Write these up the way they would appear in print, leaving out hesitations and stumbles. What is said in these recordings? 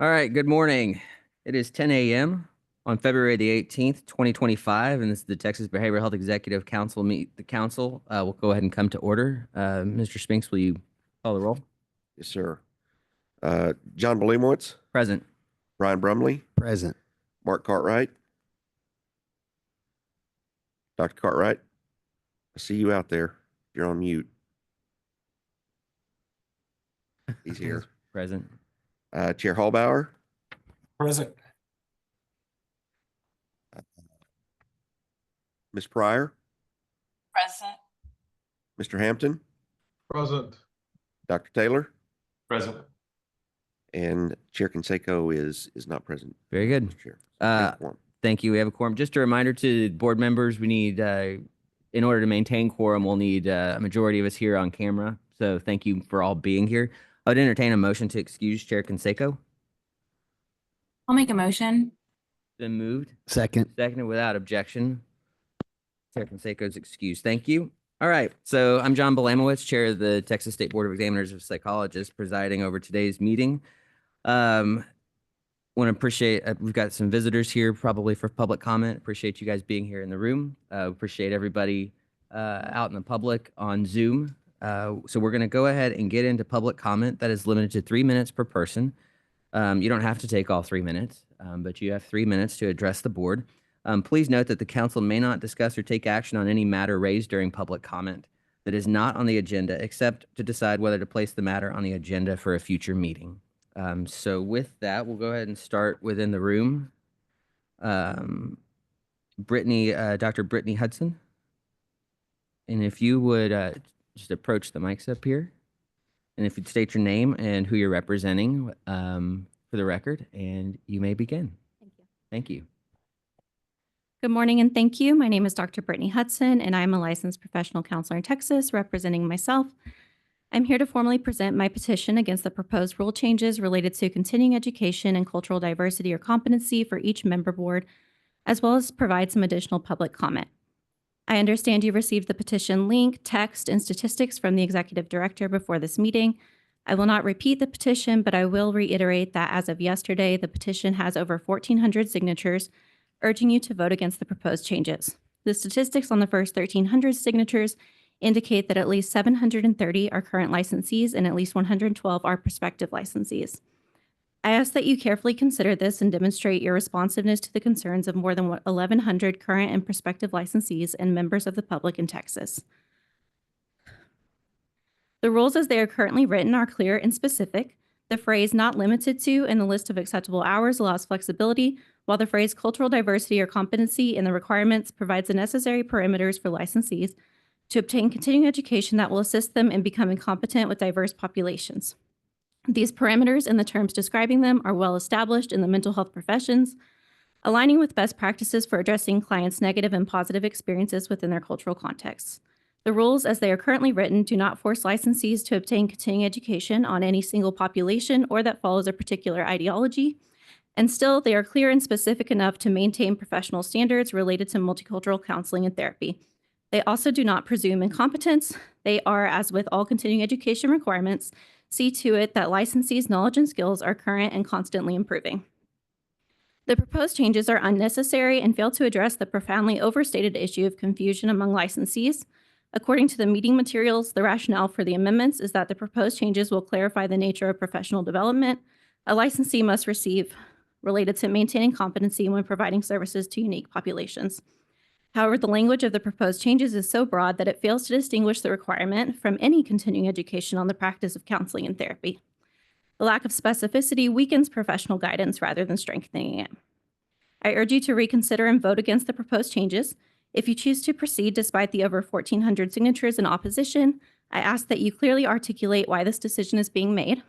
All right, good morning. It is 10 a.m. on February the 18th, 2025, and this is the Texas Behavioral Health Executive Council meet the council. We'll go ahead and come to order. Mr. Spinks, will you call the roll? Yes, sir. John Belemowitz, Present. Brian Brumley, Present. Mark Cartwright. Dr. Cartwright, I see you out there. You're on mute. He's here. Present. Chair Hallbauer, Present. Ms. Pryor, Present. Mr. Hampton, Present. Dr. Taylor, Present. and Chair Canseco is not present. Very good. Mr. Chair. Thank you. We have a quorum. Just a reminder to board members, we need, in order to maintain quorum, we'll need a majority of us here on camera. So thank you for all being here. I would entertain a motion to excuse Chair Canseco. I'll make a motion. Been moved. Second. Seconded without objection. Chair Canseco's excused. Thank you. All right. So I'm John Belemowitz, Chair of the Texas State Board of Examiners of Psychologists, presiding over today's meeting. Want to appreciate, we've got some visitors here probably for public comment. Appreciate you guys being here in the room. Appreciate everybody out in the public on Zoom. So we're going to go ahead and get into public comment that is limited to 3 minutes per person. You don't have to take all 3 minutes, but you have 3 minutes to address the board. Please note that the council may not discuss or take action on any matter raised during public comment that is not on the agenda, except to decide whether to place the matter on the agenda for a future meeting. So with that, we'll go ahead and start within the room. Brittany, Dr. Brittany Hudson. And if you would just approach the mics up here. And if you'd state your name and who you're representing for the record, and you may begin. Thank you. Thank you. Good morning and thank you. My name is Dr. Brittany Hudson, and I'm a licensed professional counselor in Texas representing myself. I'm here to formally present my petition against the proposed rule changes related to continuing education and cultural diversity or competency for each member board, as well as provide some additional public comment. I understand you received the petition link, text, and statistics from the executive director before this meeting. I will not repeat the petition, but I will reiterate that as of yesterday, the petition has over 1,400 signatures, urging you to vote against the proposed changes. The statistics on the first 1,300 signatures indicate that at least 730 are current licensees and at least 112 are prospective licensees. I ask that you carefully consider this and demonstrate your responsiveness to the concerns of more than 1,100 current and prospective licensees and members of the public in Texas. The rules as they are currently written are clear and specific. The phrase "not limited to" in the list of acceptable hours allows flexibility, while the phrase "cultural diversity or competency" in the requirements provides the necessary parameters for licensees to obtain continuing education that will assist them in becoming competent with diverse populations. These parameters and the terms describing them are well established in the mental health professions, aligning with best practices for addressing clients' negative and positive experiences within their cultural contexts. The rules as they are currently written do not force licensees to obtain continuing education on any single population or that follows a particular ideology, and still they are clear and specific enough to maintain professional standards related to multicultural counseling and therapy. They also do not presume incompetence. They are, as with all continuing education requirements, see to it that licensees' knowledge and skills are current and constantly improving. The proposed changes are unnecessary and fail to address the profoundly overstated issue of confusion among licensees. According to the meeting materials, the rationale for the amendments is that the proposed changes will clarify the nature of professional development a licensee must receive related to maintaining competency when providing services to unique populations. However, the language of the proposed changes is so broad that it fails to distinguish the requirement from any continuing education on the practice of counseling and therapy. The lack of specificity weakens professional guidance rather than strengthening it. I urge you to reconsider and vote against the proposed changes. If you choose to proceed despite the over 1,400 signatures in opposition, I ask that you clearly articulate why this decision is being made.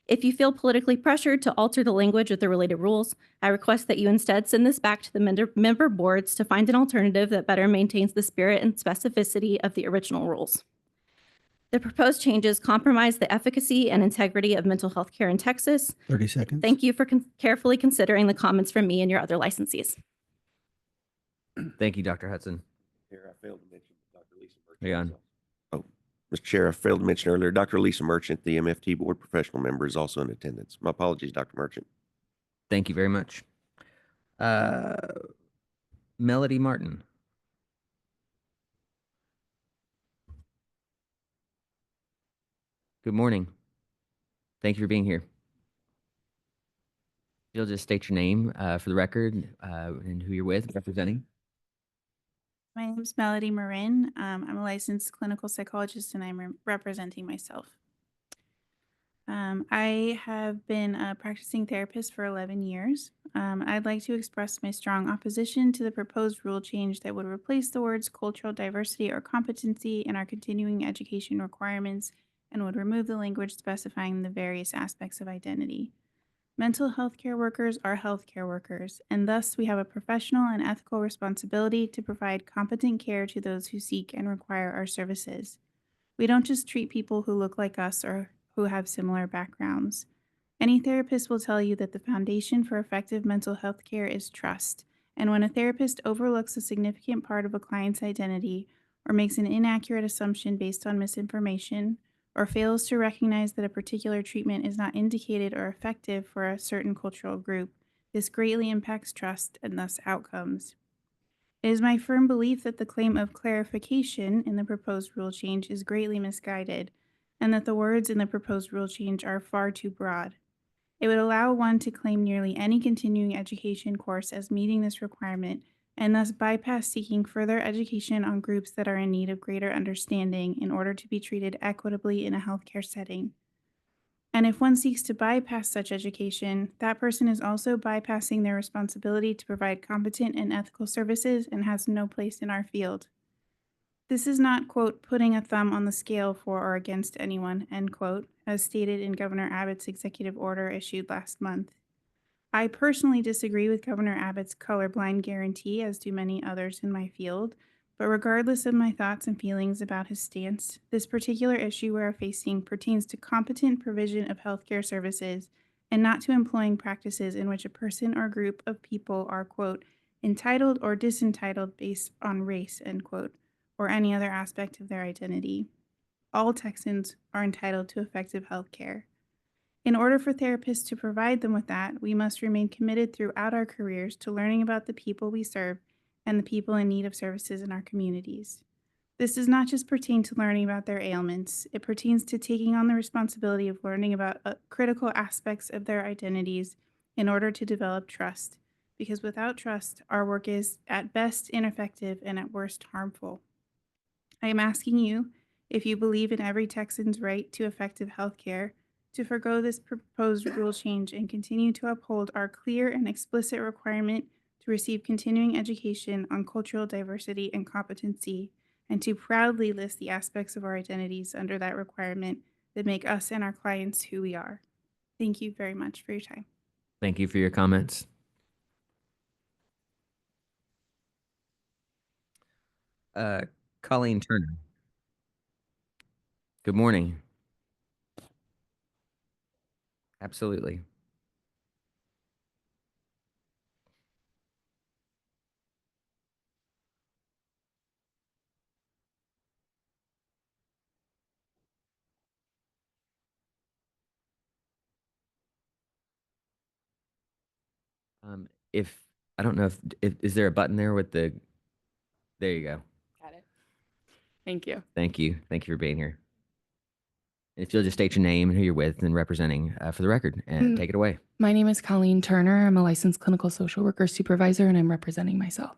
If you feel politically pressured to alter the language of the related rules, I request that you instead send this back to the member boards to find an alternative that better maintains the spirit and specificity of the original rules. The proposed changes compromise the efficacy and integrity of mental health care in Texas. 30 seconds. Thank you for carefully considering the comments from me and your other licensees. Thank you, Dr. Hudson. Here, I failed to mention Dr. Lisa Burke. Hang on. Oh, Mr. Chair, I failed to mention earlier, Dr. Lisa Merchant, the MFT Board Professional Member, is also in attendance. My apologies, Dr. Merchant. Thank you very much. Melody Martin. Good morning. Thank you for being here. You'll just state your name for the record and who you're with, representing. My name is Melody Marin. I'm a licensed clinical psychologist and I'm representing myself. I have been a practicing therapist for 11 years. I'd like to express my strong opposition to the proposed rule change that would replace the words cultural diversity or competency in our continuing education requirements and would remove the language specifying the various aspects of identity. Mental health care workers are healthcare workers, and thus we have a professional and ethical responsibility to provide competent care to those who seek and require our services. We don't just treat people who look like us or who have similar backgrounds. Any therapist will tell you that the foundation for effective mental health care is trust, and when a therapist overlooks a significant part of a client's identity or makes an inaccurate assumption based on misinformation, or fails to recognize that a particular treatment is not indicated or effective for a certain cultural group, this greatly impacts trust and thus outcomes. It is my firm belief that the claim of clarification in the proposed rule change is greatly misguided, and that the words in the proposed rule change are far too broad. It would allow one to claim nearly any continuing education course as meeting this requirement, and thus bypass seeking further education on groups that are in need of greater understanding in order to be treated equitably in a healthcare setting. And if one seeks to bypass such education, that person is also bypassing their responsibility to provide competent and ethical services and has no place in our field. This is not, quote, putting a thumb on the scale for or against anyone, end quote, as stated in Governor Abbott's executive order issued last month. I personally disagree with Governor Abbott's colorblind guarantee, as do many others in my field, but regardless of my thoughts and feelings about his stance, this particular issue we are facing pertains to competent provision of healthcare services and not to employing practices in which a person or group of people are, quote, entitled or disentitled based on race, end quote, or any other aspect of their identity. All Texans are entitled to effective health care. In order for therapists to provide them with that, we must remain committed throughout our careers to learning about the people we serve and the people in need of services in our communities. This does not just pertain to learning about their ailments, it pertains to taking on the responsibility of learning about critical aspects of their identities in order to develop trust, because without trust, our work is at best ineffective and at worst harmful. I am asking you, if you believe in every Texan's right to effective health care, to forgo this proposed rule change and continue to uphold our clear and explicit requirement to receive continuing education on cultural diversity and competency, and to proudly list the aspects of our identities under that requirement that make us and our clients who we are. Thank you very much for your time. Thank you for your comments. Colleen Turner. Good morning. Absolutely. If I don't know if is there a button there with the, there you go. Got it. Thank you. Thank you. Thank you for being here. If you'll just state your name and who you're with and representing for the record and take it away. My name is Colleen Turner. I'm a licensed clinical social worker supervisor, and I'm representing myself.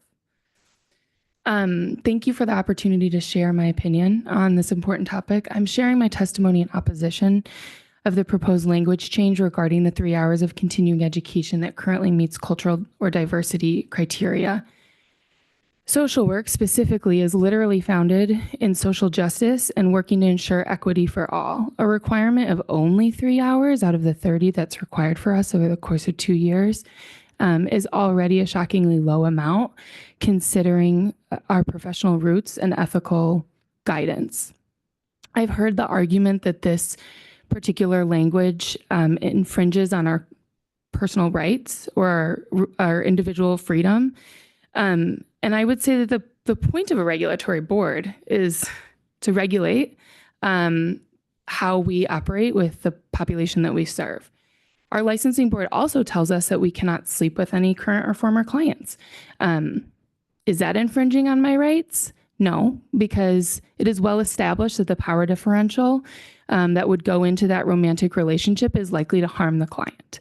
Thank you for the opportunity to share my opinion on this important topic. I'm sharing my testimony in opposition of the proposed language change regarding the 3 hours of continuing education that currently meets cultural or diversity criteria. Social work specifically is literally founded in social justice and working to ensure equity for all. A requirement of only 3 hours out of the 30 that's required for us over the course of 2 years is already a shockingly low amount considering our professional roots and ethical guidance. I've heard the argument that this particular language infringes on our personal rights or our individual freedom. And I would say that the point of a regulatory board is to regulate how we operate with the population that we serve. Our licensing board also tells us that we cannot sleep with any current or former clients. Is that infringing on my rights? No, because it is well established that the power differential that would go into that romantic relationship is likely to harm the client.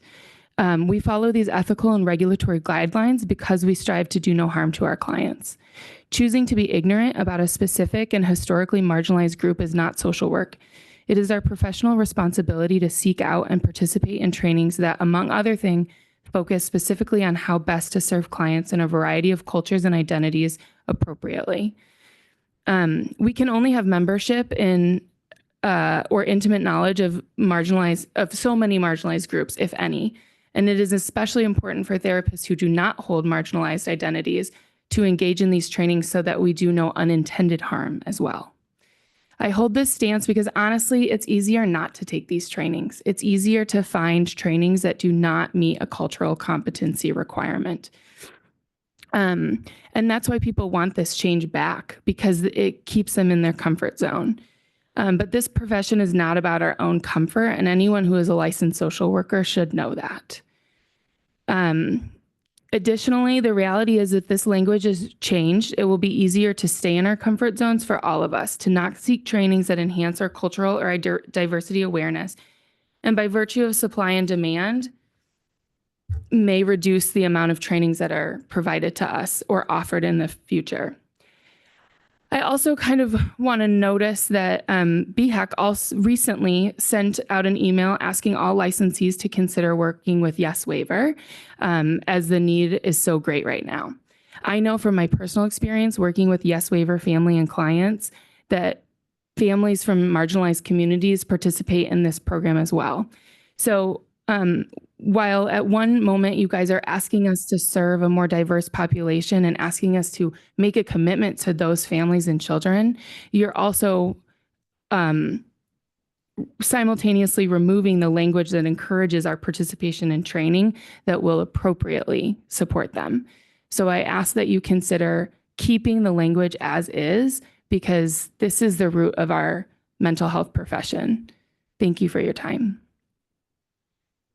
We follow these ethical and regulatory guidelines because we strive to do no harm to our clients. Choosing to be ignorant about a specific and historically marginalized group is not social work. It is our professional responsibility to seek out and participate in trainings that, among other things, focus specifically on how best to serve clients in a variety of cultures and identities appropriately. We can only have membership in or intimate knowledge of so many marginalized groups, if any. And it is especially important for therapists who do not hold marginalized identities to engage in these trainings so that we do no unintended harm as well. I hold this stance because honestly, it's easier not to take these trainings. It's easier to find trainings that do not meet a cultural competency requirement. And that's why people want this change back, because it keeps them in their comfort zone. But this profession is not about our own comfort, and anyone who is a licensed social worker should know that. Additionally, the reality is that this language is changed. It will be easier to stay in our comfort zones for all of us, to not seek trainings that enhance our cultural or diversity awareness. And by virtue of supply and demand, may reduce the amount of trainings that are provided to us or offered in the future. I also kind of want to notice that BHEC also recently sent out an email asking all licensees to consider working with Yes Waiver, as the need is so great right now. I know from my personal experience working with Yes Waiver family and clients that families from marginalized communities participate in this program as well. So while at one moment you guys are asking us to serve a more diverse population and asking us to make a commitment to those families and children, you're also simultaneously removing the language that encourages our participation in training that will appropriately support them. So I ask that you consider keeping the language as is, because this is the root of our mental health profession. Thank you for your time.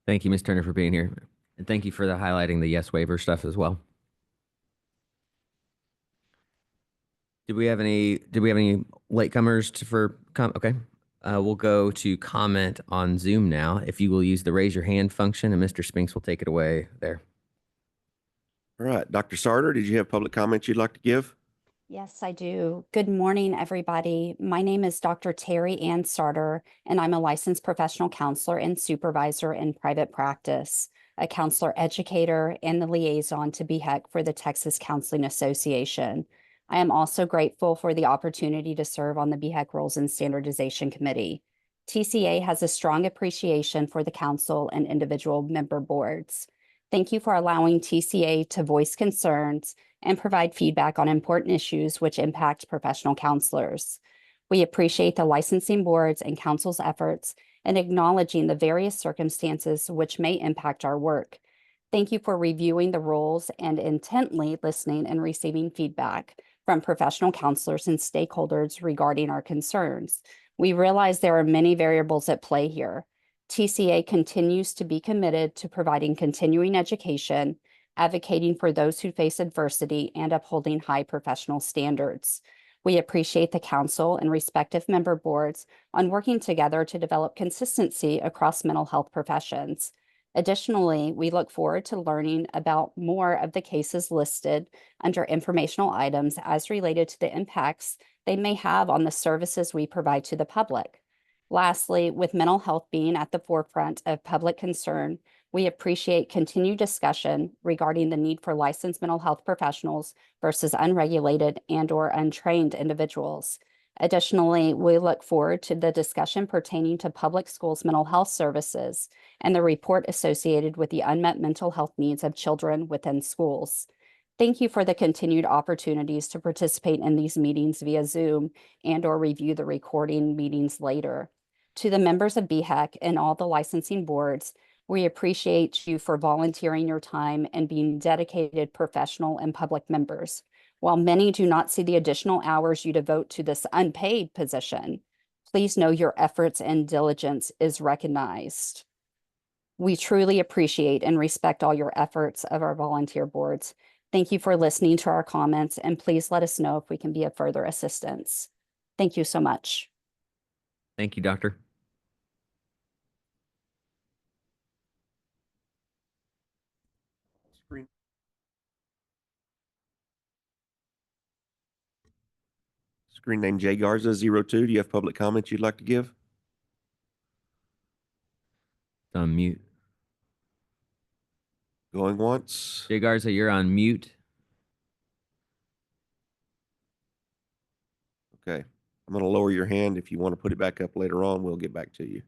Thank you, Ms. Turner, for being here. And thank you for highlighting the Yes Waiver stuff as well. Did we have any latecomers okay. We'll go to comment on Zoom now. If you will use the raise your hand function, and Mr. Spinks will take it away there. All right, Dr. Sarter, did you have public comments you'd like to give? Yes, I do. Good morning, everybody. My name is Dr. Terry Ann Sarter, and I'm a licensed professional counselor and supervisor in private practice, a counselor educator, and the liaison to BHEC for the Texas Counseling Association. I am also grateful for the opportunity to serve on the BHEC Rules and Standardization Committee. TCA has a strong appreciation for the council and individual member boards. Thank you for allowing TCA to voice concerns and provide feedback on important issues which impact professional counselors. We appreciate the licensing boards and council's efforts in acknowledging the various circumstances which may impact our work. Thank you for reviewing the rules and intently listening and receiving feedback from professional counselors and stakeholders regarding our concerns. We realize there are many variables at play here. TCA continues to be committed to providing continuing education, advocating for those who face adversity, and upholding high professional standards. We appreciate the council and respective member boards on working together to develop consistency across mental health professions. Additionally, we look forward to learning about more of the cases listed under informational items as related to the impacts they may have on the services we provide to the public. Lastly, with mental health being at the forefront of public concern, we appreciate continued discussion regarding the need for licensed mental health professionals versus unregulated and/or untrained individuals. Additionally, we look forward to the discussion pertaining to public schools' mental health services and the report associated with the unmet mental health needs of children within schools. Thank you for the continued opportunities to participate in these meetings via Zoom and/or review the recording meetings later. To the members of BHEC and all the licensing boards, we appreciate you for volunteering your time and being dedicated professional and public members. While many do not see the additional hours you devote to this unpaid position, Please know your efforts and diligence is recognized. We truly appreciate and respect all your efforts of our volunteer boards. Thank you for listening to our comments, and please let us know if we can be of further assistance. Thank you so much. Thank you, Doctor. Screen. Screen name Jay Garza 02. Do you have public comments you'd like to give? It's on mute. Going once. Jay Garza, you're on mute. Okay. I'm going to lower your hand. If you want to put it back up later on, we'll get back to you.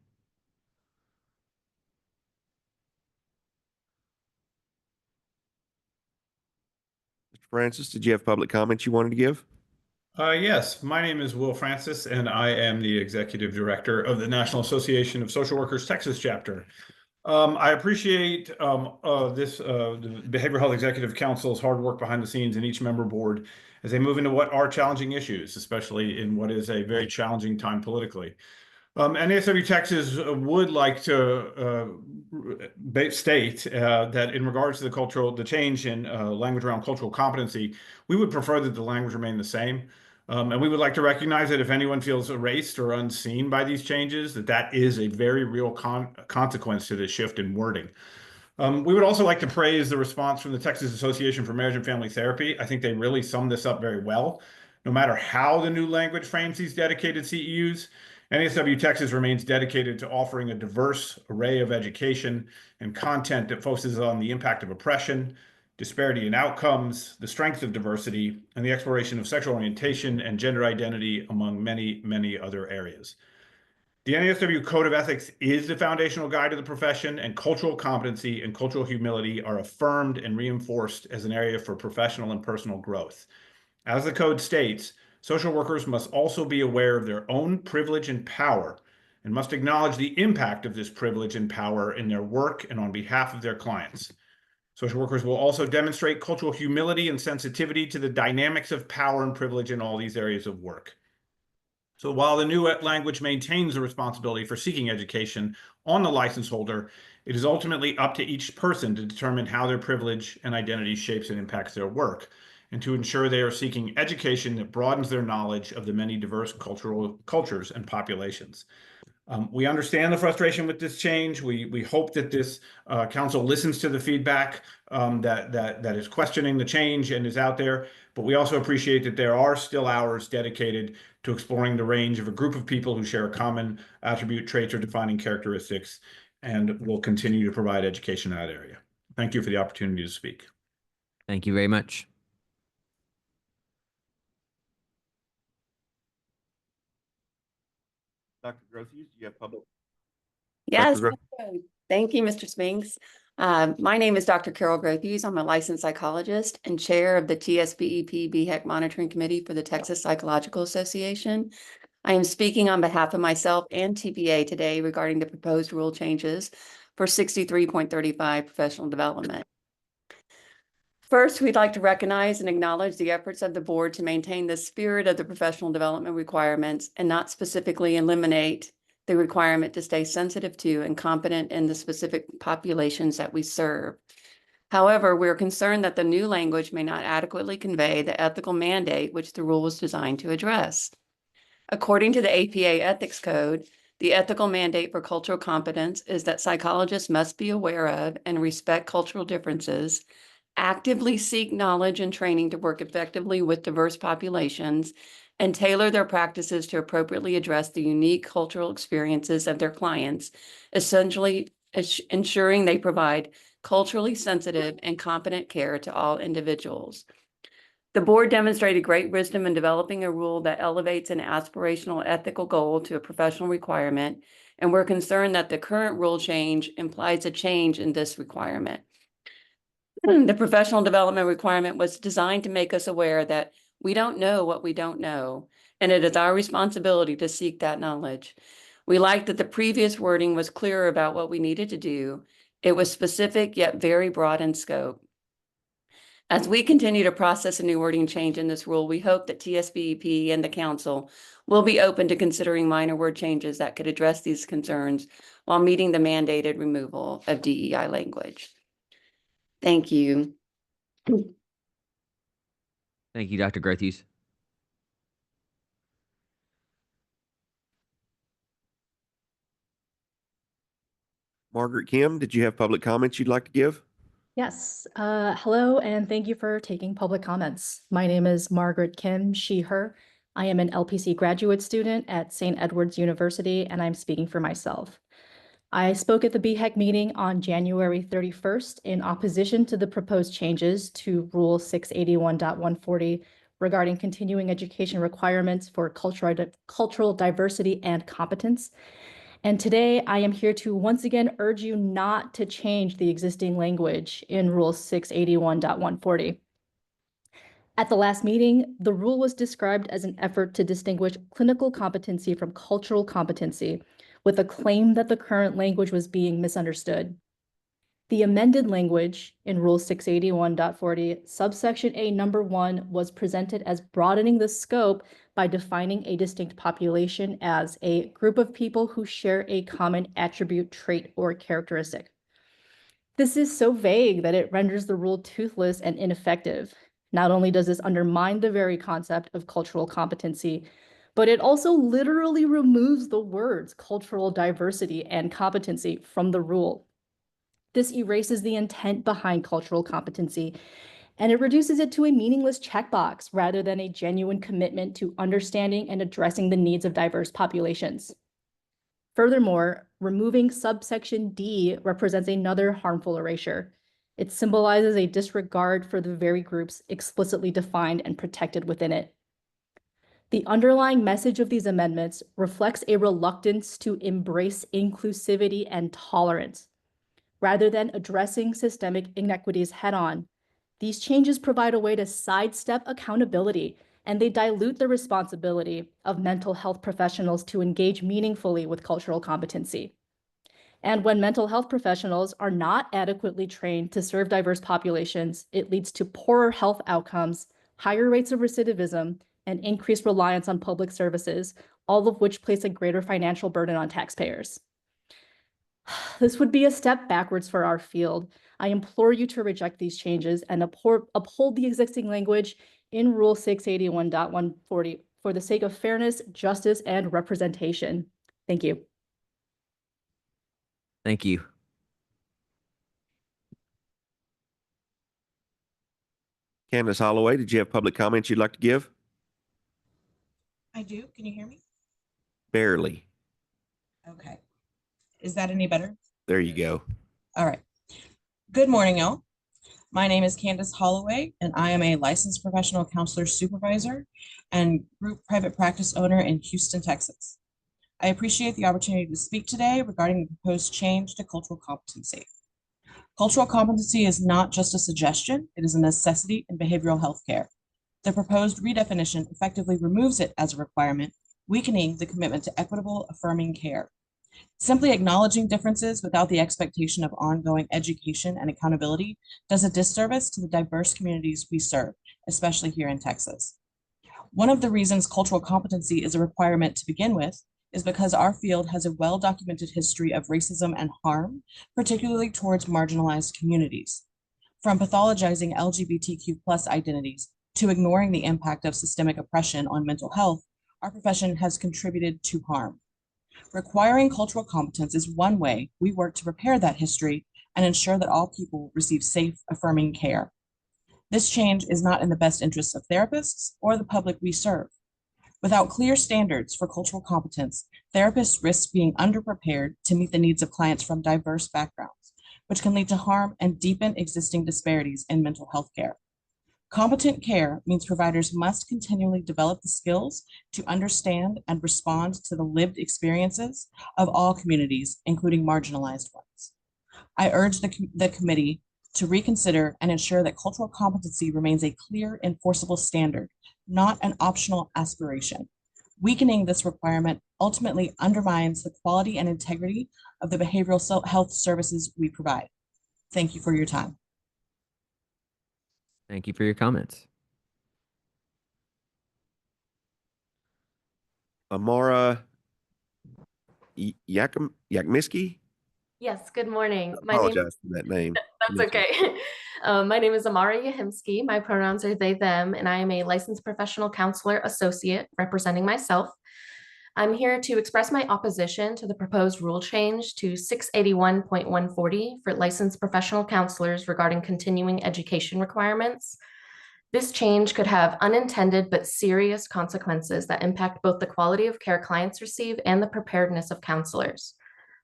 Mr. Francis, did you have public comments you wanted to give? Yes, my name is Will Francis, and I am the Executive Director of the National Association of Social Workers Texas chapter. I appreciate the Behavioral Health Executive Council's hard work behind the scenes in each member board as they move into what are challenging issues, especially in what is a very challenging time politically. NASW Texas would like to state that in regards to the change in language around cultural competency, we would prefer that the language remain the same. And we would like to recognize that if anyone feels erased or unseen by these changes, that is a very real consequence to this shift in wording. We would also like to praise the response from the Texas Association for Marriage and Family Therapy. I think they really sum this up very well. No matter how the new language frames these dedicated CEUs, NASW Texas remains dedicated to offering a diverse array of education and content that focuses on the impact of oppression, disparity in outcomes, the strength of diversity, and the exploration of sexual orientation and gender identity, among many, many other areas. The NASW Code of Ethics is the foundational guide to the profession, and cultural competency and cultural humility are affirmed and reinforced as an area for professional and personal growth. As the code states, social workers must also be aware of their own privilege and power and must acknowledge the impact of this privilege and power in their work and on behalf of their clients. Social workers will also demonstrate cultural humility and sensitivity to the dynamics of power and privilege in all these areas of work. So while the new language maintains the responsibility for seeking education on the license holder, it is ultimately up to each person to determine how their privilege and identity shapes and impacts their work, and to ensure they are seeking education that broadens their knowledge of the many diverse cultures and populations. We understand the frustration with this change. We hope that this council listens to the feedback that is questioning the change and is out there. But we also appreciate that there are still hours dedicated to exploring the range of a group of people who share a common attribute, traits, or defining characteristics, and will continue to provide education in that area. Thank you for the opportunity to speak. Thank you very much. Dr. Grothius, do you have public? Yes, Dr. thank you, Mr. Spinks. My name is Dr. Carol Grothius. I'm a licensed psychologist and chair of the TSBEP BHEC Monitoring Committee for the Texas Psychological Association. I am speaking on behalf of myself and TPA today regarding the proposed rule changes for 63.35 professional development. First, we'd like to recognize and acknowledge the efforts of the board to maintain the spirit of the professional development requirements and not specifically eliminate the requirement to stay sensitive to and competent in the specific populations that we serve. However, we're concerned that the new language may not adequately convey the ethical mandate which the rule was designed to address. According to the APA Ethics Code, the ethical mandate for cultural competence is that psychologists must be aware of and respect cultural differences, actively seek knowledge and training to work effectively with diverse populations, and tailor their practices to appropriately address the unique cultural experiences of their clients, essentially ensuring they provide culturally sensitive and competent care to all individuals. The board demonstrated great wisdom in developing a rule that elevates an aspirational ethical goal to a professional requirement, and we're concerned that the current rule change implies a change in this requirement. The professional development requirement was designed to make us aware that we don't know what we don't know, and it is our responsibility to seek that knowledge. We liked that the previous wording was clearer about what we needed to do. It was specific yet very broad in scope. As we continue to process a new wording change in this rule, we hope that TSBEP and the council will be open to considering minor word changes that could address these concerns while meeting the mandated removal of DEI language. Thank you. Thank you, Dr. Grothues. Margaret Kim, did you have public comments you'd like to give? Yes. Hello, and thank you for taking public comments. My name is Margaret Kim, she, her. I am an LPC graduate student at St. Edward's University, and I'm speaking for myself. I spoke at the BHEC meeting on January 31st in opposition to the proposed changes to Rule 681.140 regarding continuing education requirements for cultural diversity and competence. And today I am here to once again urge you not to change the existing language in Rule 681.140. At the last meeting, the rule was described as an effort to distinguish clinical competency from cultural competency, with a claim that the current language was being misunderstood. The amended language in Rule 681.40, subsection A number 1, was presented as broadening the scope by defining a distinct population as a group of people who share a common attribute, trait, or characteristic. This is so vague that it renders the rule toothless and ineffective. Not only does this undermine the very concept of cultural competency, but it also literally removes the words cultural diversity and competency from the rule. This erases the intent behind cultural competency, and it reduces it to a meaningless checkbox rather than a genuine commitment to understanding and addressing the needs of diverse populations. Furthermore, removing subsection D represents another harmful erasure. It symbolizes a disregard for the very groups explicitly defined and protected within it. The underlying message of these amendments reflects a reluctance to embrace inclusivity and tolerance. Rather than addressing systemic inequities head-on, these changes provide a way to sidestep accountability, and they dilute the responsibility of mental health professionals to engage meaningfully with cultural competency. And when mental health professionals are not adequately trained to serve diverse populations, it leads to poorer health outcomes, higher rates of recidivism, and increased reliance on public services, all of which place a greater financial burden on taxpayers. This would be a step backwards for our field. I implore you to reject these changes and uphold the existing language in Rule 681.140 for the sake of fairness, justice, and representation. Thank you. Thank you. Candace Holloway, did you have public comments you'd like to give? I do. Can you hear me? Barely. Okay. Is that any better? There you go. All right. Good morning, y'all. My name is Candace Holloway, and I am a licensed professional counselor supervisor and group private practice owner in Houston, Texas. I appreciate the opportunity to speak today regarding the proposed change to cultural competency. Cultural competency is not just a suggestion, it is a necessity in behavioral health care. The proposed redefinition effectively removes it as a requirement, weakening the commitment to equitable, affirming care. Simply acknowledging differences without the expectation of ongoing education and accountability does a disservice to the diverse communities we serve, especially here in Texas. One of the reasons cultural competency is a requirement to begin with is because our field has a well-documented history of racism and harm, particularly towards marginalized communities. From pathologizing LGBTQ+ identities to ignoring the impact of systemic oppression on mental health, our profession has contributed to harm. Requiring cultural competence is one way we work to repair that history and ensure that all people receive safe, affirming care. This change is not in the best interests of therapists or the public we serve. Without clear standards for cultural competence, therapists risk being underprepared to meet the needs of clients from diverse backgrounds, which can lead to harm and deepen existing disparities in mental health care. Competent care means providers must continually develop the skills to understand and respond to the lived experiences of all communities, including marginalized ones. I urge the committee to reconsider and ensure that cultural competency remains a clear, enforceable standard, not an optional aspiration. Weakening this requirement ultimately undermines the quality and integrity of the behavioral health services we provide. Thank you for your time. Thank you for your comments. Amara Yakmiski? Yes, good morning. Apologize for that name. That's okay. My name is Amara Yahimsky. My pronouns are they, them, and I am a licensed professional counselor associate representing myself. I'm here to express my opposition to the proposed rule change to 681.140 for licensed professional counselors regarding continuing education requirements. This change could have unintended but serious consequences that impact both the quality of care clients receive and the preparedness of counselors.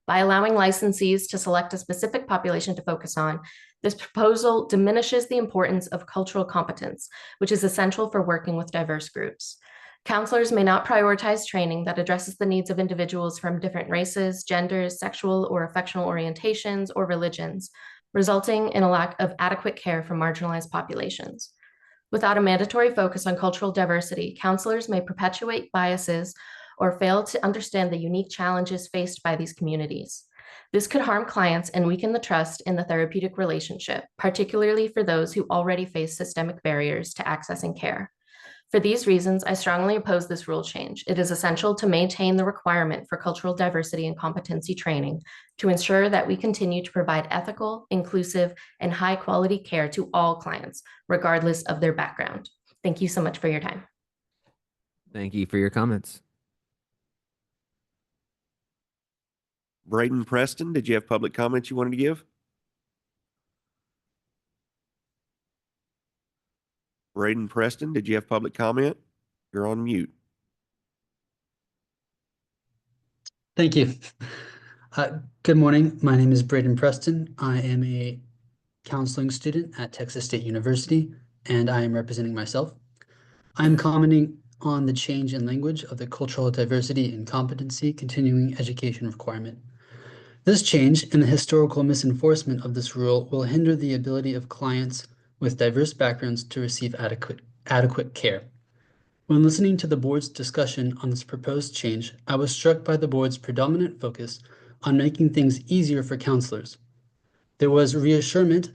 By allowing licensees to select a specific population to focus on, this proposal diminishes the importance of cultural competence, which is essential for working with diverse groups. Counselors may not prioritize training that addresses the needs of individuals from different races, genders, sexual or affectional orientations, or religions, resulting in a lack of adequate care for marginalized populations. Without a mandatory focus on cultural diversity, counselors may perpetuate biases or fail to understand the unique challenges faced by these communities. This could harm clients and weaken the trust in the therapeutic relationship, particularly for those who already face systemic barriers to accessing care. For these reasons, I strongly oppose this rule change. It is essential to maintain the requirement for cultural diversity and competency training to ensure that we continue to provide ethical, inclusive, and high-quality care to all clients, regardless of their background. Thank you so much for your time. Thank you for your comments. Braden Preston, did you have public comments you wanted to give? Braden Preston, did you have public comment? You're on mute. Thank you. Good morning. My name is Braden Preston. I am a counseling student at Texas State University, and I am representing myself. I'm commenting on the change in language of the cultural diversity and competency continuing education requirement. This change and the historical misenforcement of this rule will hinder the ability of clients with diverse backgrounds to receive adequate care. When listening to the board's discussion on this proposed change, I was struck by the board's predominant focus on making things easier for counselors. There was reassurance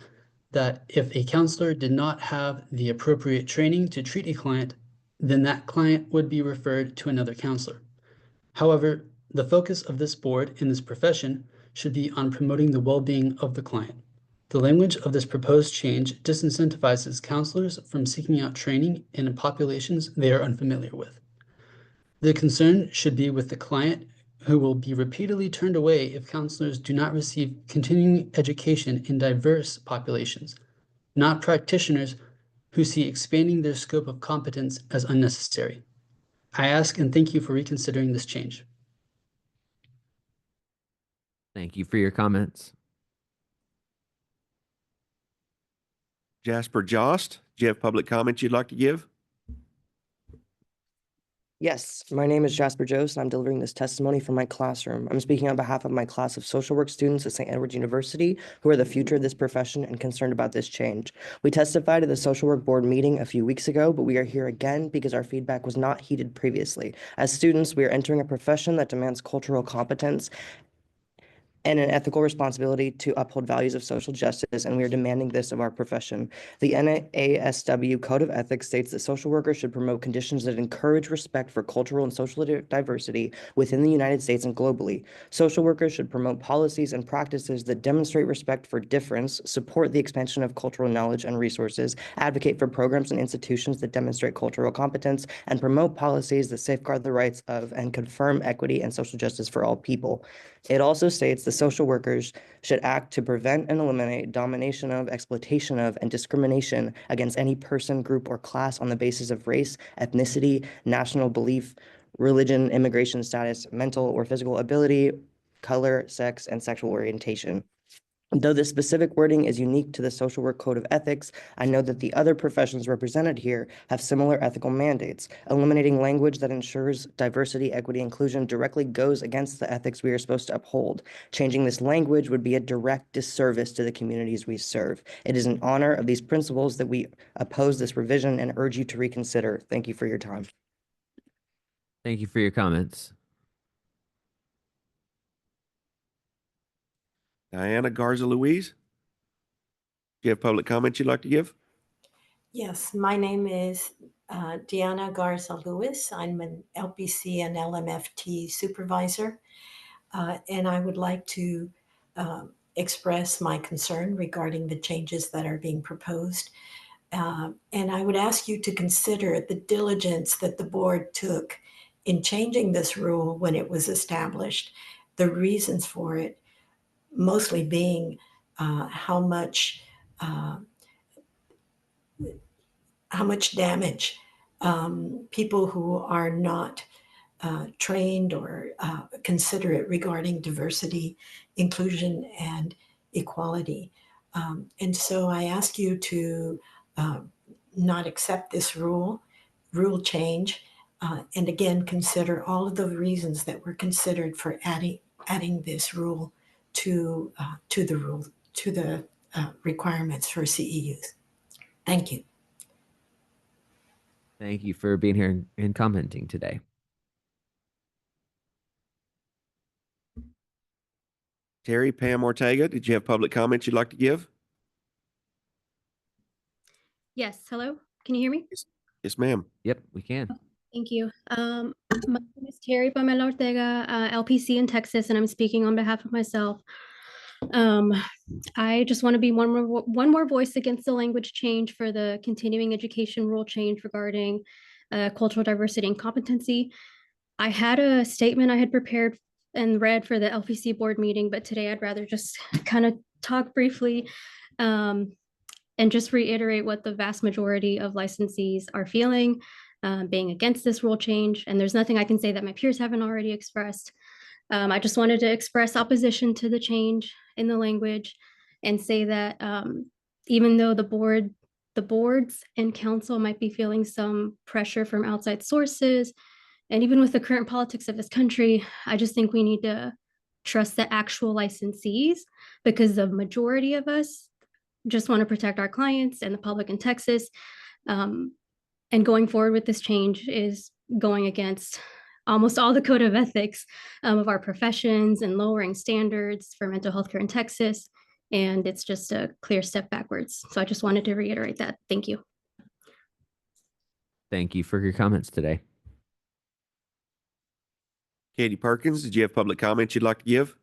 that if a counselor did not have the appropriate training to treat a client, then that client would be referred to another counselor. However, the focus of this board in this profession should be on promoting the well-being of the client. The language of this proposed change disincentivizes counselors from seeking out training in populations they are unfamiliar with. The concern should be with the client, who will be repeatedly turned away if counselors do not receive continuing education in diverse populations, not practitioners who see expanding their scope of competence as unnecessary. I ask and thank you for reconsidering this change. Thank you for your comments. Jasper Jost, do you have public comments you'd like to give? Yes, my name is Jasper Jost, and I'm delivering this testimony from my classroom. I'm speaking on behalf of my class of social work students at St. Edward's University, who are the future of this profession and concerned about this change. We testified at the social work board meeting a few weeks ago, but we are here again because our feedback was not heeded previously. As students, we are entering a profession that demands cultural competence and an ethical responsibility to uphold values of social justice, and we are demanding this of our profession. The NASW Code of Ethics states that social workers should promote conditions that encourage respect for cultural and social diversity within the United States and globally. Social workers should promote policies and practices that demonstrate respect for difference, support the expansion of cultural knowledge and resources, advocate for programs and institutions that demonstrate cultural competence, and promote policies that safeguard the rights of and confirm equity and social justice for all people. It also states the social workers should act to prevent and eliminate domination of, exploitation of, and discrimination against any person, group, or class on the basis of race, ethnicity, national belief, religion, immigration status, mental or physical ability, color, sex, and sexual orientation. Though this specific wording is unique to the Social Work Code of Ethics, I know that the other professions represented here have similar ethical mandates. Eliminating language that ensures diversity, equity, inclusion directly goes against the ethics we are supposed to uphold. Changing this language would be a direct disservice to the communities we serve. It is in honor of these principles that we oppose this revision and urge you to reconsider. Thank you for your time. Thank you for your comments. Diana Garza Louise, do you have public comments you'd like to give? Yes, my name is Deanna Garza Lewis. I'm an LPC and LMFT supervisor, and I would like to express my concern regarding the changes that are being proposed. And I would ask you to consider the diligence that the board took in changing this rule when it was established, the reasons for it, mostly being how much damage people who are not trained or considerate regarding diversity, inclusion, and equality. And so I ask you to not accept this rule change, and again, consider all of the reasons that were considered for adding this rule to the requirements for CEUs. Thank you. Thank you for being here and commenting today. Terry, Pam, Ortega, did you have public comments you'd like to give? Yes, hello, can you hear me? Yes, ma'am. Yep, we can. Thank you. My name is Terry Pamela Ortega, LPC in Texas, and I'm speaking on behalf of myself. I just want to be one more voice against the language change for the continuing education rule change regarding cultural diversity and competency. I had a statement I had prepared and read for the LPC board meeting, but today I'd rather just kind of talk briefly and just reiterate what the vast majority of licensees are feeling, being against this rule change. And there's nothing I can say that my peers haven't already expressed. I just wanted to express opposition to the change in the language and say that even though the boards and council might be feeling some pressure from outside sources, and even with the current politics of this country, I just think we need to trust the actual licensees, because the majority of us just want to protect our clients and the public in Texas. And going forward with this change is going against almost all the code of ethics of our professions and lowering standards for mental health care in Texas. And it's just a clear step backwards. So I just wanted to reiterate that. Thank you. Thank you for your comments today. Katie Perkins, did you have public comments you'd like to give?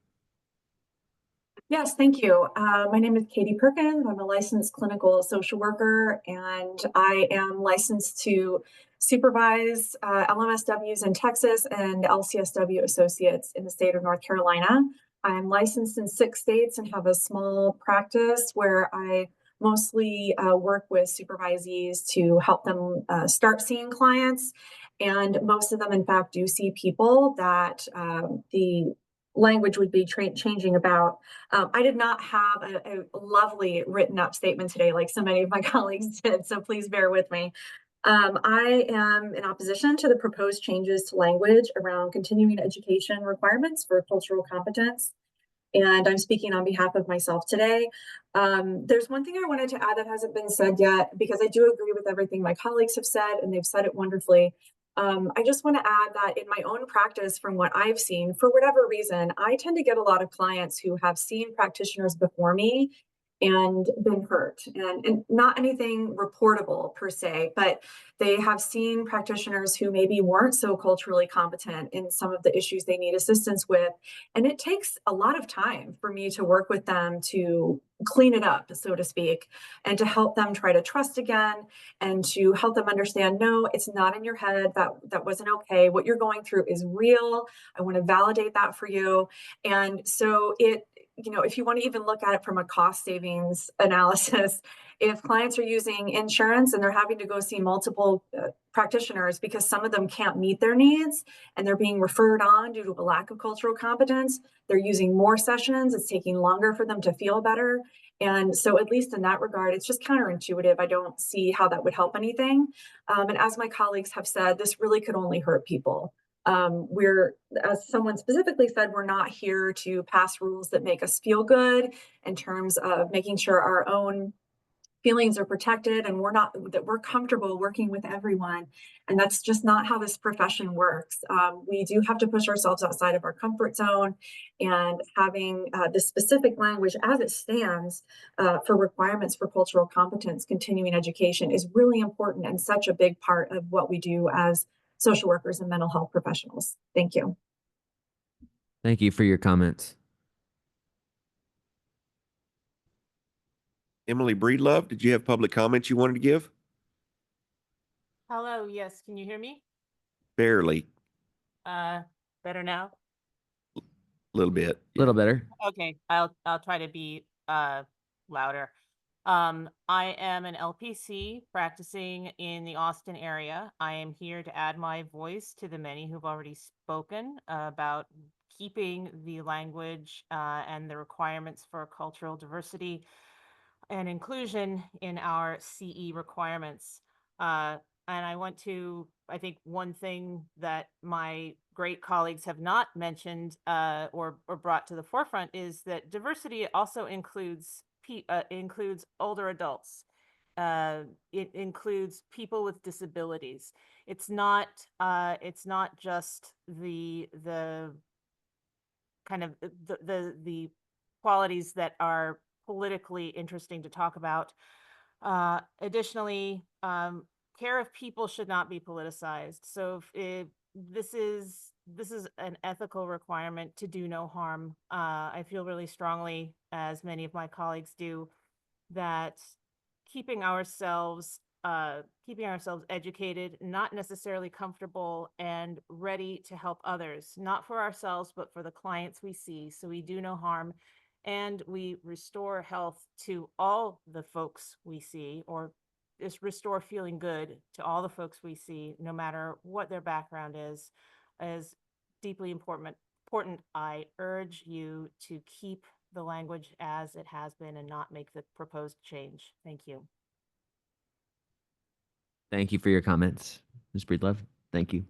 Yes, thank you. My name is Katie Perkins. I'm a licensed clinical social worker, and I am licensed to supervise LMSWs in Texas and LCSW associates in the state of North Carolina. I'm licensed in 6 states and have a small practice where I mostly work with supervisees to help them start seeing clients. And most of them, in fact, do see people that the language would be changing about. I did not have a lovely written up statement today like so many of my colleagues did, so please bear with me. I am in opposition to the proposed changes to language around continuing education requirements for cultural competence, and I'm speaking on behalf of myself today. There's one thing I wanted to add that hasn't been said yet, because I do agree with everything my colleagues have said, and they've said it wonderfully. I just want to add that in my own practice, from what I've seen, for whatever reason, I tend to get a lot of clients who have seen practitioners before me and been hurt, and not anything reportable per se, but they have seen practitioners who maybe weren't so culturally competent in some of the issues they need assistance with. And it takes a lot of time for me to work with them to clean it up, so to speak, and to help them try to trust again, and to help them understand, no, it's not in your head, that wasn't okay. What you're going through is real. I want to validate that for you. And so if you want to even look at it from a cost savings analysis, if clients are using insurance and they're having to go see multiple practitioners because some of them can't meet their needs and they're being referred on due to a lack of cultural competence, they're using more sessions, it's taking longer for them to feel better. And so at least in that regard, it's just counterintuitive. I don't see how that would help anything. And as my colleagues have said, this really could only hurt people. As someone specifically said, we're not here to pass rules that make us feel good in terms of making sure our own feelings are protected and that we're comfortable working with everyone. And that's just not how this profession works. We do have to push ourselves outside of our comfort zone, and having the specific language as it stands for requirements for cultural competence continuing education is really important and such a big part of what we do as social workers and mental health professionals. Thank you. Thank you for your comments. Emily Breedlove, did you have public comments you wanted to give? Hello, yes, can you hear me? Barely, Better now? a little bit. A little better. Okay, I'll try to be louder. I am an LPC practicing in the Austin area. I am here to add my voice to the many who've already spoken about keeping the language and the requirements for cultural diversity and inclusion in our CE requirements. And I want to, I think one thing that my great colleagues have not mentioned or brought to the forefront is that diversity also includes older adults. It includes people with disabilities. It's not just the kind of the qualities that are politically interesting to talk about. Additionally, care of people should not be politicized. So this is an ethical requirement to do no harm. I feel really strongly, as many of my colleagues do, that keeping ourselves educated, not necessarily comfortable, and ready to help others, not for ourselves, but for the clients we see, so we do no harm and we restore health to all the folks we see, or just restore feeling good to all the folks we see, no matter what their background is deeply important. I urge you to keep the language as it has been and not make the proposed change. Thank you. Thank you for your comments, Ms. Breedlove. Thank you.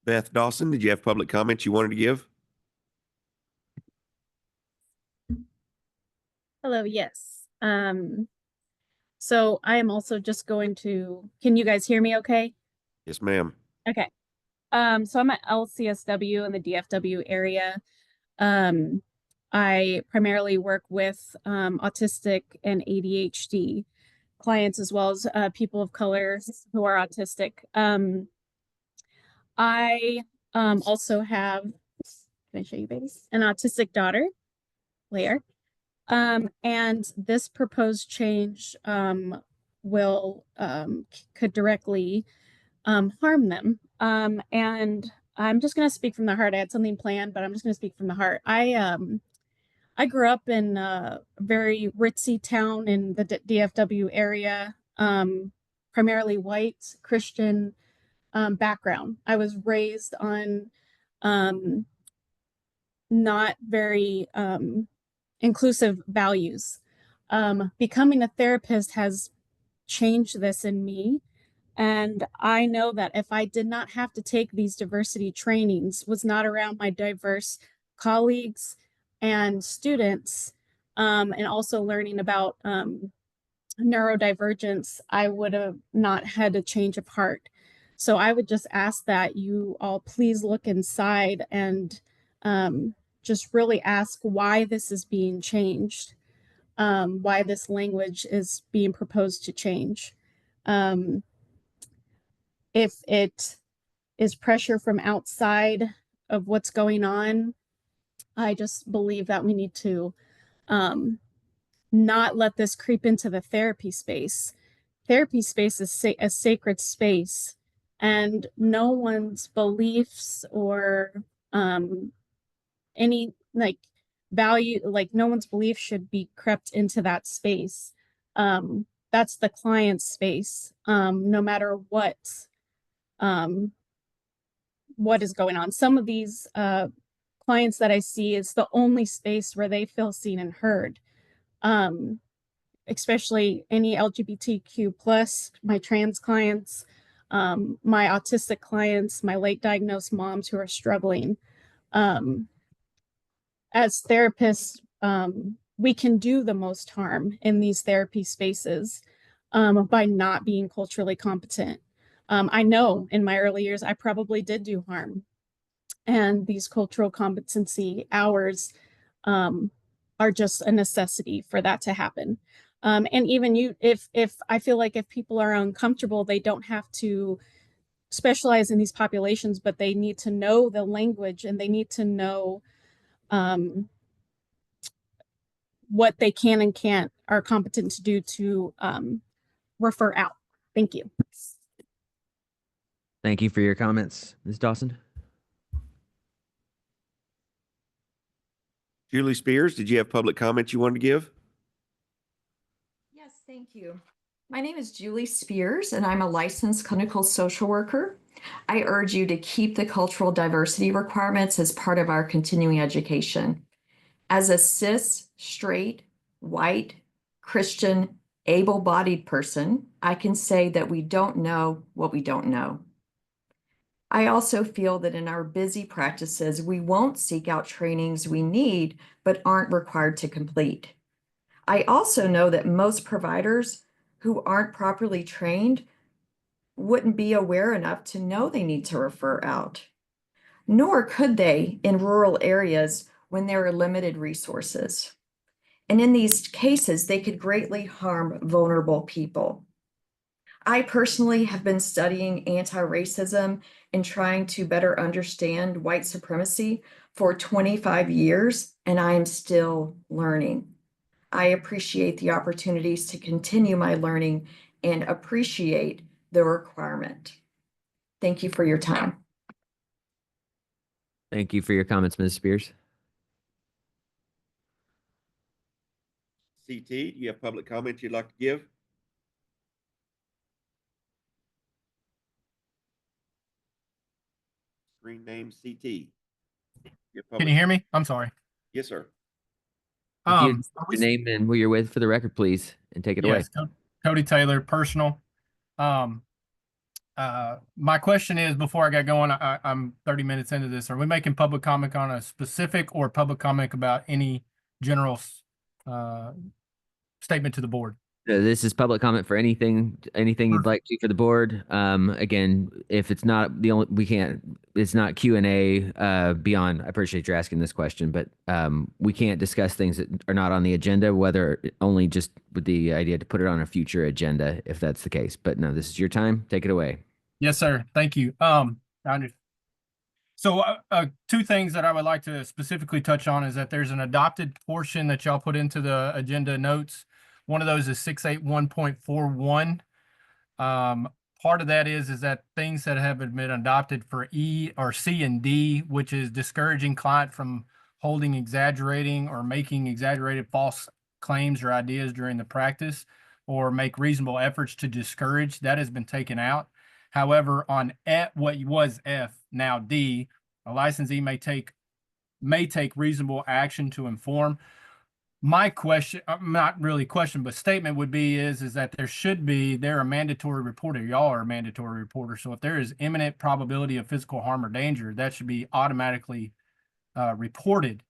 Beth Dawson, did you have public comments you wanted to give? Hello, yes. So I am also just going to, can you guys hear me okay? Yes, ma'am. Okay. So I'm at LCSW in the DFW area. I primarily work with autistic and ADHD clients, as well as people of color who are autistic. I also have, can I show you, babies? An autistic daughter, Claire. And this proposed change will could directly harm them. And I'm just going to speak from the heart. I had something planned, but I'm just going to speak from the heart. I grew up in a very ritzy town in the DFW area, primarily white Christian background. I was raised on not very inclusive values. Becoming a therapist has changed this in me. And I know that if I did not have to take these diversity trainings, was not around my diverse colleagues and students, and also learning about neurodivergence, I would have not had a change of heart. So I would just ask that you all please look inside and just really ask why this is being changed, why this language is being proposed to change. If it is pressure from outside of what's going on, I just believe that we need to not let this creep into the therapy space. Therapy space is a sacred space, and no one's beliefs or any value, no one's belief should be crept into that space. That's the client's space, no matter what is going on. Some of these clients that I see, is the only space where they feel seen and heard. Especially any LGBTQ plus, my trans clients, my autistic clients, my late diagnosed moms who are struggling. As therapists, we can do the most harm in these therapy spaces by not being culturally competent. I know in my early years, I probably did do harm. And these cultural competency hours are just a necessity for that to happen. And even if I feel like if people are uncomfortable, they don't have to specialize in these populations, but they need to know the language and they need to know what they can and can't are competent to do to refer out. Thank you. Thank you for your comments, Ms. Dawson. Julie Spears, did you have public comments you wanted to give? Yes, thank you. My name is Julie Spears, and I'm a licensed clinical social worker. I urge you to keep the cultural diversity requirements as part of our continuing education. As a cis, straight, white, Christian, able-bodied person, I can say that we don't know what we don't know. I also feel that in our busy practices, we won't seek out trainings we need but aren't required to complete. I also know that most providers who aren't properly trained wouldn't be aware enough to know they need to refer out, nor could they in rural areas when there are limited resources. And in these cases, they could greatly harm vulnerable people. I personally have been studying anti-racism and trying to better understand white supremacy for 25 years, and I am still learning. I appreciate the opportunities to continue my learning and appreciate the requirement. Thank you for your time. Thank you for your comments, Ms. Spears. CT, do you have public comments you'd like to give? Screen name CT. Can you hear me? I'm sorry. Yes, sir. If you your name and who you're with for the record, please, and take it away. Yes, Cody Taylor, personal. My question is, before I got going, I'm 30 minutes into this. Are we making public comment on a specific or public comment about any general statement to the board? This is public comment for anything you'd like to for the board. Again, if it's not it's not Q&A beyond, I appreciate you asking this question, but we can't discuss things that are not on the agenda, whether only just with the idea to put it on a future agenda, if that's the case. But no, this is your time. Take it away. Yes, sir. Thank you. So two things that I would like to specifically touch on is that there's an adopted portion that y'all put into the agenda notes. One of those is 681.41. Part of that is that things that have been adopted for E or C and D, which is discouraging client from holding exaggerating or making exaggerated false claims or ideas during the practice, or make reasonable efforts to discourage, that has been taken out. However, on what was F, now D, a licensee may take reasonable action to inform. My question, not really question, but statement would be is that they're a mandatory reporter. Y'all are a mandatory reporter. So if there is imminent probability of physical harm or danger, that should be automatically reported.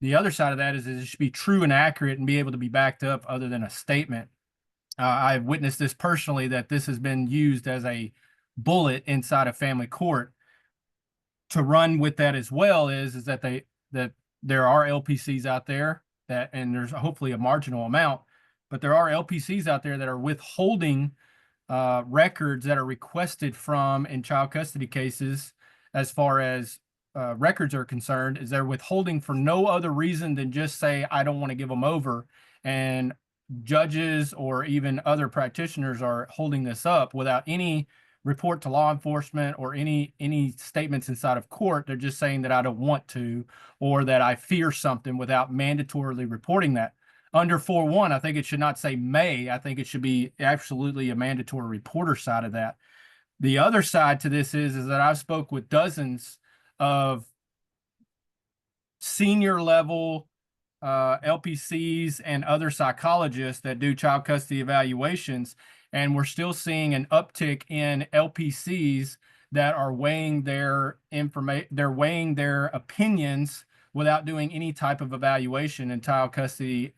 The other side of that is it should be true and accurate and be able to be backed up other than a statement. I've witnessed this personally, that this has been used as a bullet inside a family court. To run with that as well is that there are LPCs out there and there's hopefully a marginal amount, but there are LPCs out there that are withholding records that are requested from in child custody cases. As far as records are concerned, is they're withholding for no other reason than just say, I don't want to give them over. And judges or even other practitioners are holding this up without any report to law enforcement or any statements inside of court. They're just saying that I don't want to, or that I fear something, without mandatorily reporting that. Under 4.1, I think it should not say may. I think it should be absolutely a mandatory reporter side of that. The other side to this is that I've spoke with dozens of senior level LPCs and other psychologists that do child custody evaluations, and we're still seeing an uptick in LPCs that are weighing their opinions without doing any type of evaluation in child custody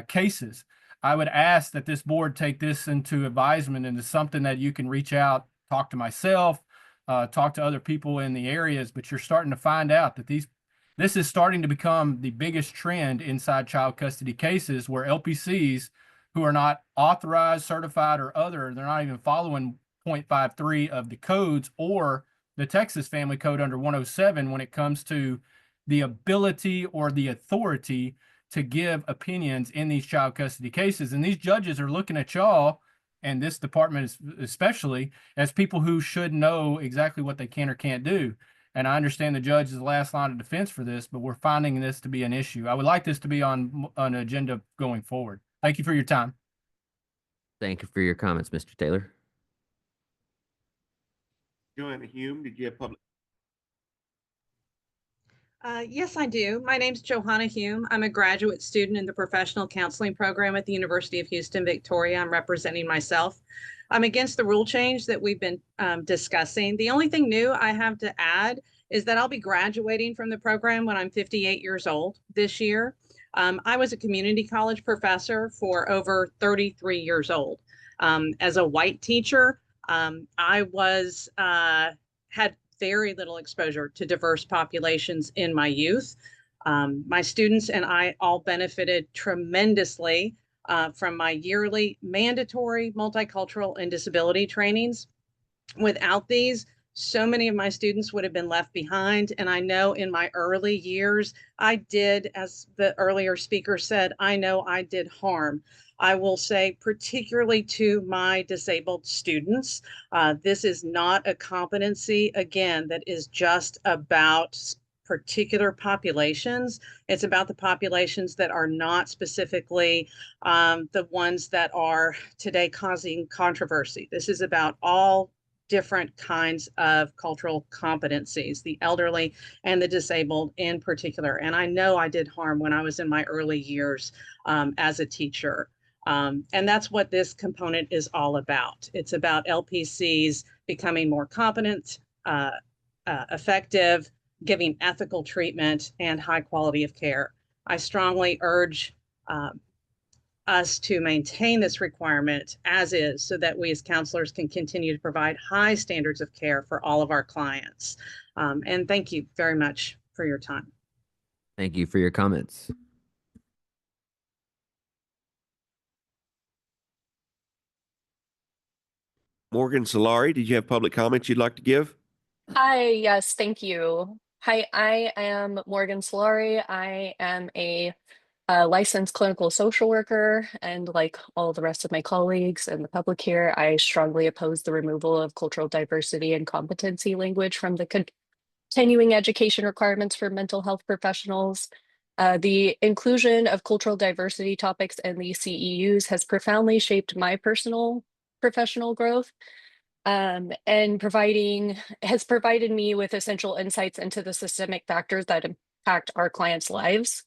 cases. I would ask that this board take this into advisement and it's something that you can reach out, talk to myself, talk to other people in the areas, but you're starting to find out that this is starting to become the biggest trend inside child custody cases where LPCs who are not authorized, certified, or other, they're not even following 0.53 of the codes or the Texas Family Code under 107 when it comes to the ability or the authority to give opinions in these child custody cases. And these judges are looking at y'all and this department especially as people who should know exactly what they can or can't do. And I understand the judge is the last line of defense for this, but we're finding this to be an issue. I would like this to be on an agenda going forward. Thank you for your time. Thank you for your comments, Mr. Taylor. Joanna Hume, did you have public? Yes, I do. My name's Johanna Hume. I'm a graduate student in the professional counseling program at the University of Houston, Victoria. I'm representing myself. I'm against the rule change that we've been discussing. The only thing new I have to add is that I'll be graduating from the program when I'm 58 years old this year. I was a community college professor for over 33 years old. As a white teacher, I had very little exposure to diverse populations in my youth. My students and I all benefited tremendously from my yearly mandatory multicultural and disability trainings. Without these, so many of my students would have been left behind. And I know in my early years, I did, as the earlier speaker said, I know I did harm. I will say, particularly to my disabled students, this is not a competency, again, that is just about particular populations. It's about the populations that are not specifically the ones that are today causing controversy. This is about all different kinds of cultural competencies, the elderly and the disabled in particular. And I know I did harm when I was in my early years as a teacher. And that's what this component is all about. It's about LPCs becoming more competent, effective, giving ethical treatment and high quality of care. I strongly urge us to maintain this requirement as is so that we as counselors can continue to provide high standards of care for all of our clients. And thank you very much for your time. Thank you for your comments. Morgan Solari, did you have public comments you'd like to give? Hi, yes, thank you. Hi, I am Morgan Solari. I am a licensed clinical social worker, and like all the rest of my colleagues and the public here, I strongly oppose the removal of cultural diversity and competency language from the continuing education requirements for mental health professionals. The inclusion of cultural diversity topics in the CEUs has profoundly shaped my personal professional growth. And has provided me with essential insights into the systemic factors that impact our clients' lives.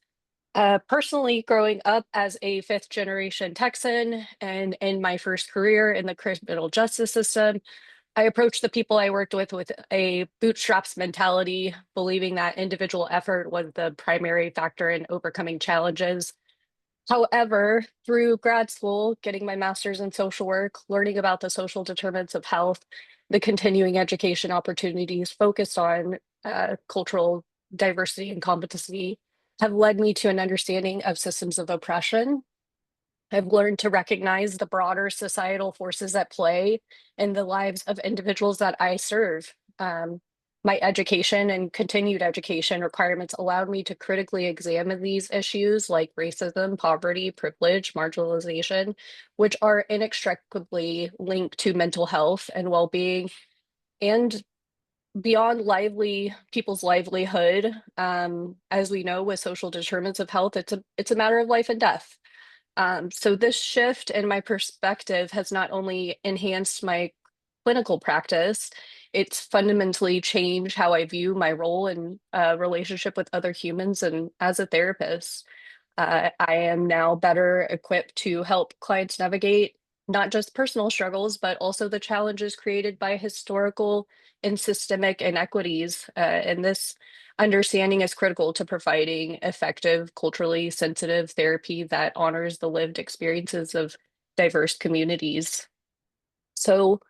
Personally, growing up as a fifth generation Texan and in my first career in the criminal justice system, I approached the people I worked with a bootstraps mentality, believing that individual effort was the primary factor in overcoming challenges. However, through grad school, getting my master's in social work, learning about the social determinants of health, the continuing education opportunities focused on cultural diversity and competency have led me to an understanding of systems of oppression. I've learned to recognize the broader societal forces at play in the lives of individuals that I serve. My education and continued education requirements allowed me to critically examine these issues like racism, poverty, privilege, marginalization, which are inextricably linked to mental health and well-being and beyond people's livelihood. As we know, with social determinants of health, it's a matter of life and death. So this shift in my perspective has not only enhanced my clinical practice, it's fundamentally changed how I view my role in relationship with other humans and as a therapist. I am now better equipped to help clients navigate not just personal struggles, but also the challenges created by historical and systemic inequities. And this understanding is critical to providing effective, culturally sensitive therapy that honors the lived experiences of diverse communities. So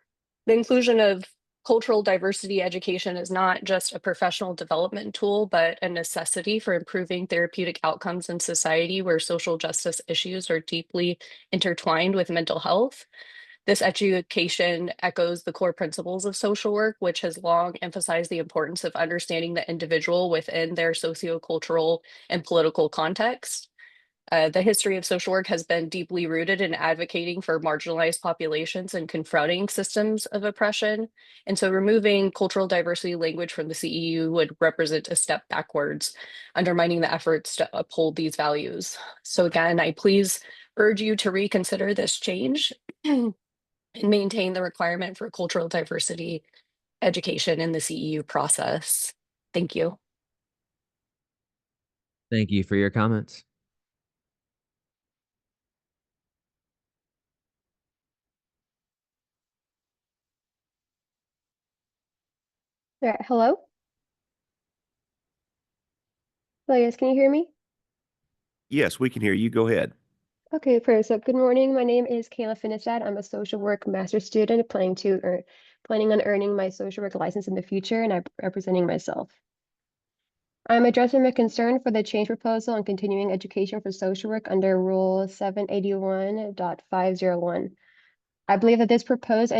the inclusion of cultural diversity education is not just a professional development tool, but a necessity for improving therapeutic outcomes in society where social justice issues are deeply intertwined with mental health. This education echoes the core principles of social work, which has long emphasized the importance of understanding the individual within their sociocultural and political context. The history of social work has been deeply rooted in advocating for marginalized populations and confronting systems of oppression. And so removing cultural diversity language from the CEU would represent a step backwards, undermining the efforts to uphold these values. So again, I please urge you to reconsider this change and maintain the requirement for cultural diversity education in the CEU process. Thank you. Thank you for your comments. All right, hello? Hello, yes, can you hear me? Yes, we can hear you. Go ahead. Okay, first up, good morning. My name is Kayla Finistad. I'm a social work master's student planning on earning my social work license in the future, and I'm representing myself. I'm addressing my concern for the change proposal on continuing education for social work under Rule 781.501. I believe that this proposed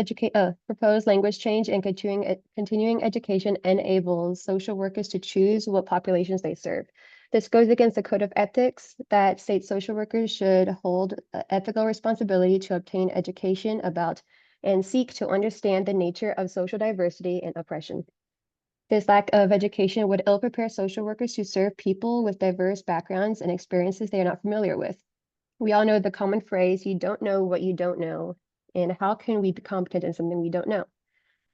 language change in continuing education enables social workers to choose what populations they serve. This goes against the code of ethics that states social workers should hold ethical responsibility to obtain education about and seek to understand the nature of social diversity and oppression. This lack of education would ill prepare social workers to serve people with diverse backgrounds and experiences they are not familiar with. We all know the common phrase, you don't know what you don't know. And how can we be competent in something we don't know?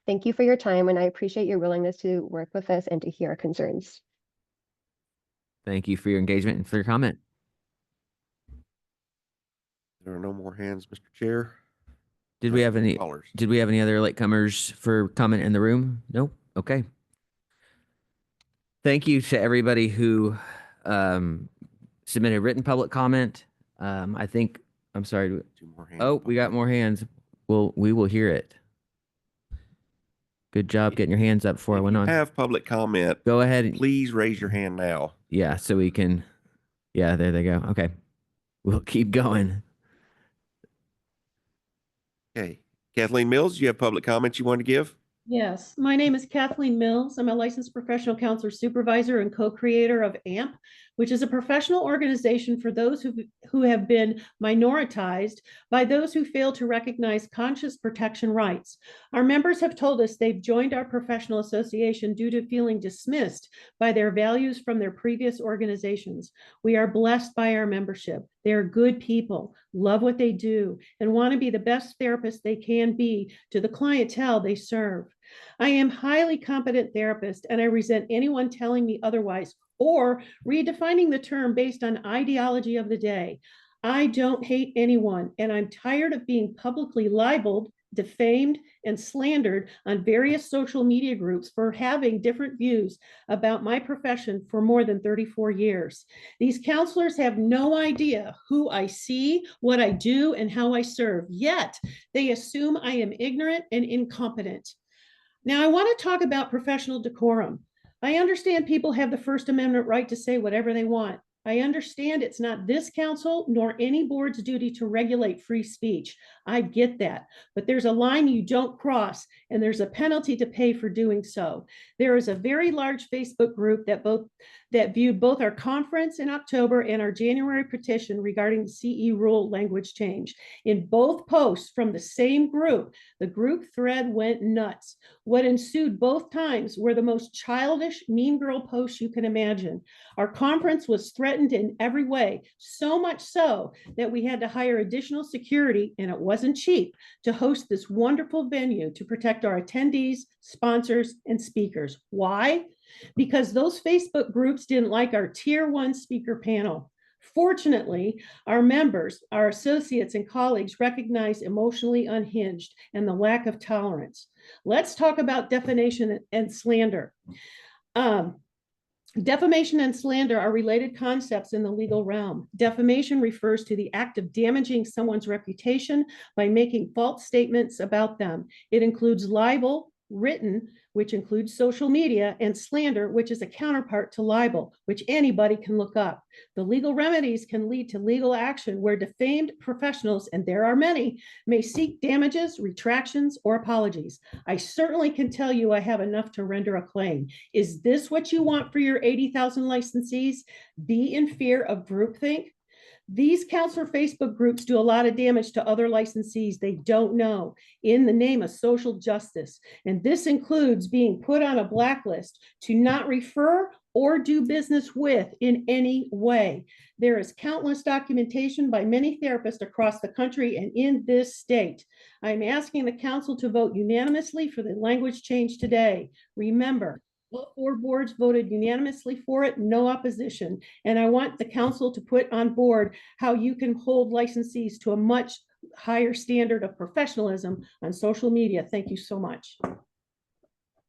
Thank you for your time, and I appreciate your willingness to work with us and to hear our concerns. Thank you for your engagement and for your comment. There are no more hands, Mr. Chair. Did we have any callers? Did we have any other latecomers for comment in the room? No? Okay. Thank you to everybody who submitted written public comment. I think, I'm sorry. Two more hands. Oh, we got more hands. Well, we will hear it. Good job getting your hands up before I went on. Have public comment. Go ahead. Please raise your hand now. Yeah, so we can, yeah, there they go. Okay. We'll keep going. Okay. Kathleen Mills, you have public comments you want to give? Yes, my name is Kathleen Mills. I'm a licensed professional counselor supervisor and co-creator of AMP, which is a professional organization for those who have been minoritized by those who fail to recognize conscious protection rights. Our members have told us they've joined our professional association due to feeling dismissed by their values from their previous organizations. We are blessed by our membership. They are good people, love what they do, and want to be the best therapist they can be to the clientele they serve. I am a highly competent therapist, and I resent anyone telling me otherwise or redefining the term based on ideology of the day. I don't hate anyone, and I'm tired of being publicly libeled, defamed, and slandered on various social media groups for having different views about my profession for more than 34 years. These counselors have no idea who I see, what I do, and how I serve, yet they assume I am ignorant and incompetent. Now, I want to talk about professional decorum. I understand people have the First Amendment right to say whatever they want. I understand it's not this council nor any board's duty to regulate free speech. I get that, but there's a line you don't cross, and there's a penalty to pay for doing so. There is a very large Facebook group that viewed both our conference in October and our January petition regarding the CE rule language change. In both posts from the same group, the group thread went nuts. What ensued both times were the most childish, mean girl posts you can imagine. Our conference was threatened in every way, so much so that we had to hire additional security, and it wasn't cheap, to host this wonderful venue to protect our attendees, sponsors, and speakers. Why? Because those Facebook groups didn't like our tier 1 speaker panel. Fortunately, our members, our associates and colleagues recognize emotionally unhinged and the lack of tolerance. Let's talk about defamation and slander. Defamation and slander are related concepts in the legal realm. Defamation refers to the act of damaging someone's reputation by making false statements about them. It includes libel, written, which includes social media, and slander, which is a counterpart to libel, which anybody can look up. The legal remedies can lead to legal action where defamed professionals, and there are many, may seek damages, retractions, or apologies. I certainly can tell you I have enough to render a claim. Is this what you want for your 80,000 licensees? Be in fear of groupthink? These counselor Facebook groups do a lot of damage to other licensees they don't know in the name of social justice. And this includes being put on a blacklist to not refer or do business with in any way. There is countless documentation by many therapists across the country and in this state. I'm asking the council to vote unanimously for the language change today. Remember, all 4 boards voted unanimously for it, no opposition. And I want the council to put on board how you can hold licensees to a much higher standard of professionalism on social media. Thank you so much.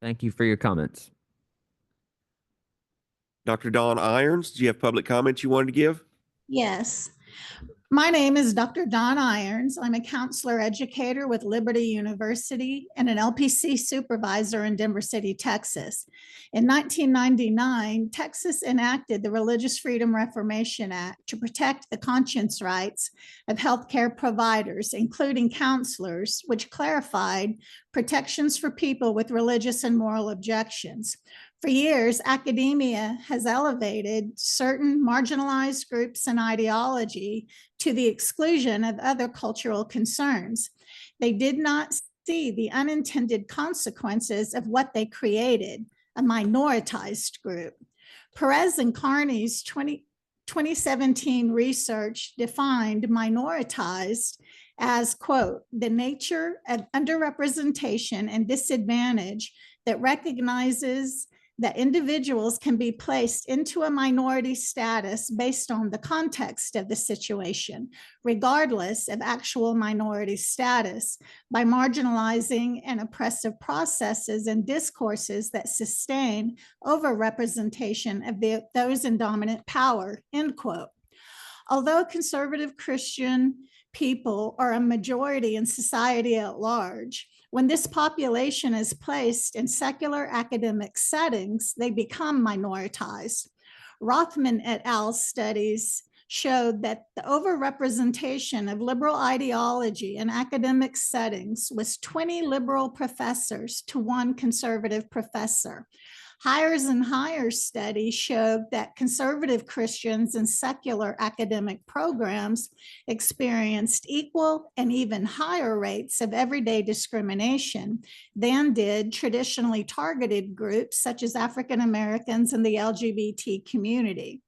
Thank you for your comments. Dr. Dawn Irons, do you have public comments you wanted to give? Yes. My name is Dr. Dawn Irons. I'm a counselor educator with Liberty University and an LPC supervisor in Denver City, Texas. In 1999, Texas enacted the Religious Freedom Reformation Act to protect the conscience rights of healthcare providers, including counselors, which clarified protections for people with religious and moral objections. For years, academia has elevated certain marginalized groups and ideology to the exclusion of other cultural concerns. They did not see the unintended consequences of what they created, a minoritized group. Perez and Carney's 2017 research defined minoritized as, quote, the nature of underrepresentation and disadvantage that recognizes that individuals can be placed into a minority status based on the context of the situation, regardless of actual minority status, by marginalizing and oppressive processes and discourses that sustain overrepresentation of those in dominant power, end quote. Although conservative Christian people are a majority in society at large, when this population is placed in secular academic settings, they become minoritized. Rothman et al. Studies showed that the overrepresentation of liberal ideology in academic settings was 20 liberal professors to 1 conservative professor. Hires and Hires study showed that conservative Christians in secular academic programs experienced equal and even higher rates of everyday discrimination than did traditionally targeted groups such as African Americans and the LGBT community.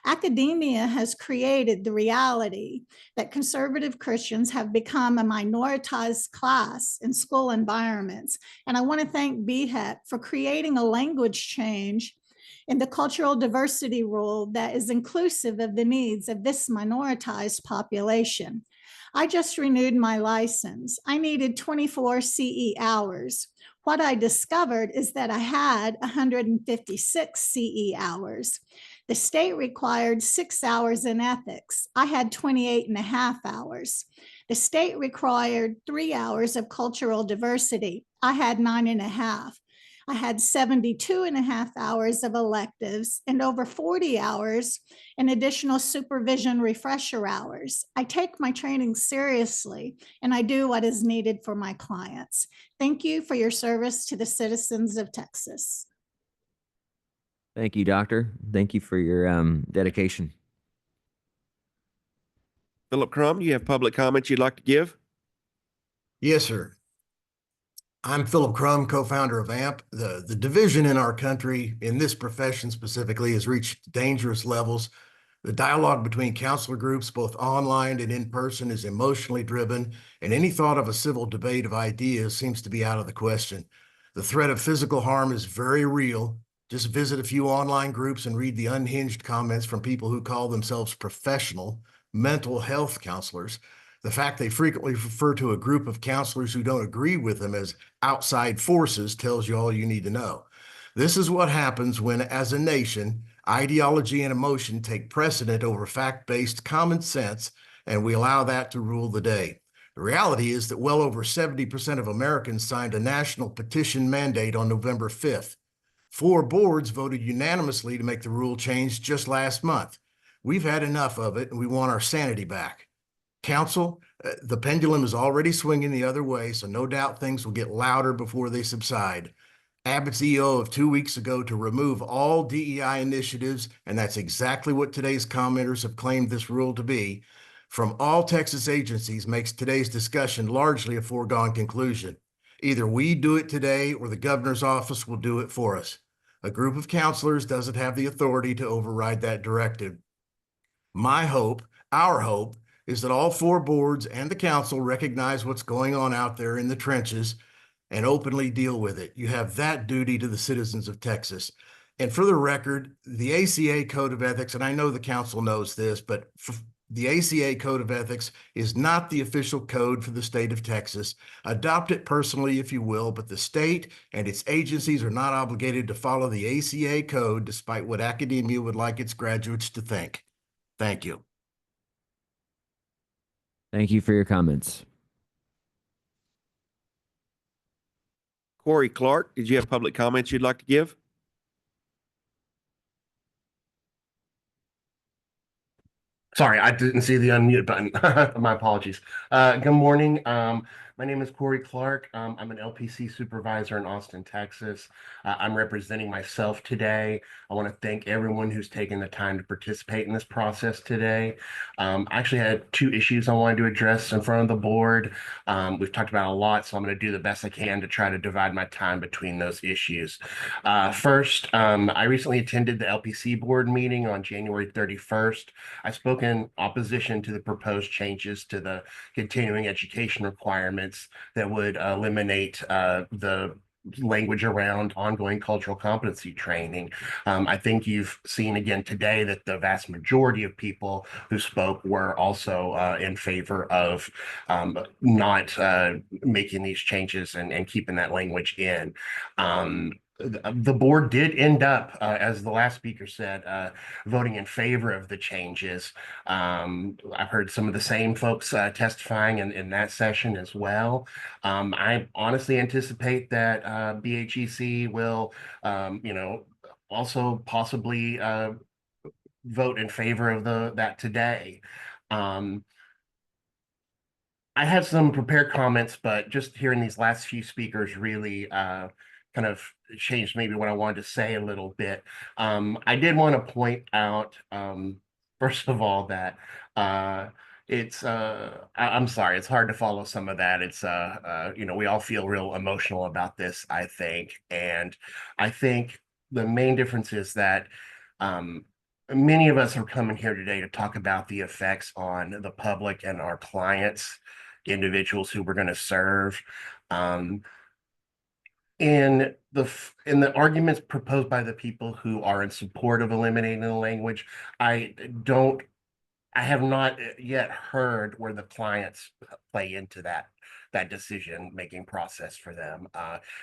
Academia has created the reality that conservative Christians have become a minoritized class in school environments. And I want to thank BHEC for creating a language change in the cultural diversity rule that is inclusive of the needs of this minoritized population. I just renewed my license. I needed 24 CE hours. What I discovered is that I had 156 CE hours. The state required 6 hours in ethics. I had 28 and a half hours. The state required 3 hours of cultural diversity. I had 9 and a half. I had 72 and a half hours of electives and over 40 hours in additional supervision refresher hours. I take my training seriously and I do what is needed for my clients. Thank you for your service to the citizens of Texas. Thank you, Doctor. Thank you for your dedication. Philip Crum, do you have public comments you'd like to give? Yes, sir. I'm Philip Crum, co-founder of AMP. The division in our country, in this profession specifically, has reached dangerous levels. The dialogue between counselor groups, both online and in person, is emotionally driven, and any thought of a civil debate of ideas seems to be out of the question. The threat of physical harm is very real, Just visit a few online groups and read the unhinged comments from people who call themselves professional mental health counselors. The fact they frequently refer to a group of counselors who don't agree with them as outside forces tells you all you need to know. This is what happens when, as a nation, ideology and emotion take precedent over fact-based common sense, and we allow that to rule the day. The reality is that well over 70% of Americans signed a national petition mandate on November 5th. 4 boards voted unanimously to make the rule change just last month. We've had enough of it, and we want our sanity back. Council, the pendulum is already swinging the other way, so no doubt things will get louder before they subside. Abbott's EO of 2 weeks ago to remove all DEI initiatives, and that's exactly what today's commenters have claimed this rule to be, from all Texas agencies makes today's discussion largely a foregone conclusion. Either we do it today or the governor's office will do it for us. A group of counselors doesn't have the authority to override that directive. My hope, our hope, is that all 4 boards and the council recognize what's going on out there in the trenches and openly deal with it. You have that duty to the citizens of Texas. And for the record, the ACA Code of Ethics, and I know the council knows this, but the ACA Code of Ethics is not the official code for the state of Texas. Adopt it personally if you will, but the state and its agencies are not obligated to follow the ACA Code, despite what academia would like its graduates to think. Thank you. Thank you for your comments. Corey Clark, did you have public comments you'd like to give? Sorry, I didn't see the unmute button. My apologies. Good morning. My name is Corey Clark. I'm an LPC supervisor in Austin, Texas. I'm representing myself today. I want to thank everyone who's taken the time to participate in this process today. I actually had 2 issues I wanted to address in front of the board. We've talked about a lot, so I'm going to do the best I can to try to divide my time between those issues. First, I recently attended the LPC board meeting on January 31st. I spoke in opposition to the proposed changes to the continuing education requirements that would eliminate the language around ongoing cultural competency training. I think you've seen again today that the vast majority of people who spoke were also in favor of not making these changes and keeping that language in. The board did end up, as the last speaker said, voting in favor of the changes. I've heard some of the same folks testifying in that session as well. I honestly anticipate that BHEC will, also possibly vote in favor of that today. I have some prepared comments, but just hearing these last few speakers really kind of changed maybe what I wanted to say a little bit. I did want to point out, first of all, that I'm sorry, it's hard to follow some of that. It's we all feel real emotional about this, I think. And I think the main difference is that many of us are coming here today to talk about the effects on the public and our clients, individuals who we're going to serve. In the arguments proposed by the people who are in support of eliminating the language, I have not yet heard where the clients play into that decision-making process for them.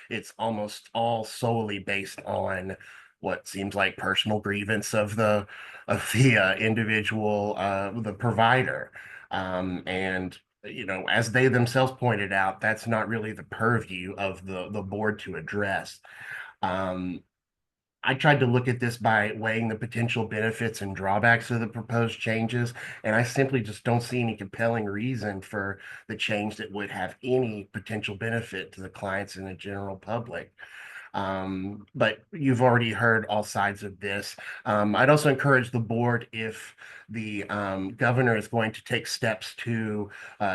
It's almost all solely based on what seems like personal grievance of the individual, the provider, and as they themselves pointed out, that's not really the purview of the board to address. I tried to look at this by weighing the potential benefits and drawbacks of the proposed changes, and I simply just don't see any compelling reason for the change that would have any potential benefit to the clients and the general public. But you've already heard all sides of this. I'd also encourage the board, if the governor is going to take steps to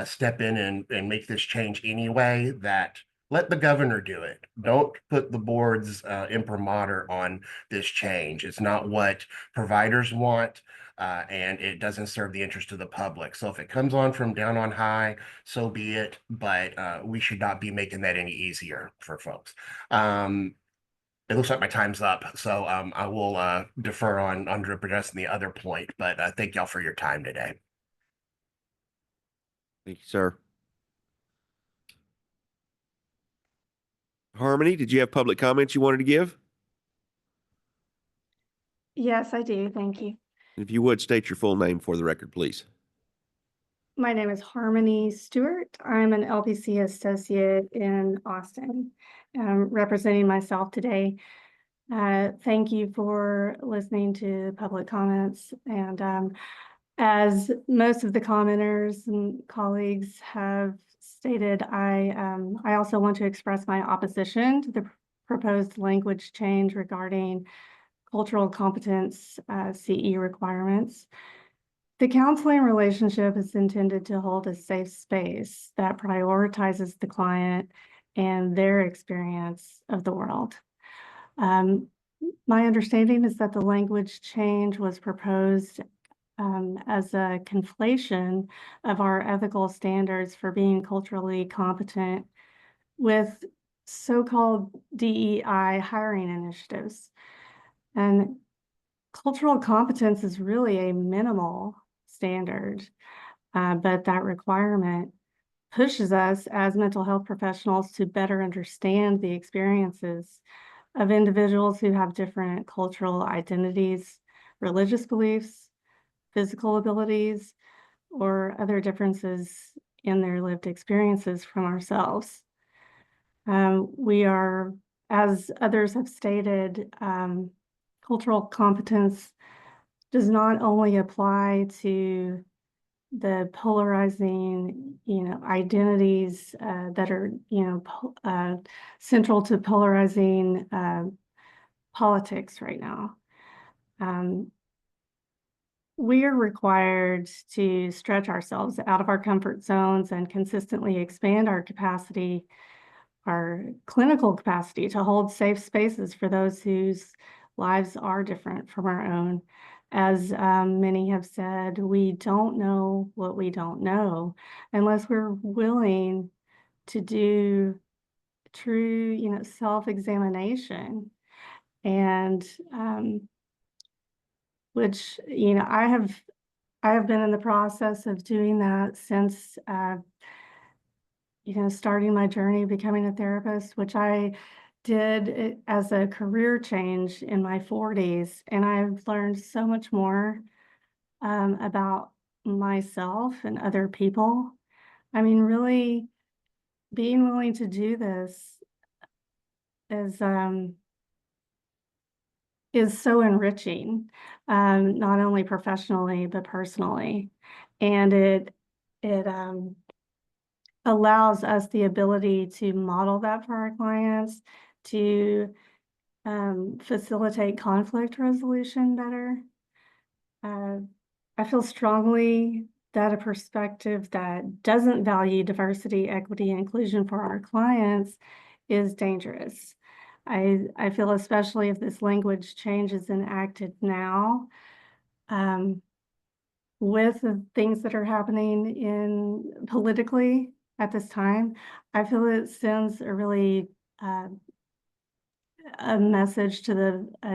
step in and make this change anyway, that let the governor do it. Don't put the board's imprimatur on this change. It's not what providers want, and it doesn't serve the interest of the public. So if it comes on from down on high, so be it, but we should not be making that any easier for folks. It looks like my time's up, so I will defer on addressing the other point, but thank y'all for your time today. Thank you, sir. Harmony, did you have public comments you wanted to give? Yes, I do. Thank you. If you would, state your full name for the record, please. My name is Harmony Stewart. I'm an LPC associate in Austin, representing myself today. Thank you for listening to public comments. And as most of the commenters and colleagues have stated, I also want to express my opposition to the proposed language change regarding cultural competence CE requirements. The counseling relationship is intended to hold a safe space that prioritizes the client and their experience of the world. My understanding is that the language change was proposed as a conflation of our ethical standards for being culturally competent with so-called DEI hiring initiatives. And cultural competence is really a minimal standard, but that requirement pushes us as mental health professionals to better understand the experiences of individuals who have different cultural identities, religious beliefs, physical abilities, or other differences in their lived experiences from ourselves. We are, as others have stated, cultural competence does not only apply to the polarizing, identities that are, central to polarizing politics right now. We are required to stretch ourselves out of our comfort zones and consistently expand our capacity, our clinical capacity to hold safe spaces for those whose lives are different from our own. As many have said, we don't know what we don't know unless we're willing to do true, self-examination. And which, I have been in the process of doing that since, starting my journey of becoming a therapist, which I did as a career change in my 40s. And I've learned so much more about myself and other people. I mean, really being willing to do this is so enriching, not only professionally, but personally. And it allows us the ability to model that for our clients, to facilitate conflict resolution better. I feel strongly that a perspective that doesn't value diversity, equity, and inclusion for our clients is dangerous. I feel especially if this language change is enacted now, with the things that are happening politically at this time, I feel it sends a really a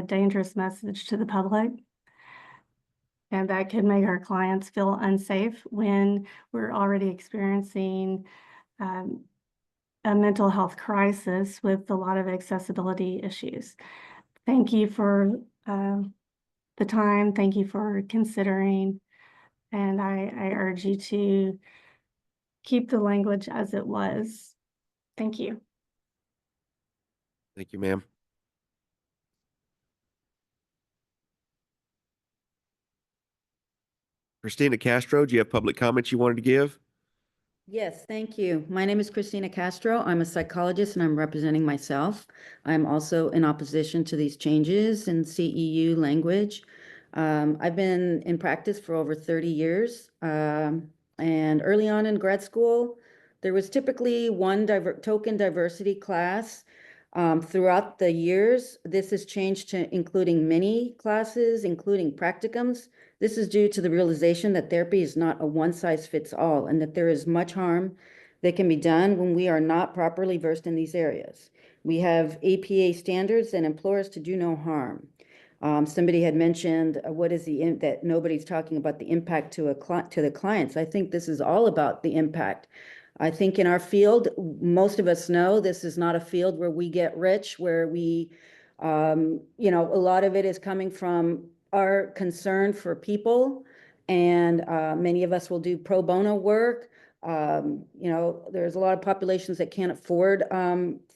dangerous message to the public. And that could make our clients feel unsafe when we're already experiencing a mental health crisis with a lot of accessibility issues. Thank you for the time. Thank you for considering. And I urge you to keep the language as it was. Thank you. Thank you, ma'am. Christina Castro, do you have public comments you wanted to give? Yes, thank you. My name is Christina Castro. I'm a psychologist and I'm representing myself. I'm also in opposition to these changes in CEU language. I've been in practice for over 30 years. And early on in grad school, there was typically one token diversity class. Throughout the years, this has changed to including many classes, including practicums. This is due to the realization that therapy is not a one-size-fits-all and that there is much harm that can be done when we are not properly versed in these areas. We have APA standards that implore us to do no harm. Somebody had mentioned what is that nobody's talking about the impact to the clients. I think this is all about the impact. I think in our field, most of us know this is not a field where we get rich, where we, you know, a lot of it is coming from our concern for people. And many of us will do pro bono work. You know, there's a lot of populations that can't afford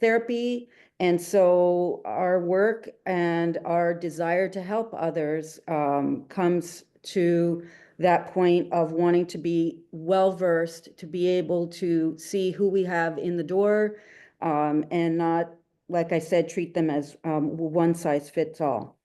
therapy. And so our work and our desire to help others comes to that point of wanting to be well-versed, to be able to see who we have in the door, and not, like I said, treat them as one size fits all.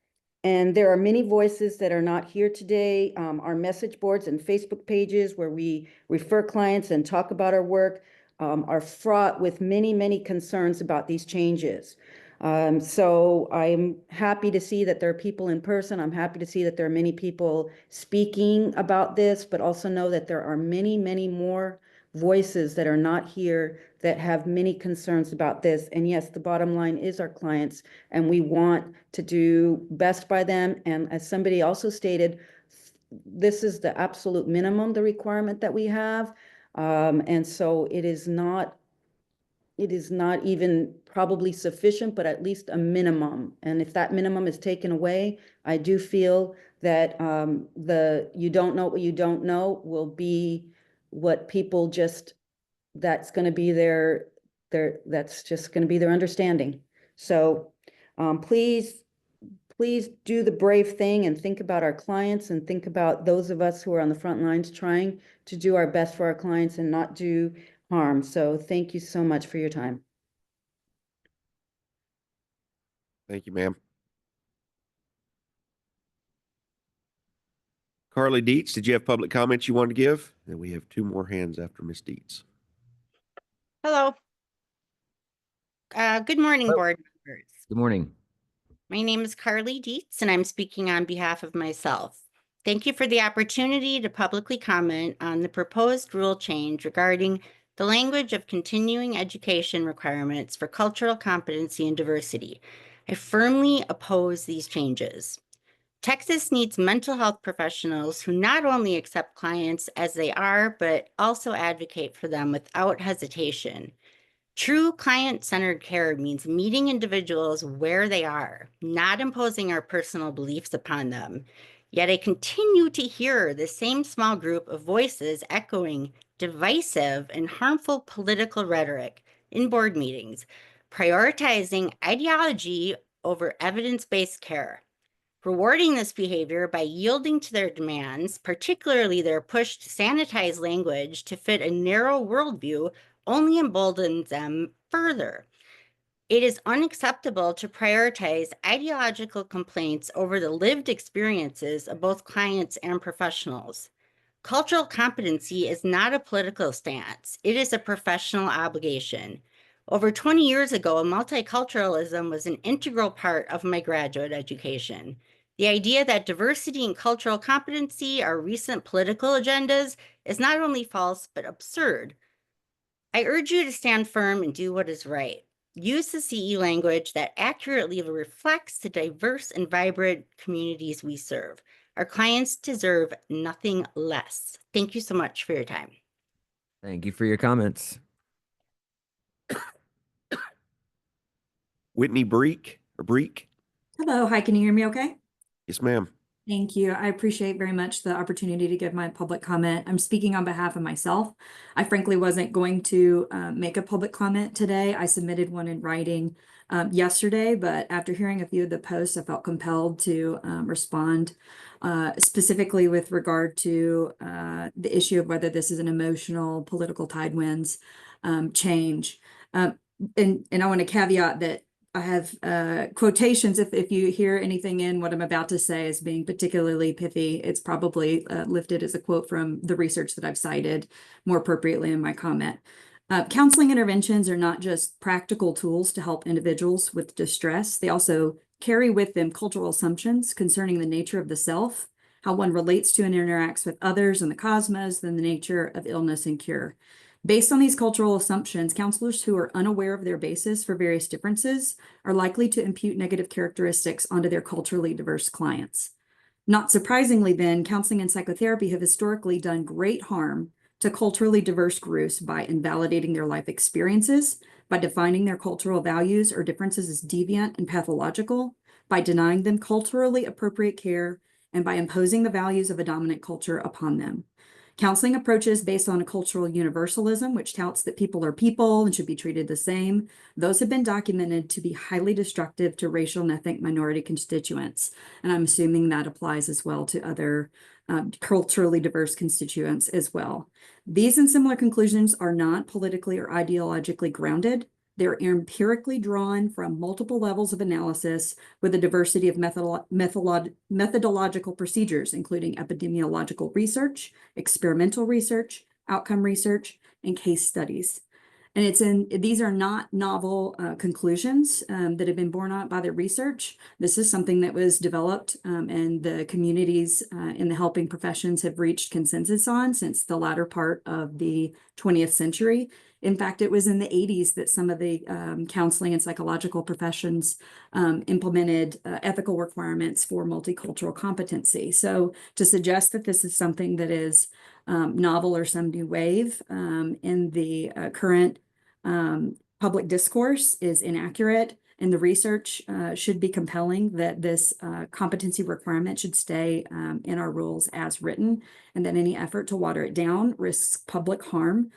And there are many voices that are not here today. Our message boards and Facebook pages where we refer clients and talk about our work are fraught with many, many concerns about these changes. So I'm happy to see that there are people in person. I'm happy to see that there are many people speaking about this, but also know that there are many, many more voices that are not here that have many concerns about this. And yes, the bottom line is our clients, and we want to do best by them. And as somebody also stated, this is the absolute minimum, the requirement that we have. And so it is not even probably sufficient, but at least a minimum. And if that minimum is taken away, I do feel that you don't know what you don't know will be what people just, that's going to be that's just going to be their understanding. So please do the brave thing and think about our clients and think about those of us who are on the front lines trying to do our best for our clients and not do harm. So thank you so much for your time. Thank you, ma'am. Carly Dietz, did you have public comments you wanted to give? And we have 2 more hands after Ms. Dietz. Hello. Good morning, board members. Good morning. My name is Carly Dietz, and I'm speaking on behalf of myself. Thank you for the opportunity to publicly comment on the proposed rule change regarding the language of continuing education requirements for cultural competency and diversity. I firmly oppose these changes. Texas needs mental health professionals who not only accept clients as they are, but also advocate for them without hesitation. True client-centered care means meeting individuals where they are, not imposing our personal beliefs upon them. Yet I continue to hear the same small group of voices echoing divisive and harmful political rhetoric in board meetings, prioritizing ideology over evidence-based care. Rewarding this behavior by yielding to their demands, particularly their push to sanitize language to fit a narrow worldview, only emboldens them further. It is unacceptable to prioritize ideological complaints over the lived experiences of both clients and professionals. Cultural competency is not a political stance. It is a professional obligation. Over 20 years ago, multiculturalism was an integral part of my graduate education. The idea that diversity and cultural competency are recent political agendas is not only false, but absurd. I urge you to stand firm and do what is right. Use the CE language that accurately reflects the diverse and vibrant communities we serve. Our clients deserve nothing less. Thank you so much for your time. Thank you for your comments. Whitney Breek. Hello, hi, can you hear me okay? Yes, ma'am. Thank you. I appreciate very much the opportunity to give my public comment. I'm speaking on behalf of myself. I frankly wasn't going to make a public comment today. I submitted one in writing yesterday, but after hearing a few of the posts, I felt compelled to respond specifically with regard to the issue of whether this is an emotional political tidewinds change. And I want to caveat that I have quotations. If you hear anything in what I'm about to say as being particularly pithy, it's probably lifted as a quote from the research that I've cited more appropriately in my comment. Counseling interventions are not just practical tools to help individuals with distress. They also carry with them cultural assumptions concerning the nature of the self, how one relates to and interacts with others and the cosmos, and the nature of illness and cure. Based on these cultural assumptions, counselors who are unaware of their basis for various differences are likely to impute negative characteristics onto their culturally diverse clients. Not surprisingly, then, counseling and psychotherapy have historically done great harm to culturally diverse groups by invalidating their life experiences, by defining their cultural values or differences as deviant and pathological, by denying them culturally appropriate care, and by imposing the values of a dominant culture upon them. Counseling approaches based on a cultural universalism, which touts that people are people and should be treated the same, those have been documented to be highly destructive to racial and ethnic minority constituents. And I'm assuming that applies as well to other culturally diverse constituents as well. These and similar conclusions are not politically or ideologically grounded. They're empirically drawn from multiple levels of analysis with a diversity of methodological procedures, including epidemiological research, experimental research, outcome research, and case studies. And these are not novel conclusions that have been borne out by the research. This is something that was developed and the communities in the helping professions have reached consensus on since the latter part of the 20th century. In fact, it was in the 80s that some of the counseling and psychological professions implemented ethical requirements for multicultural competency. So to suggest that this is something that is novel or some new wave in the current public discourse is inaccurate, and the research should be compelling that this competency requirement should stay in our rules as written, and that any effort to water it down risks public harm.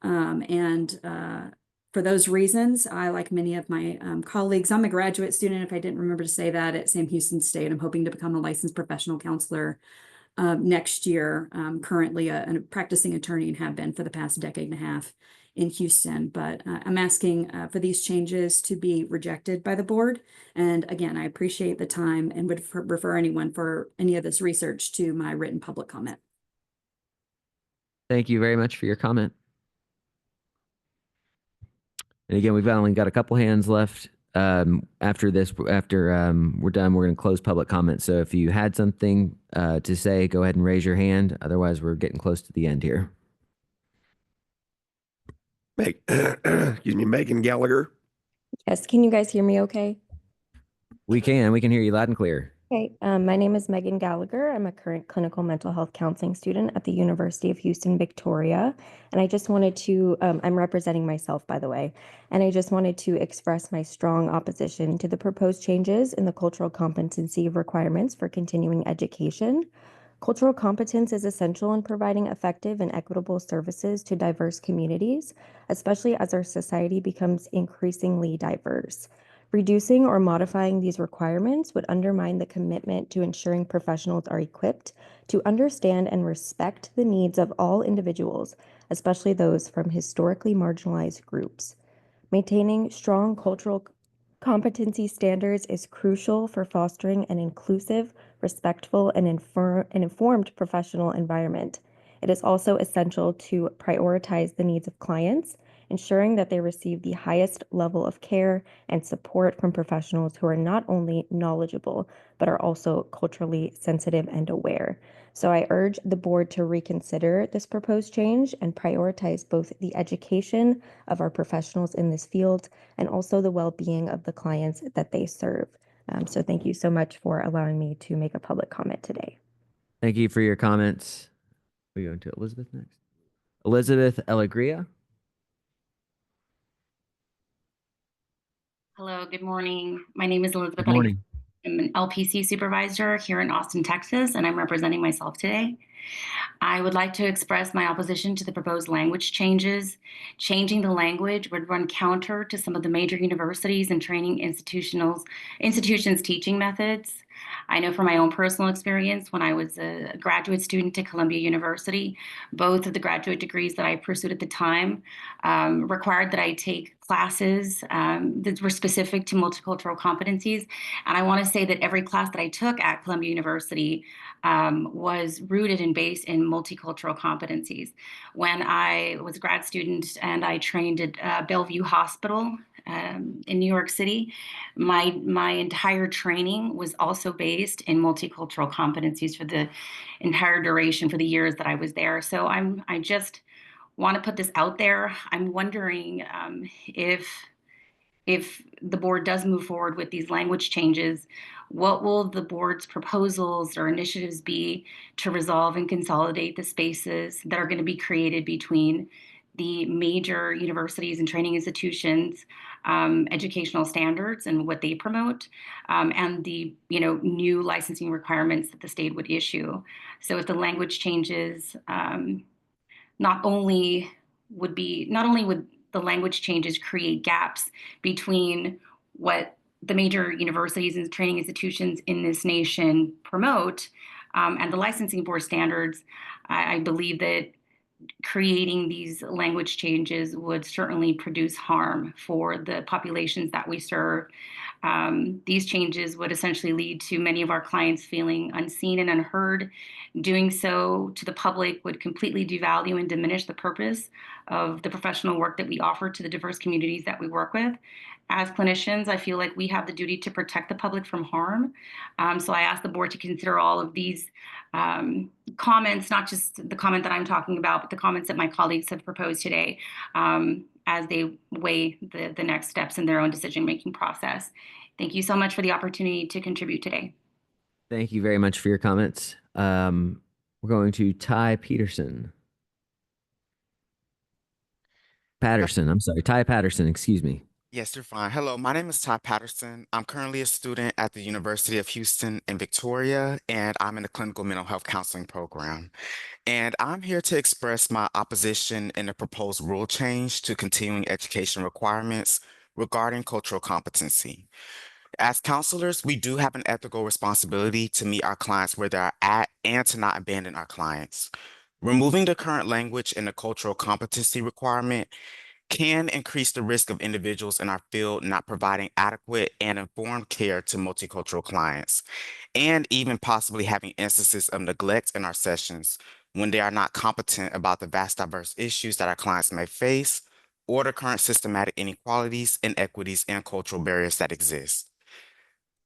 For those reasons, I, like many of my colleagues, I'm a graduate student, if I didn't remember to say that, at Sam Houston State. I'm hoping to become a licensed professional counselor next year. Currently a practicing attorney and have been for the past decade and a half in Houston. But I'm asking for these changes to be rejected by the board. And again, I appreciate the time and would refer anyone for any of this research to my written public comment. Thank you very much for your comment. And again, we've only got a couple hands left. After we're done, we're going to close public comment. So if you had something to say, go ahead and raise your hand. Otherwise, we're getting close to the end here. Excuse me, Megan Gallagher. Yes, can you guys hear me okay? We can hear you loud and clear. Okay, my name is Megan Gallagher. I'm a current clinical mental health counseling student at the University of Houston, Victoria. And I just wanted to, I'm representing myself, by the way, and I just wanted to express my strong opposition to the proposed changes in the cultural competency requirements for continuing education. Cultural competence is essential in providing effective and equitable services to diverse communities, especially as our society becomes increasingly diverse. Reducing or modifying these requirements would undermine the commitment to ensuring professionals are equipped to understand and respect the needs of all individuals, especially those from historically marginalized groups. Maintaining strong cultural competency standards is crucial for fostering an inclusive, respectful, and informed professional environment. It is also essential to prioritize the needs of clients, ensuring that they receive the highest level of care and support from professionals who are not only knowledgeable, but are also culturally sensitive and aware. So I urge the board to reconsider this proposed change and prioritize both the education of our professionals in this field and also the well-being of the clients that they serve. So thank you so much for allowing me to make a public comment today. Thank you for your comments. We go to Elizabeth next. Elizabeth Alegria. Hello, good morning. My name is Elizabeth. Good morning. I'm an LPC supervisor here in Austin, Texas, and I'm representing myself today. I would like to express my opposition to the proposed language changes. Changing the language would run counter to some of the major universities and training institutions' teaching methods. I know from my own personal experience, when I was a graduate student at Columbia University, both of the graduate degrees that I pursued at the time required that I take classes that were specific to multicultural competencies. And I want to say that every class that I took at Columbia University was rooted and based in multicultural competencies. When I was a grad student and I trained at Bellevue Hospital in New York City, my entire training was also based in multicultural competencies for the entire duration for the years that I was there. So I just want to put this out there. I'm wondering if the board does move forward with these language changes, what will the board's proposals or initiatives be to resolve and consolidate the spaces that are going to be created between the major universities and training institutions, educational standards and what they promote, and the new licensing requirements that the state would issue? So if the language changes, not only would the language changes create gaps between what the major universities and training institutions in this nation promote and the licensing board standards, I believe that creating these language changes would certainly produce harm for the populations that we serve. These changes would essentially lead to many of our clients feeling unseen and unheard. Doing so to the public would completely devalue and diminish the purpose of the professional work that we offer to the diverse communities that we work with. As clinicians, I feel like we have the duty to protect the public from harm. So I ask the board to consider all of these comments, not just the comment that I'm talking about, but the comments that my colleagues have proposed today as they weigh the next steps in their own decision-making process. Thank you so much for the opportunity to contribute today. Thank you very much for your comments. We're going to Ty Patterson, excuse me. Yes, you're fine. Hello, my name is Ty Patterson. I'm currently a student at the University of Houston in Victoria, and I'm in the clinical mental health counseling program. And I'm here to express my opposition in the proposed rule change to continuing education requirements regarding cultural competency. As counselors, we do have an ethical responsibility to meet our clients where they're at and to not abandon our clients. Removing the current language in the cultural competency requirement can increase the risk of individuals in our field not providing adequate and informed care to multicultural clients, and even possibly having instances of neglect in our sessions when they are not competent about the vast diverse issues that our clients may face or the current systematic inequalities, inequities, and cultural barriers that exist.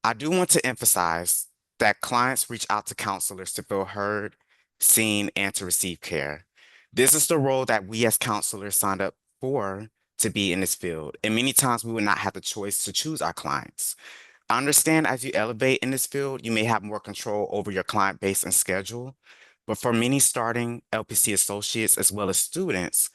I do want to emphasize that clients reach out to counselors to feel heard, seen, and to receive care. This is the role that we as counselors signed up for to be in this field, and many times we would not have the choice to choose our clients. I understand as you elevate in this field, you may have more control over your client base and schedule, but for many starting LPC associates as well as students,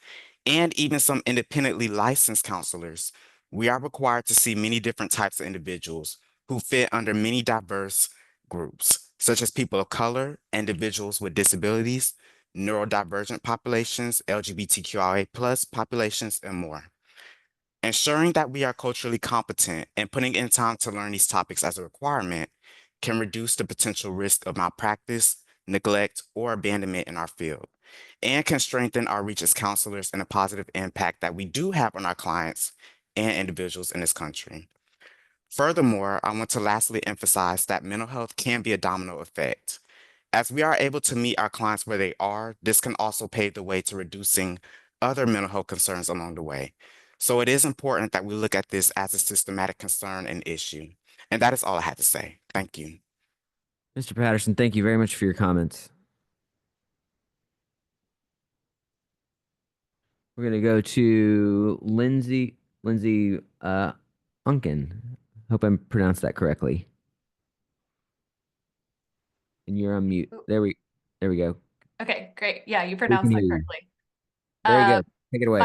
and even some independently licensed counselors, we are required to see many different types of individuals who fit under many diverse groups, such as people of color, individuals with disabilities, neurodivergent populations, LGBTQIA+ populations, and more. Ensuring that we are culturally competent and putting in time to learn these topics as a requirement can reduce the potential risk of malpractice, neglect, or abandonment in our field, and can strengthen our reach as counselors and a positive impact that we do have on our clients and individuals in this country. Furthermore, I want to lastly emphasize that mental health can be a domino effect. As we are able to meet our clients where they are, this can also pave the way to reducing other mental health concerns along the way. So it is important that we look at this as a systematic concern and issue. And that is all I had to say. Thank you. Mr. Patterson, thank you very much for your comments. We're going to go to Lindsay Unken. Hope I pronounced that correctly. And you're on mute. There we go. Okay, great. Yeah, you pronounced that correctly. Very good. Take it away.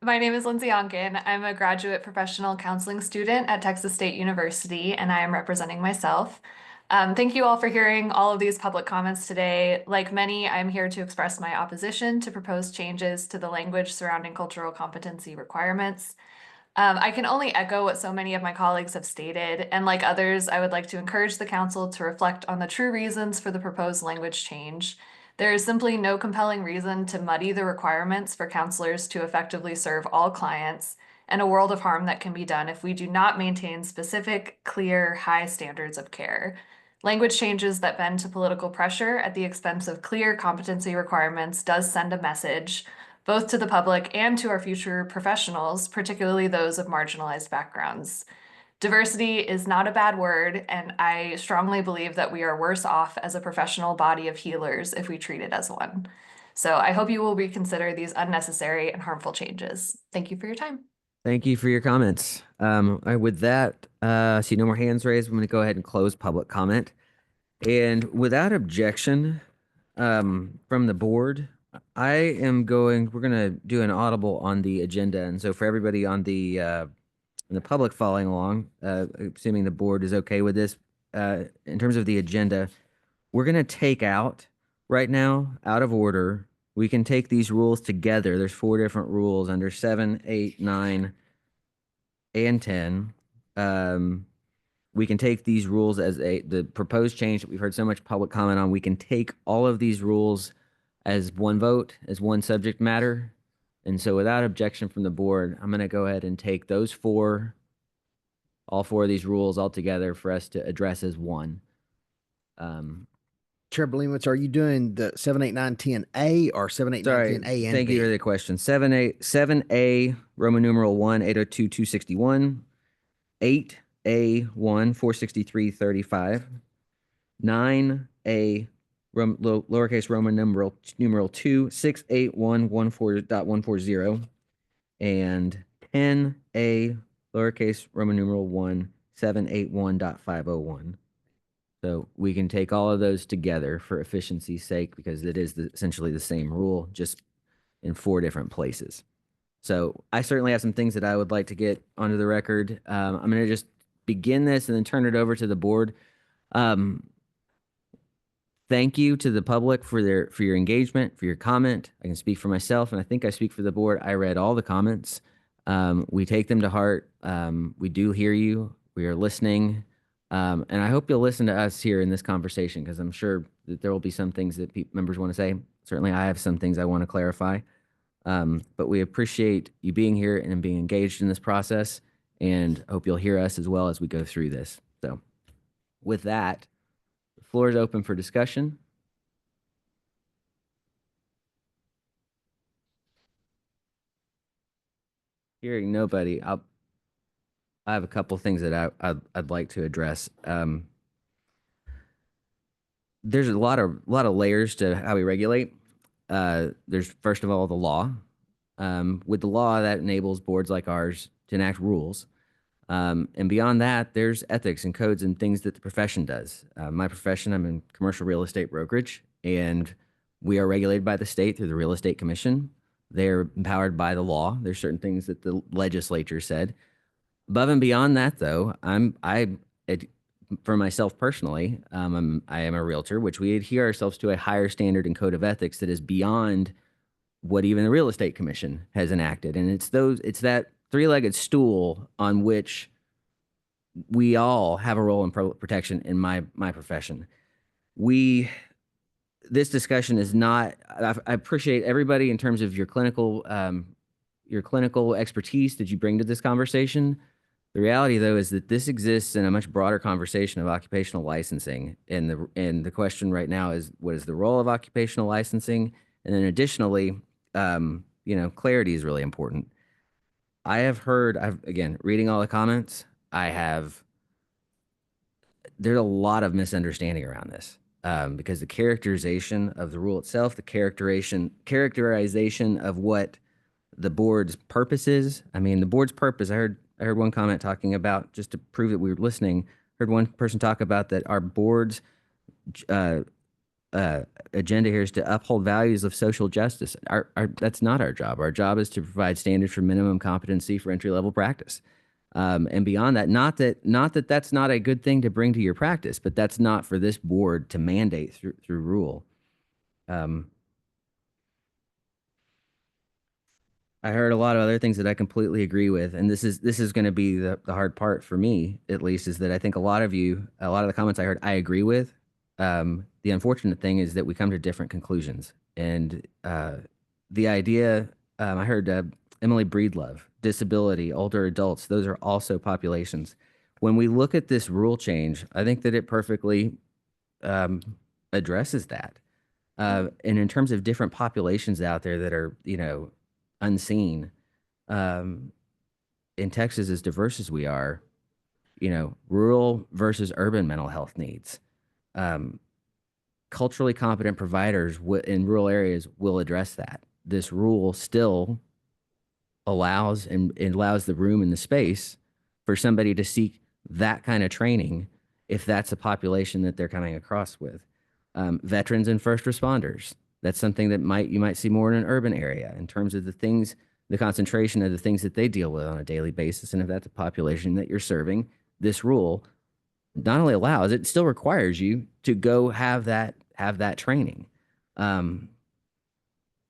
My name is Lindsay Onken. I'm a graduate professional counseling student at Texas State University, and I am representing myself. Thank you all for hearing all of these public comments today. Like many, I'm here to express my opposition to proposed changes to the language surrounding cultural competency requirements. I can only echo what so many of my colleagues have stated, and like others, I would like to encourage the council to reflect on the true reasons for the proposed language change. There is simply no compelling reason to muddy the requirements for counselors to effectively serve all clients, and a world of harm that can be done if we do not maintain specific, clear, high standards of care. Language changes that bend to political pressure at the expense of clear competency requirements does send a message, both to the public and to our future professionals, particularly those of marginalized backgrounds. Diversity is not a bad word, and I strongly believe that we are worse off as a professional body of healers if we treat it as one. So I hope you will reconsider these unnecessary and harmful changes. Thank you for your time. Thank you for your comments. With that, see no more hands raised. I'm going to go ahead and close public comment. And without objection from the board, we're going to do an audible on the agenda. And so for everybody on the public following along, assuming the board is okay with this, in terms of the agenda, we're going to take out right now, out of order. We can take these rules together. There's 4 different rules under 7, 8, 9, and 10. We can take these rules as the proposed change that we've heard so much public comment on. We can take all of these rules as one vote, as one subject matter. And so without objection from the board, I'm going to go ahead and take those all 4 of these rules all together for us to address as one. Chair Blemowitz, are you doing the 7, 8, 9, 10A or 7, 8, 9, 10A and Thank B? you for the question. 7A, Roman numeral 1, 802, 261, 8A1, 463.35, 9A, lowercase Roman numeral 2, 681.14.140, and 10A, lowercase Roman numeral 1, 781.501. So we can take all of those together for efficiency's sake because it is essentially the same rule, just in 4 different places. So I certainly have some things that I would like to get onto the record. I'm going to just begin this and then turn it over to the board. Thank you to the public for your engagement, for your comment. I can speak for myself, and I think I speak for the board. I read all the comments. We take them to heart. We do hear you. We are listening. And I hope you'll listen to us here in this conversation because I'm sure that there will be some things that members want to say. Certainly, I have some things I want to clarify. But we appreciate you being here and being engaged in this process, and hope you'll hear us as well as we go through this. So with that, the floor is open for discussion. Hearing nobody, I have a couple things that I'd like to address. There's a lot of layers to how we regulate. There's first of all the law. With the law, that enables boards like ours to enact rules. And beyond that, there's ethics and codes and things that the profession does. My profession, I'm in commercial real estate brokerage, and we are regulated by the state through the Real Estate Commission. They're empowered by the law. There's certain things that the legislature said. Above and beyond that, though, for myself personally, I am a realtor, which we adhere ourselves to a higher standard and code of ethics that is beyond what even the Real Estate Commission has enacted. And it's that 3-legged stool on which we all have a role in public protection in my profession. This discussion is not, I appreciate everybody in terms of your clinical expertise that you bring to this conversation. The reality, though, is that this exists in a much broader conversation of occupational licensing. And the question right now is, what is the role of occupational licensing? And then additionally, clarity is really important. Again, reading all the comments, there's a lot of misunderstanding around this because the characterization of the rule itself, the characterization of what the board's purpose is. I mean, the board's purpose, I heard one comment talking about, just to prove that we were listening, heard one person talk about that our board's agenda here is to uphold values of social justice. That's not our job. Our job is to provide standards for minimum competency for entry-level practice. And beyond that, not that that's not a good thing to bring to your practice, but that's not for this board to mandate through rule. I heard a lot of other things that I completely agree with, and this is going to be the hard part for me, at least, is that I think a lot of the comments I heard, I agree with. The unfortunate thing is that we come to different conclusions, and the idea I heard Emily Breedlove, disability, older adults, those are also populations. When we look at this rule change, I think that it perfectly addresses that. And in terms of different populations out there that are, unseen, in Texas, as diverse as we are, rural versus urban mental health needs. culturally competent providers in rural areas will address that. This rule still allows and allows the room and the space for somebody to seek that kind of training if that's a population that they're coming across with. Veterans and first responders, that's something that you might see more in an urban area in terms of the concentration of the things that they deal with on a daily basis. And if that's a population that you're serving, this rule not only allows, it still requires you to go have that training.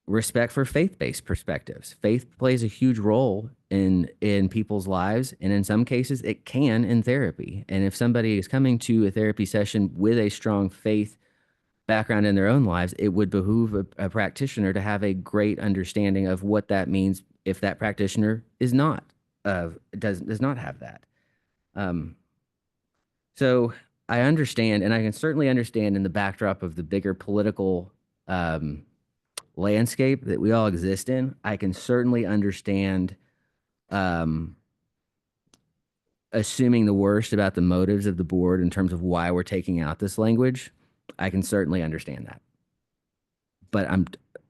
Respect for faith-based perspectives. Faith plays a huge role in people's lives, and in some cases it can in therapy. And if somebody is coming to a therapy session with a strong faith background in their own lives, it would behoove a practitioner to have a great understanding of what that means if that practitioner is not does not have that. So I understand, and I can certainly understand in the backdrop of the bigger political landscape that we all exist in, I can certainly understand assuming the worst about the motives of the board in terms of why we're taking out this language. I can certainly understand that. But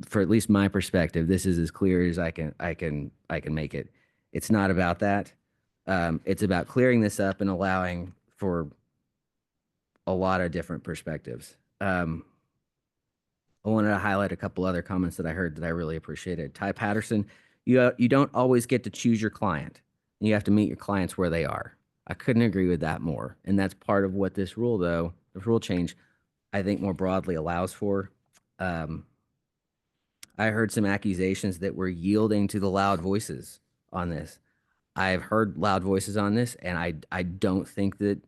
for at least my perspective, this is as clear as I can make it. It's not about that. It's about clearing this up and allowing for a lot of different perspectives. I wanted to highlight a couple other comments that I heard that I really appreciated. Ty Patterson, you don't always get to choose your client. You have to meet your clients where they are. I couldn't agree with that more. And that's part of what this rule, though, the rule change, I think more broadly allows for. I heard some accusations that we're yielding to the loud voices on this. I've heard loud voices on this, and I don't think that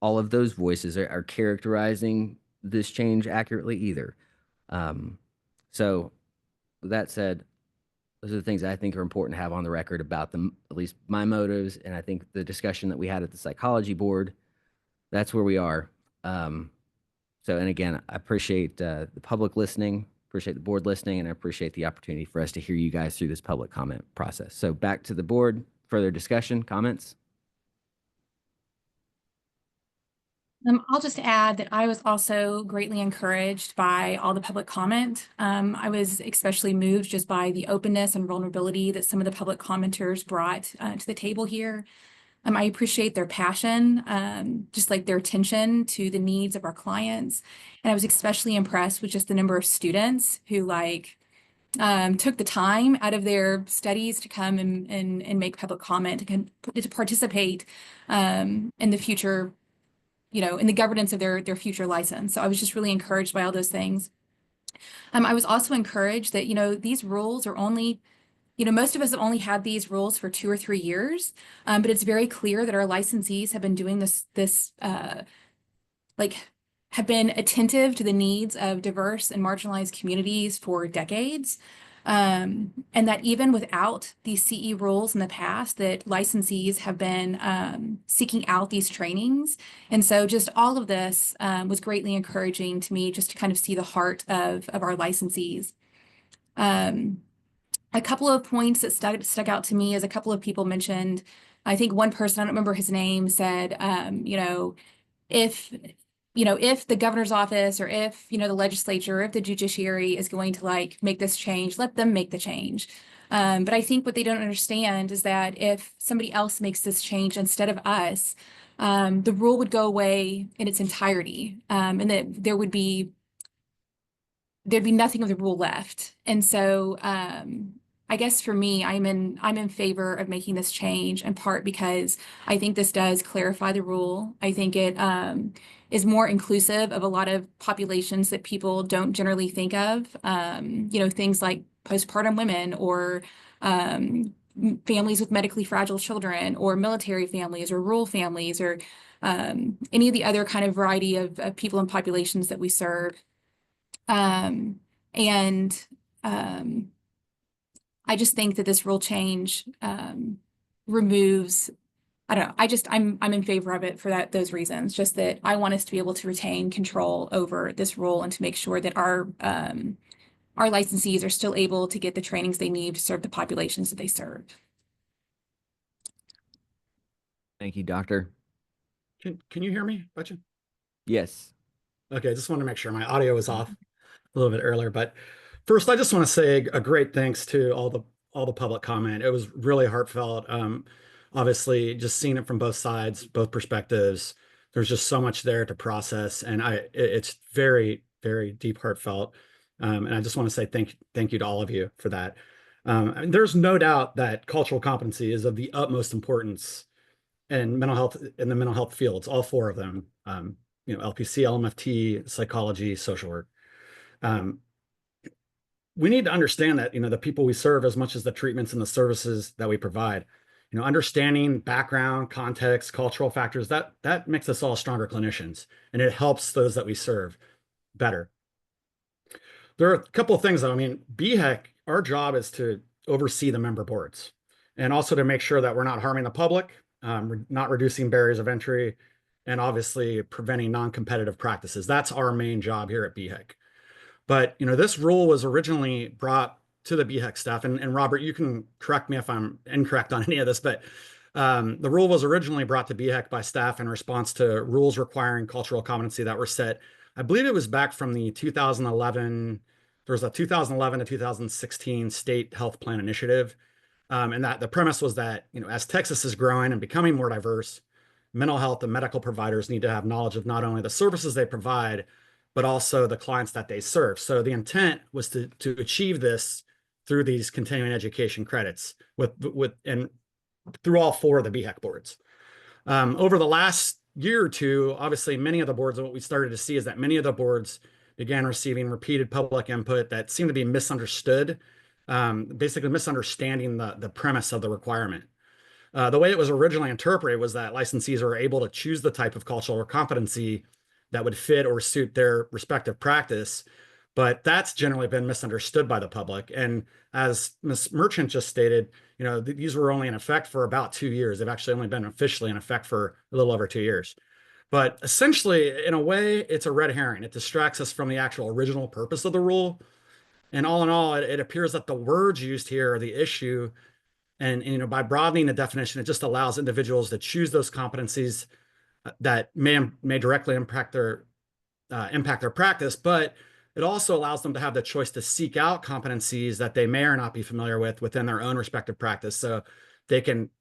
all of those voices are characterizing this change accurately either. So with that said, those are the things I think are important to have on the record about them, at least my motives. And I think the discussion that we had at the psychology board, that's where we are. So, and again, I appreciate the public listening, appreciate the board listening, and I appreciate the opportunity for us to hear you guys through this public comment process. So back to the board, further discussion, comments? I'll just add that I was also greatly encouraged by all the public comment. I was especially moved just by the openness and vulnerability that some of the public commenters brought to the table here. I appreciate their passion, just like their attention to the needs of our clients. And I was especially impressed with just the number of students who took the time out of their studies to come and make public comment, to participate in the future, in the governance of their future license. So I was just really encouraged by all those things. I was also encouraged that, these rules are only, most of us have only had these rules for 2 or 3 years, but it's very clear that our licensees have been doing this have been attentive to the needs of diverse and marginalized communities for decades. And that even without these CE rules in the past, that licensees have been seeking out these trainings. And so just all of this was greatly encouraging to me, just to kind of see the heart of our licensees. A couple of points that stuck out to me is a couple of people mentioned, I think one person, I don't remember his name, said, if the governor's office or if, the legislature, or if the judiciary is going to make this change, let them make the change. But I think what they don't understand is that if somebody else makes this change instead of us, the rule would go away in its entirety, and that there'd be nothing of the rule left. And so I guess for me, I'm in favor of making this change, in part because I think this does clarify the rule. I think it is more inclusive of a lot of populations that people don't generally think of. Things like postpartum women, or families with medically fragile children, or military families, or rural families, or any of the other kind of variety of people and populations that we serve. I just think that this rule change removes, I don't know, I'm in favor of it for those reasons, just that I want us to be able to retain control over this rule and to make sure that our licensees are still able to get the trainings they need to serve the populations that they serve. Thank you, Doctor. Can you hear me, Butchin? Yes. Okay, I just want to make sure my audio was off a little bit earlier. But first, I just want to say a great thanks to all the public comment. It was really heartfelt. Obviously, just seeing it from both sides, both perspectives. There's just so much there to process, and it's very, very deep, heartfelt. And I just want to say thank you to all of you for that. And there's no doubt that cultural competency is of the utmost importance in mental health, in the mental health fields, all four of them. LPC, LMFT, psychology, social work. We need to understand that, the people we serve as much as the treatments and the services that we provide, understanding background, context, cultural factors, that makes us all stronger clinicians, and it helps those that we serve better. There are a couple of things though. BHEC, our job is to oversee the member boards and also to make sure that we're not harming the public, not reducing barriers of entry, and obviously preventing non-competitive practices. That's our main job here at BHEC. But, this rule was originally brought to the BHEC staff, and Robert, you can correct me if I'm incorrect on any of this, but the rule was originally brought to BHEC by staff in response to rules requiring cultural competency that were set. I believe it was back from the 2011, there was a 2011 to 2016 state health plan initiative. And that the premise was that, as Texas is growing and becoming more diverse, mental health and medical providers need to have knowledge of not only the services they provide, but also the clients that they serve. So the intent was to achieve this through these continuing education credits and through all four of the BHEC boards. Over the last year or two, obviously many of the boards, what we started to see is that many of the boards began receiving repeated public input that seemed to be misunderstood, basically misunderstanding the premise of the requirement. The way it was originally interpreted was that licensees are able to choose the type of cultural competency that would fit or suit their respective practice, but that's generally been misunderstood by the public. And as Ms. Merchant just stated, these were only in effect for about 2 years. They've actually only been officially in effect for a little over 2 years. But essentially, in a way, it's a red herring. It distracts us from the actual original purpose of the rule. And all in all, it appears that the words used here are the issue. And by broadening the definition, it just allows individuals to choose those competencies that may directly impact their practice, but it also allows them to have the choice to seek out competencies that they may or not be familiar with within their own respective practice. So they can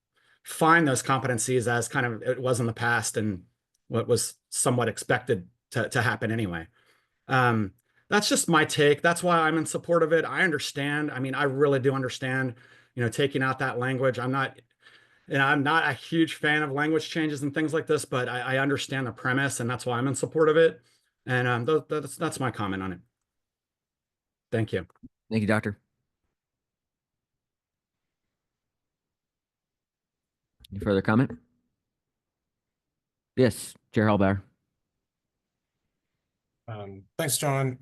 find those competencies as kind of it was in the past and what was somewhat expected to happen anyway. That's just my take. That's why I'm in support of it. I understand. I really do understand, taking out that language. I'm not a huge fan of language changes and things like this, but I understand the premise, and that's why I'm in support of it. And that's my comment on it. Thank you. Thank you, Doctor. Any further comment? Yes, Chair Hallbauer. Thanks, John.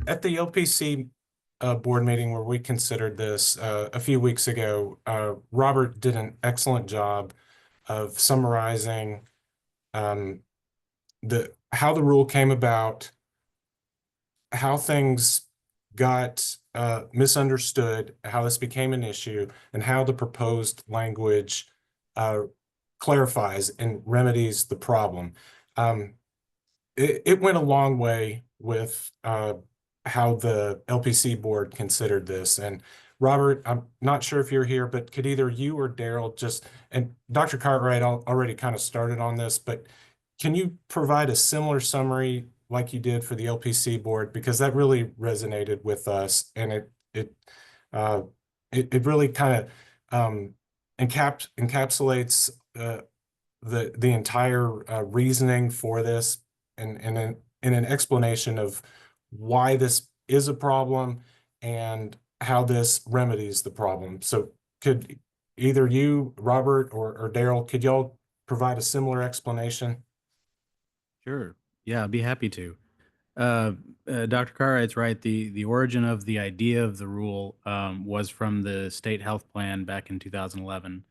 At the LPC board meeting where we considered this a few weeks ago, Robert did an excellent job of summarizing how the rule came about, how things got misunderstood, how this became an issue, and how the proposed language clarifies and remedies the problem. It went a long way with how the LPC board considered this. And Robert, I'm not sure if you're here, but could either you or Daryl and Dr. Cartwright already kind of started on this, but can you provide a similar summary like you did for the LPC board? Because that really resonated with us, and it really kind of encapsulates the entire reasoning for this and an explanation of why this is a problem and how this remedies the problem. So could either you, Robert, or Daryl, could y'all provide a similar explanation? Sure. Yeah, I'd be happy to. Dr. Cartwright's right. The origin of the idea of the rule was from the state health plan back in 2011.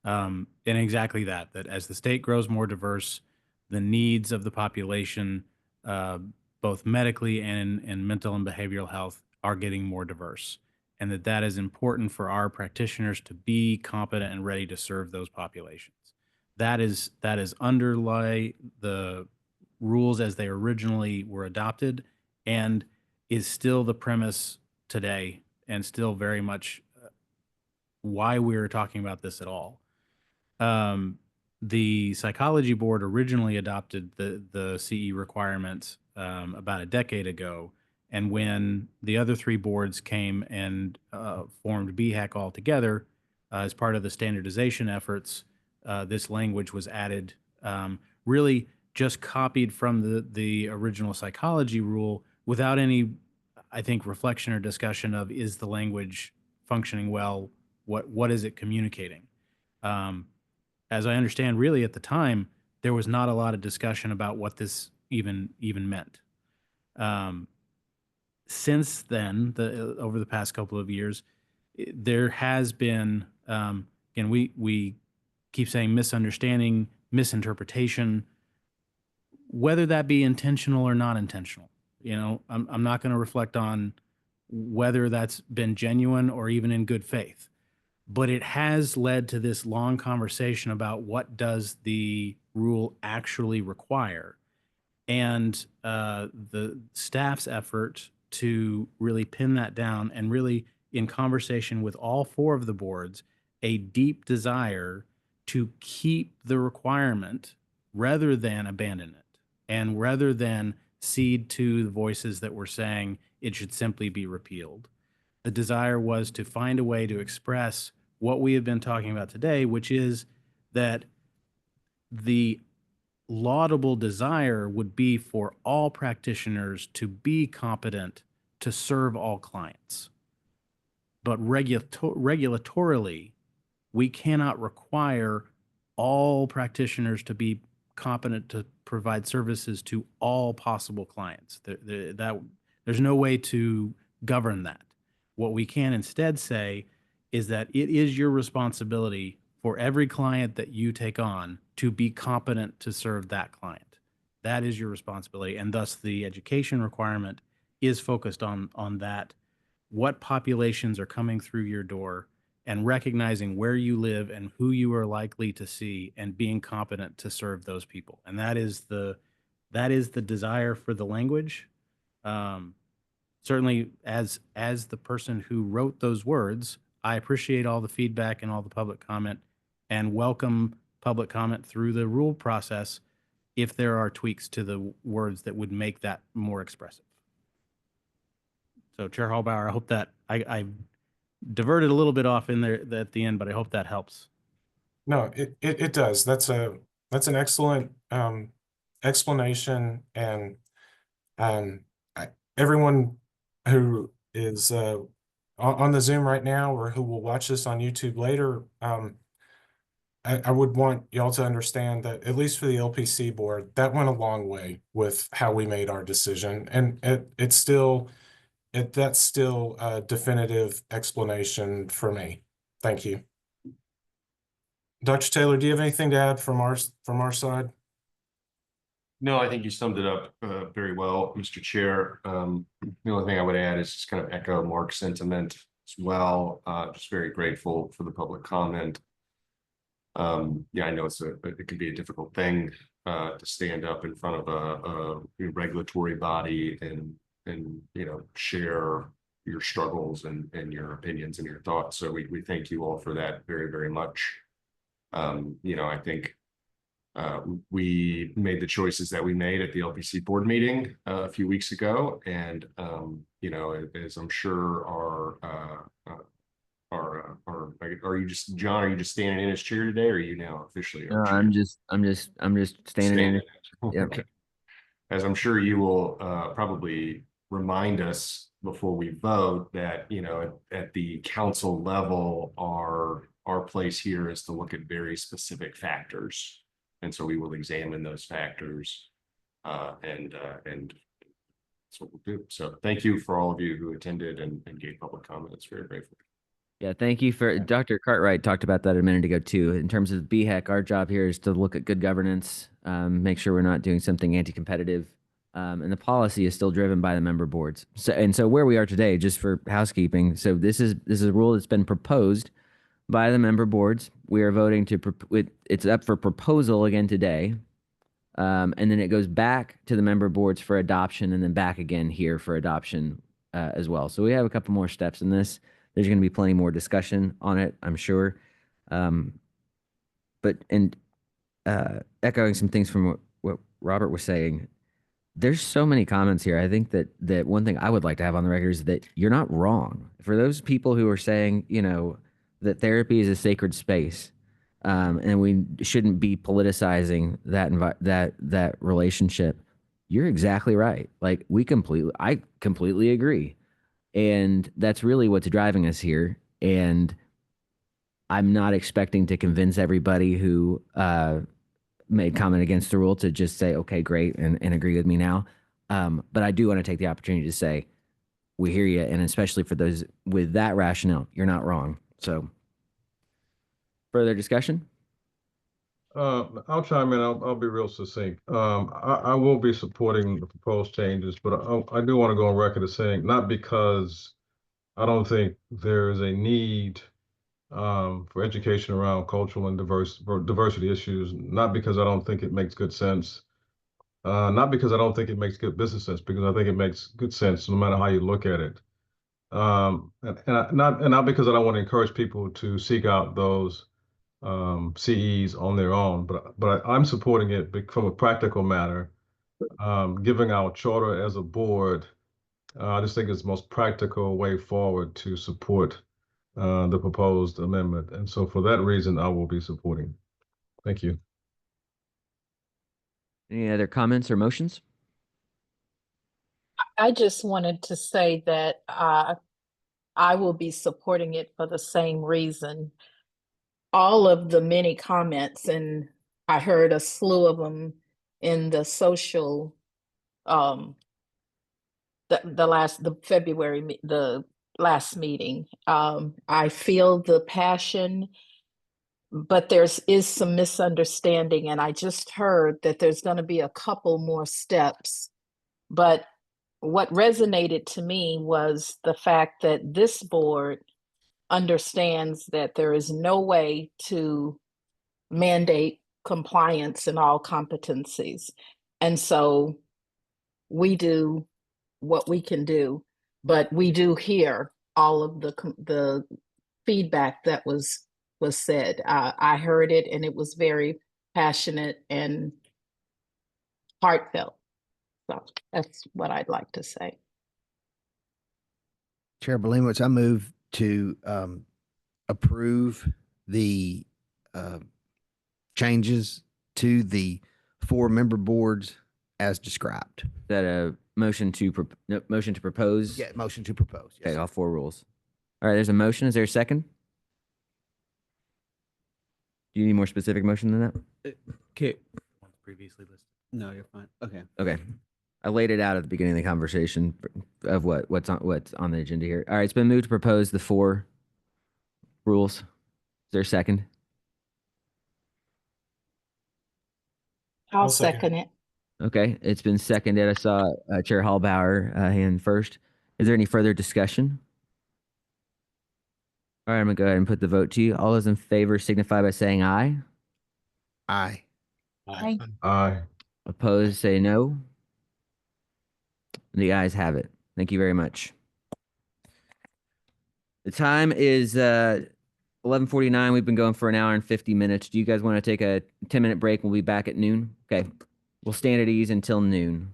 And exactly that as the state grows more diverse, the needs of the population, both medically and in mental and behavioral health, are getting more diverse. And that is important for our practitioners to be competent and ready to serve those populations. That is underlie the rules as they originally were adopted and is still the premise today and still very much why we're talking about this at all. The psychology board originally adopted the CE requirements about a decade ago. And when the other three boards came and formed BHAC altogether as part of the standardization efforts, this language was added, really just copied from the original psychology rule without any, I think, reflection or discussion of, is the language functioning well? What is it communicating? As I understand, really at the time, there was not a lot of discussion about what this even meant. Since then, over the past couple of years, there has been, and we keep saying misunderstanding, misinterpretation, whether that be intentional or not intentional. You know, I'm not going to reflect on whether that's been genuine or even in good faith. But it has led to this long conversation about what does the rule actually require. And the staff's effort to really pin that down, and really in conversation with all four of the boards, a deep desire to keep the requirement rather than abandon it, and rather than cede to the voices that were saying it should simply be repealed. The desire was to find a way to express what we have been talking about today, which is that the laudable desire would be for all practitioners to be competent to serve all clients. But regulatorily, we cannot require all practitioners to be competent to provide services to all possible clients. There's no way to govern that. What we can instead say is that it is your responsibility for every client that you take on to be competent to serve that client. That is your responsibility. And thus the education requirement is focused on that. What populations are coming through your door, and recognizing where you live and who you are likely to see, and being competent to serve those people. And that is the desire for the language. Certainly as the person who wrote those words, I appreciate all the feedback and all the public comment, and welcome public comment through the rule process if there are tweaks to the words that would make that more expressive. So Chair Hallbauer, I hope that I diverted a little bit off in there at the end, but I hope that helps. No, it does. That's an excellent explanation, and everyone who is on the Zoom right now, or who will watch this on YouTube later, I would want y'all to understand that, at least for the LPC board, that went a long way with how we made our decision, and that's still a definitive explanation for me. Thank you. Dr. Taylor, do you have anything to add from our side? No, I think you summed it up very well, Mr. Chair. The only thing I would add is just kind of echo Mark's sentiment as well. Just very grateful for the public comment. Yeah, I know it can be a difficult thing to stand up in front of a regulatory body and share your struggles and your opinions and your thoughts. So we thank you all for that very, very much. I think we made the choices that we made at the LPC board meeting a few weeks ago, and as I'm sure are you just, John, are you just standing in his chair today, or are you now officially? No, I'm just standing in it. Yep. Okay. As I'm sure you will probably remind us before we vote that, at the council level, our place here is to look at very specific factors. And so we will examine those factors and that's what we'll do. So thank you for all of you who attended and gave public comments. Very grateful. Yeah, thank you for Dr. Cartwright talked about that a minute ago too. In terms of BHAC, our job here is to look at good governance, make sure we're not doing something anti-competitive, and the policy is still driven by the member boards. So where we are today, just for housekeeping, so this is a rule that's been proposed by the member boards. We are voting to it's up for proposal again today. And then it goes back to the member boards for adoption and then back again here for adoption as well. So we have a couple more steps in this. There's going to be plenty more discussion on it, I'm sure. Echoing some things from what Robert was saying, there's so many comments here. I think that one thing I would like to have on the record is that you're not wrong. For those people who are saying, that therapy is a sacred space, and we shouldn't be politicizing that relationship, you're exactly right. Like I completely agree. And that's really what's driving us here. And I'm not expecting to convince everybody who made comment against the rule to just say, okay, great, and agree with me now. But I do want to take the opportunity to say, we hear you. And especially for those with that rationale, you're not wrong. So further discussion? I'll chime in. I'll be real succinct. I will be supporting the proposed changes, but I do want to go on record as saying, not because I don't think there is a need for education around cultural and diversity issues, not because I don't think it makes good sense, not because I don't think it makes good business sense, because I think it makes good sense no matter how you look at it. Not because I don't want to encourage people to seek out those CEs on their own, but I'm supporting it from a practical matter. Giving our charter as a board, I just think it's the most practical way forward to support the proposed amendment. And so for that reason, I will be supporting. Thank you. Any other comments or motions? I just wanted to say that I will be supporting it for the same reason. All of the many comments, and I heard a slew of them in the social, the last meeting. I feel the passion, but is some misunderstanding, and I just heard that there's going to be a couple more steps. But what resonated to me was the fact that this board understands that there is no way to mandate compliance in all competencies. And so we do what we can do, but we do hear all of the feedback that was said. I heard it, and it was very passionate and heartfelt. So that's what I'd like to say. Chair Belemowitz, I move to approve the changes to the 4 member boards as described. Is that a motion to propose? Yeah, motion to propose. Yes, okay, all 4 rules. All right, there's a motion. Is there a second? Do you need more specific motion than that? Okay. Previously listed. No, you're fine. Okay. Okay. I laid it out at the beginning of the conversation of what's on the agenda here. All right, it's been moved to propose the 4 rules. Is there a second? I'll second it. Okay, it's been seconded. I saw Chair Hallbauer hand first. Is there any further discussion? All right, I'm gonna go ahead and put the vote to you. All those in favor signify by saying aye. Aye. Aye. Aye. Opposed, say no. The ayes have it. Thank you very much. The time is 11:49. We've been going for an hour and 50 minutes. Do you guys want to take a 10-minute break? We'll be back at noon. Okay. We'll stand at ease until noon.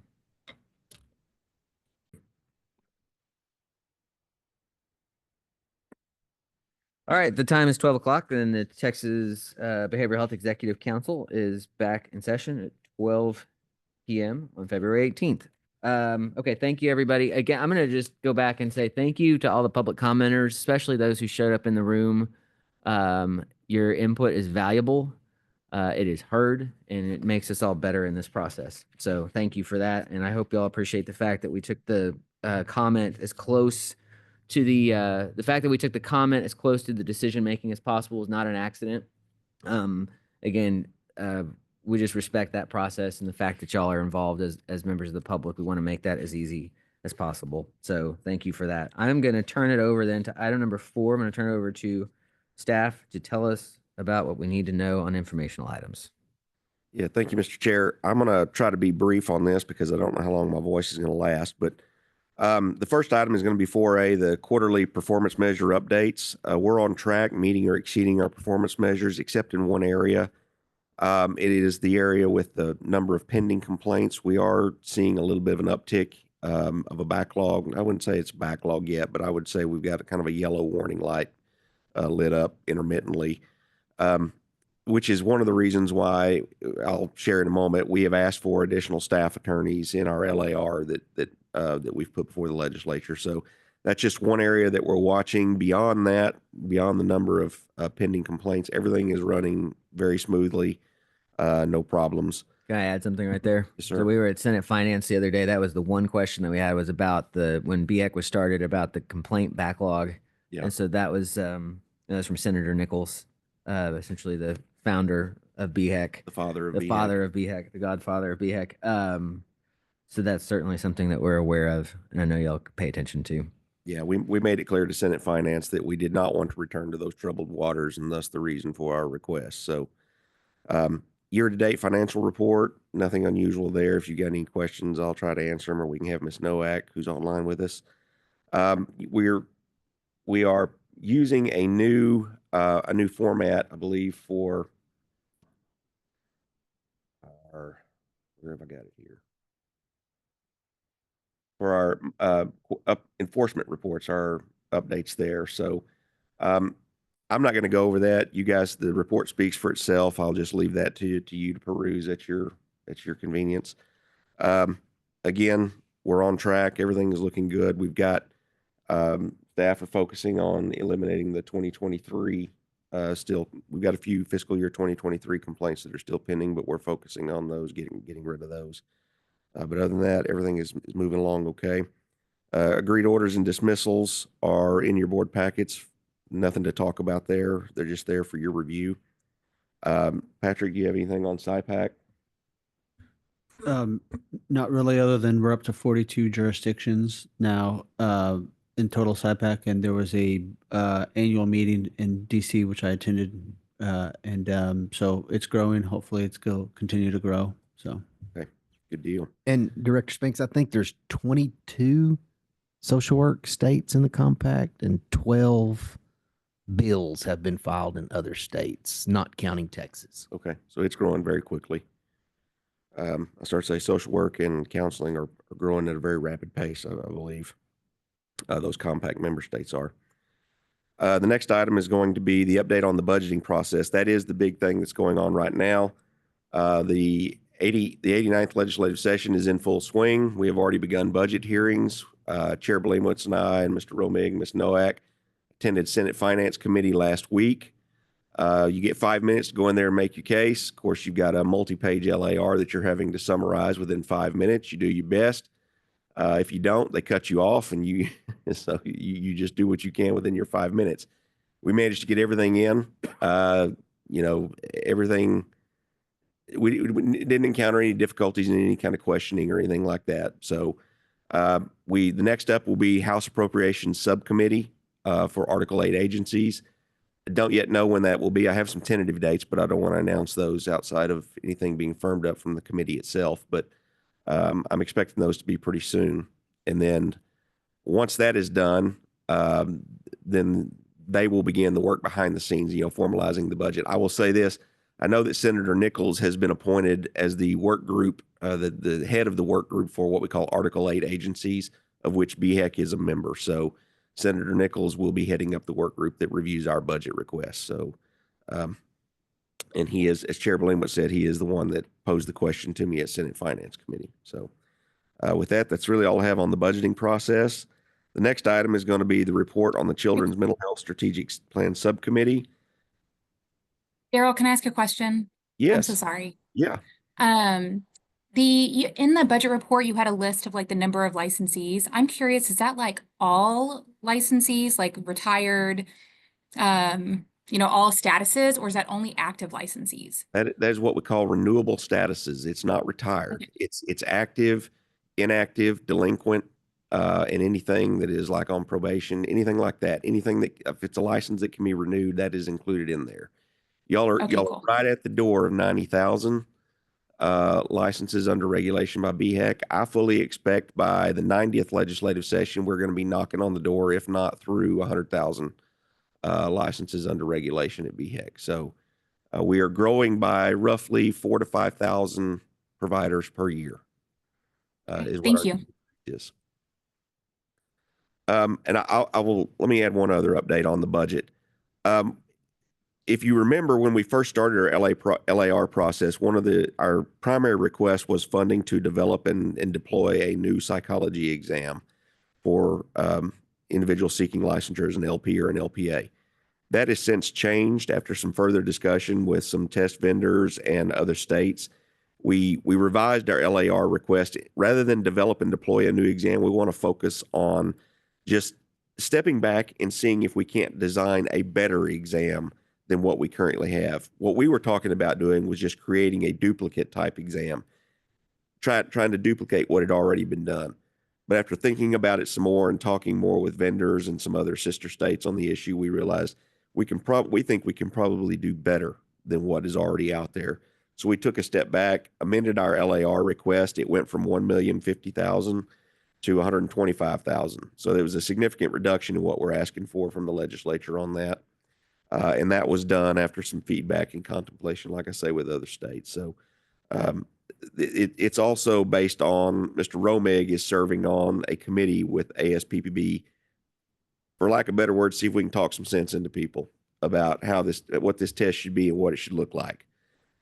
All right. The time is 12 o'clock, and the Texas Behavioral Health Executive Council is back in session at 12 p.m. on February 18th. Okay, thank you, everybody. Again, I'm going to just go back and say thank you to all the public commenters, especially those who showed up in the room. Your input is valuable. It is heard, and it makes us all better in this process. So thank you for that, and I hope you all appreciate the fact that we took the comment as close to the fact that we took the comment as close to the decision making as possible is not an accident. Again, we just respect that process and the fact that y'all are involved as members of the public. We want to make that as easy as possible. So thank you for that. I'm going to turn it over then to item number 4. I'm going to turn it over to staff to tell us about what we need to know on informational items. Yeah, thank you, Mr. Chair. I'm going to try to be brief on this because I don't know how long my voice is going to last, but the first item is going to be 4A, the quarterly performance measure updates. We're on track, meeting or exceeding our performance measures, except in one area. It is the area with the number of pending complaints. We are seeing a little bit of an uptick of a backlog. I wouldn't say it's a backlog yet, but I would say we've got a kind of a yellow warning light lit up intermittently, which is one of the reasons why I'll share in a moment. We have asked for additional staff attorneys in our LAR that we've put before the legislature. So that's just one area that we're watching. Beyond that, beyond the number of pending complaints, everything is running very smoothly. No problems. Can I add something right there? Yes, sir. So we were at Senate Finance the other day. That was the one question that we had, was about when BEAC was started, about the complaint backlog. Yeah. And so that was from Senator Nichols, essentially the founder of BEAC, The father of the BEAC. father of BEAC, the godfather of BEAC. So that's certainly something that we're aware of, and I know y'all pay attention to. Yeah, we made it clear to Senate Finance that we did not want to return to those troubled waters, and thus the reason for our request. So, year-to-date financial report, nothing unusual there. If you got any questions, I'll try to answer them, or we can have Ms. Nowak, who's online with us. We are using a new format, I believe, for our, where have I got it here? For our enforcement reports, our updates there. So I'm not going to go over that. You guys, the report speaks for itself. I'll just leave that to you to peruse at your convenience. Again, we're on track. Everything is looking good. We've got staff are focusing on eliminating the 2023. Still, we've got a few fiscal year 2023 complaints that are still pending, but we're focusing on those, getting rid of those. But other than that, everything is moving along okay. Agreed orders and dismissals are in your board packets. Nothing to talk about there. They're just there for your review. Patrick, do you have anything on SYPACT? Not really, other than we're up to 42 jurisdictions now in total SYPACT, and there was a annual meeting in DC which I attended, and so it's growing. Hopefully, it's going to continue to grow. So. Okay. Good deal. And Director Spinks, I think there's 22 social work states in the compact, and 12 bills have been filed in other states, not counting Texas. Okay. So it's growing very quickly. I start to say social work and counseling are growing at a very rapid pace, I believe. Those compact member states are. The next item is going to be the update on the budgeting process. That is the big thing that's going on right now. The 89th legislative session is in full swing. We have already begun budget hearings. Chair Blamowitz and I and Mr. Romig, Ms. Nowak attended Senate Finance Committee last week. You get 5 minutes to go in there and make your case. Of course, you've got a multi-page LAR that you're having to summarize within 5 minutes. You do your best. If you don't, they cut you off, and you just do what you can within your 5 minutes. We managed to get everything in. Everything. We didn't encounter any difficulties in any kind of questioning or anything like that. So the next up will be House Appropriations Subcommittee for Article 8 agencies. I don't yet know when that will be. I have some tentative dates, but I don't want to announce those outside of anything being firmed up from the committee itself. But I'm expecting those to be pretty soon. And then once that is done, then they will begin the work behind the scenes, formalizing the budget. I will say this. I know that Senator Nichols has been appointed as the work group, the head of the work group for what we call Article 8 agencies, of which BHEC is a member. So Senator Nichols will be heading up the work group that reviews our budget requests. So, and he is, as Chair Blamowitz said, he is the one that posed the question to me at Senate Finance Committee. So with that, that's really all I have on the budgeting process. The next item is going to be the report on the Children's Mental Health Strategic Plan Subcommittee. Daryl, can I ask a question? Yes. I'm so sorry. Yeah. In the budget report, you had a list of like the number of licensees. I'm curious, is that like all licensees, like retired, all statuses, or is that only active licensees? That is what we call renewable statuses. It's not retired. Okay. It's active, inactive, delinquent, and anything that is like on probation, anything like that. Anything that, if it's a license that can be renewed, that is included in there. Y'all are Okay, cool. right at the door of 90,000. licenses under regulation by BHEC. I fully expect by the 90th legislative session, we're going to be knocking on the door, if not through 100,000 licenses under regulation at BHEC. So we are growing by roughly 4,000 to 5,000 providers per year. Is what Thank our you. is. And I will, let me add one other update on the budget. If you remember when we first started our LAR process, one of our primary requests was funding to develop and deploy a new psychology exam for individuals seeking licensure as an LP or an LPA. That has since changed after some further discussion with some test vendors and other states. We revised our LAR request. Rather than develop and deploy a new exam, we want to focus on just stepping back and seeing if we can't design a better exam than what we currently have. What we were talking about doing was just creating a duplicate type exam, trying to duplicate what had already been done. But after thinking about it some more and talking more with vendors and some other sister states on the issue, we realized we think we can probably do better than what is already out there. So we took a step back, amended our LAR request. It went from 1,050,000 to 125,000. So there was a significant reduction in what we're asking for from the legislature on that. And that was done after some feedback and contemplation, like I say, with other states. So it's also based on Mr. Romig is serving on a committee with ASPPB, for lack of a better word, see if we can talk some sense into people about what this test should be and what it should look like.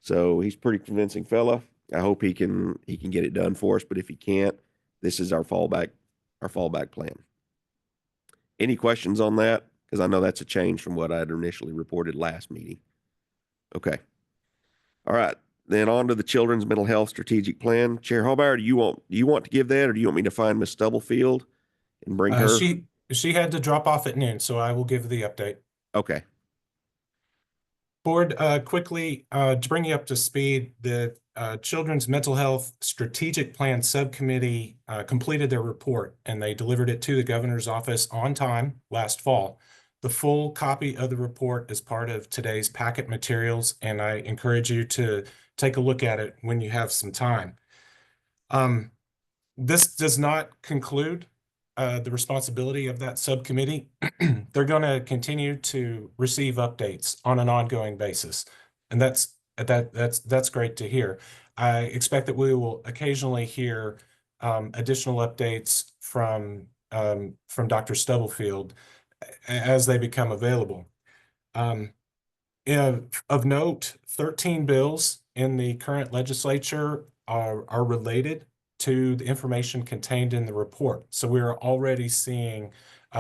So he's a pretty convincing fella. I hope he can get it done for us, but if he can't, this is our fallback plan. Any questions on that? Because I know that's a change from what I had initially reported last meeting. Okay. All right. Then on to the Children's Mental Health Strategic Plan. Chair Hobart, do you want to give that, or do you want me to find Ms. Stubblefield and bring her? She had to drop off at noon, so I will give the update. Okay. Board, quickly, to bring you up to speed, the Children's Mental Health Strategic Plan Subcommittee completed their report, and they delivered it to the governor's office on time last fall. The full copy of the report is part of today's packet materials, and I encourage you to take a look at it when you have some time. This does not conclude the responsibility of that subcommittee. They're going to continue to receive updates on an ongoing basis, and that's great to hear. I expect that we will occasionally hear additional updates from Dr. Stubblefield as they become available. Of note, 13 bills in the current legislature are related to the information contained in the report. So we are already seeing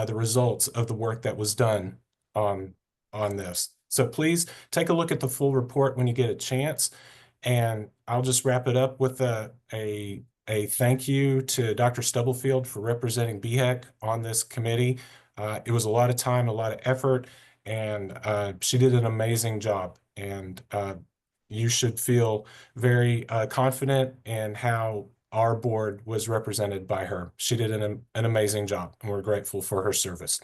the results of the work that was done on this. So please take a look at the full report when you get a chance. And I'll just wrap it up with a thank you to Dr. Stubblefield for representing BHEC on this committee. It was a lot of time, a lot of effort, and she did an amazing job. And you should feel very confident in how our board was represented by her. She did an amazing job, and we're grateful for her service.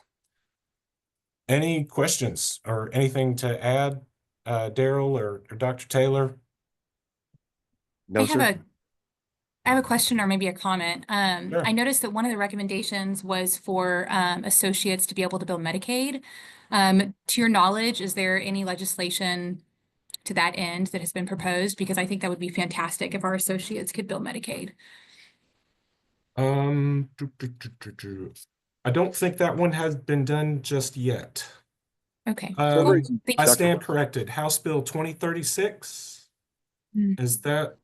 Any questions or anything to add, Daryl or Dr. Taylor? No, sir. I have a question or maybe a comment. Sure. I noticed that one of the recommendations was for associates to be able to bill Medicaid. To your knowledge, is there any legislation to that end that has been proposed? Because I think that would be fantastic if our associates could bill Medicaid. I don't think that one has been done just yet. Okay. I stand corrected. House Bill 2036. Is that?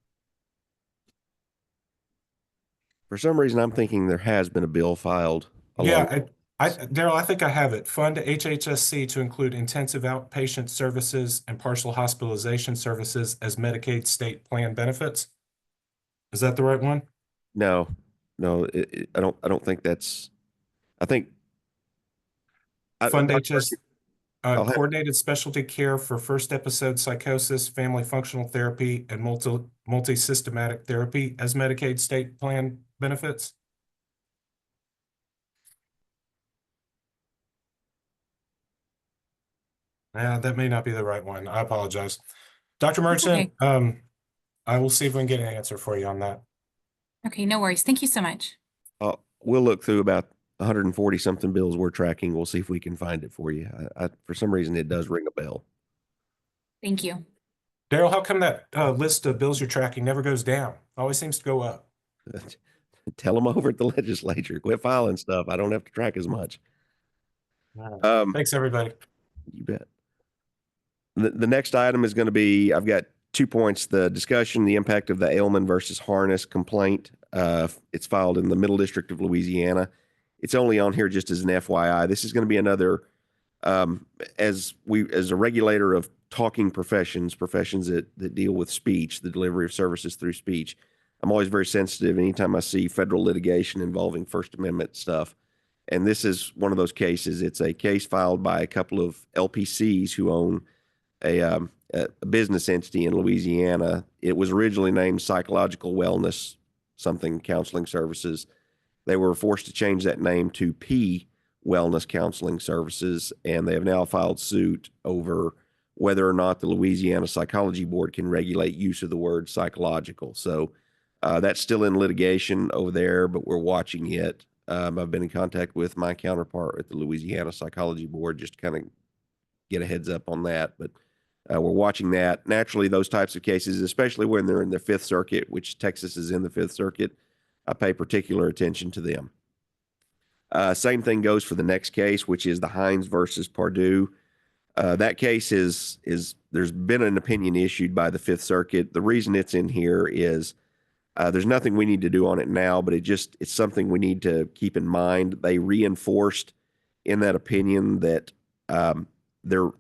For some reason, I'm thinking there has been a bill filed. Yeah, Daryl, I think I have it. Fund HHSC to include intensive outpatient services and partial hospitalization services as Medicaid state plan benefits. Is that the right one? No, I don't think that's. I think Fund HS coordinated specialty care for first episode psychosis, family functional therapy, and multi-systematic therapy as Medicaid state plan benefits. Yeah, that may not be the right one. I apologize. Dr. Merchant, I will see if we can get an answer for you on that. Okay, no worries. Thank you so much. We'll look through about 140 something bills we're tracking. We'll see if we can find it for you. For some reason, it does ring a bell. Thank you. Daryl, how come that list of bills you're tracking never goes down? Always seems to go up. Tell them over at the legislature. Quit filing stuff. I don't have to track as much. Thanks, everybody. You bet. The next item is going to be, I've got 2 points. The discussion, the impact of the Alleman versus Harness complaint. It's filed in the Middle District of Louisiana. It's only on here just as an FYI. This is going to be another, as a regulator of talking professions that deal with speech, the delivery of services through speech. I'm always very sensitive anytime I see federal litigation involving First Amendment stuff. And this is one of those cases. It's a case filed by a couple of LPCs who own a business entity in Louisiana. It was originally named Psychological Wellness something Counseling Services. They were forced to change that name to P Wellness Counseling Services, and they have now filed suit over whether or not the Louisiana Psychology Board can regulate use of the word psychological. So that's still in litigation over there, but we're watching it. I've been in contact with my counterpart at the Louisiana Psychology Board just to kind of get a heads up on that. But we're watching that. Naturally, those types of cases, especially when they're in the Fifth Circuit, which Texas is in the Fifth Circuit, I pay particular attention to them. Same thing goes for the next case, which is the Hines versus Pardue. That case is there's been an opinion issued by the Fifth Circuit. The reason it's in here is there's nothing we need to do on it now, but it's something we need to keep in mind. They reinforced in that opinion that they're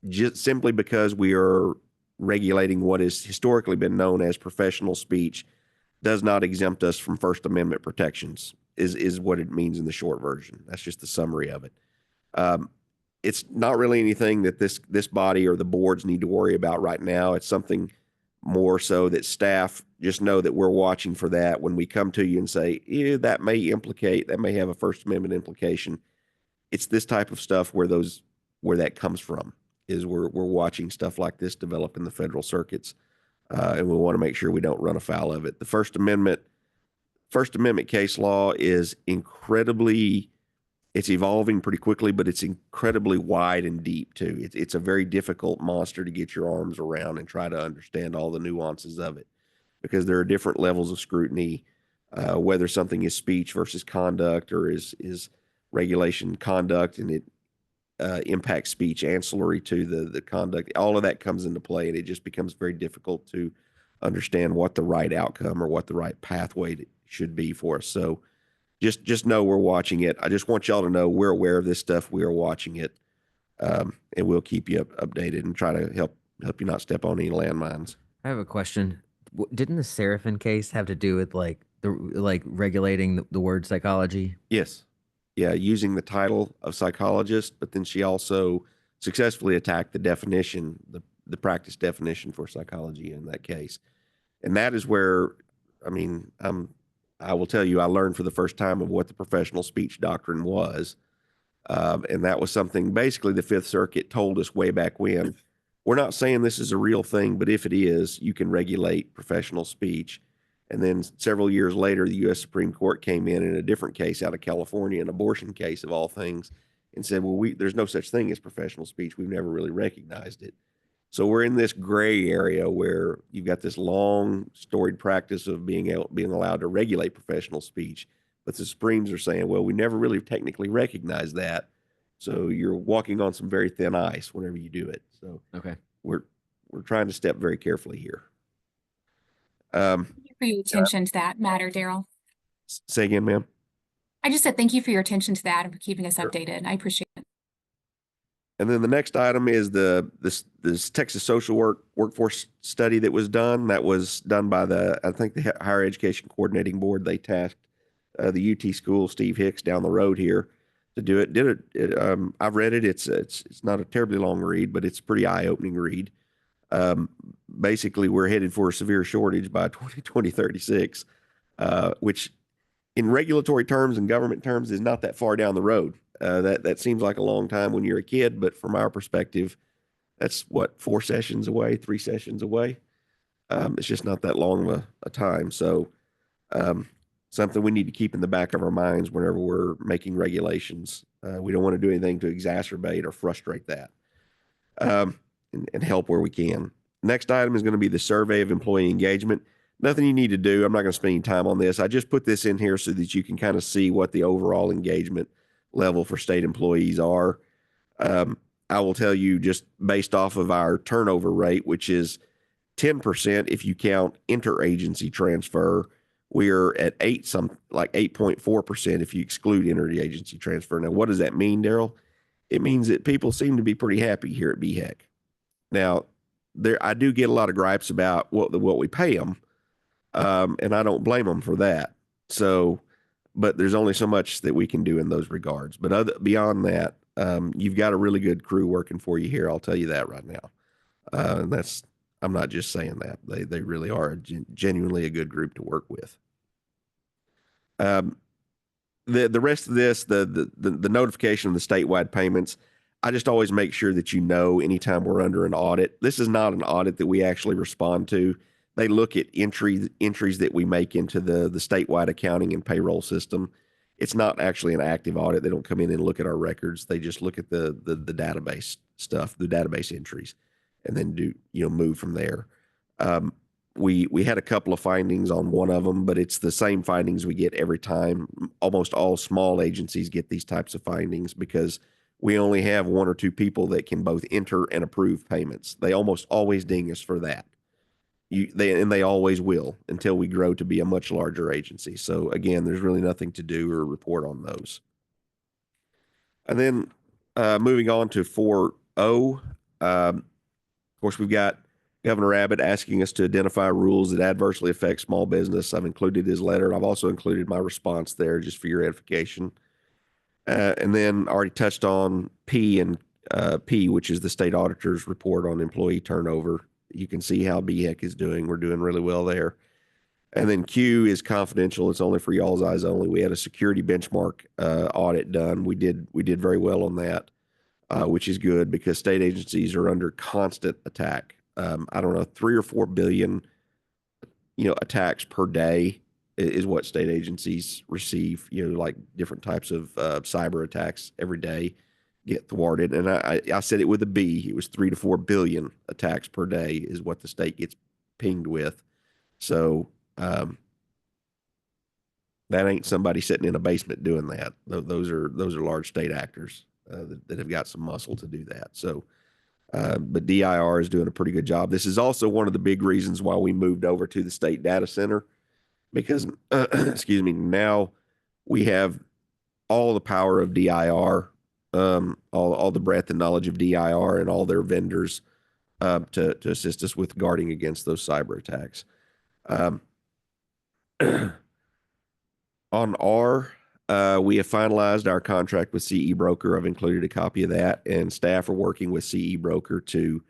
just simply because we are regulating what has historically been known as professional speech does not exempt us from First Amendment protections is what it means in the short version. That's just the summary of it. It's not really anything that this body or the boards need to worry about right now. It's something more so that staff just know that we're watching for that when we come to you and say, that may have a First Amendment implication. It's this type of stuff where that comes from, is we're watching stuff like this develop in the federal circuits. And we want to make sure we don't run afoul of it. The First Amendment case law is it's evolving pretty quickly, but it's incredibly wide and deep too. It's a very difficult monster to get your arms around and try to understand all the nuances of it, because there are different levels of scrutiny, whether something is speech versus conduct, or is regulation conduct and it impacts speech ancillary to the conduct. All of that comes into play, and it just becomes very difficult to understand what the right outcome or what the right pathway should be for us. So just know we're watching it. I just want y'all to know we're aware of this stuff. We are watching it, and we'll keep you updated and try to help you not step on any landmines. I have a question. Didn't the Seraphin case have to do with regulating the word psychology? Yes. Yeah, using the title of psychologist, but then she also successfully attacked the definition, the practice definition for psychology in that case. And that is where, I will tell you, I learned for the first time of what the professional speech doctrine was. And that was something basically the Fifth Circuit told us way back when. We're not saying this is a real thing, but if it is, you can regulate professional speech. And then several years later, the U.S. Supreme Court came in a different case out of California, an abortion case of all things, and said, well, there's no such thing as professional speech. We've never really recognized it. So we're in this gray area where you've got this long storied practice of being allowed to regulate professional speech. But the Supremes are saying, well, we never really technically recognized that. So you're walking on some very thin ice whenever you do it. So okay, we're trying to step very carefully here. Thank you for your attention to that matter, Daryl. Say again, ma'am. I just said thank you for your attention to that and for keeping us updated. I appreciate it. And then the next item is this Texas social workforce study that was done. That was done by the Higher Education Coordinating Board. They tasked the UT school, Steve Hicks, down the road here to do it. I've read it. It's not a terribly long read, but it's a pretty eye-opening read. Basically, we're headed for a severe shortage by 2036, which in regulatory terms and government terms is not that far down the road. That seems like a long time when you're a kid, but from our perspective, that's what, 3 sessions away. It's just not that long of a time. So something we need to keep in the back of our minds whenever we're making regulations. We don't want to do anything to exacerbate or frustrate that, and help where we can. Next item is going to be the survey of employee engagement. Nothing you need to do. I'm not going to spend any time on this. I just put this in here so that you can kind of see what the overall engagement level for state employees are. I will tell you, just based off of our turnover rate, which is 10% if you count interagency transfer, we're at 8.4% if you exclude interagency transfer. Now, what does that mean, Daryl? It means that people seem to be pretty happy here at BHEC. Now, I do get a lot of gripes about what we pay them, and I don't blame them for that. So, but there's only so much that we can do in those regards. But beyond that, you've got a really good crew working for you here. I'll tell you that right now. And I'm not just saying that. They really are genuinely a good group to work with. The rest of this, the notification of the statewide payments, I just always make sure that you know anytime we're under an audit. This is not an audit that we actually respond to. They look at entries that we make into the statewide accounting and payroll system. It's not actually an active audit. They don't come in and look at our records. They just look at the database stuff, the database entries, and then move from there. We had a couple of findings on one of them, but it's the same findings we get every time. Almost all small agencies get these types of findings because we only have one or two people that can both enter and approve payments. They almost always ding us for that. They always will until we grow to be a much larger agency. So again, there's really nothing to do or report on those. And then moving on to 4.0, of course, we've got Governor Abbott asking us to identify rules that adversely affect small business. I've included his letter. I've also included my response there just for your edification. And then already touched on P, which is the state auditor's report on employee turnover. You can see how BHEC is doing. We're doing really well there. And then Q is confidential. It's only for y'all's eyes only. We had a security benchmark audit done. We did very well on that, which is good because state agencies are under constant attack. I don't know, 3 or 4 billion, attacks per day is what state agencies receive, like different types of cyber attacks every day get thwarted. And I said it with a B. It was 3 to 4 billion attacks per day is what the state gets pinged with. So that ain't somebody sitting in a basement doing that. Those are large state actors that have got some muscle to do that. So, but DIR is doing a pretty good job. This is also one of the big reasons why we moved over to the state data center, because now we have all the power of DIR, all the breadth and knowledge of DIR and all their vendors to assist us with guarding against those cyber attacks. On R, we have finalized our contract with CE Broker. I've included a copy of that, and staff are working with CE Broker to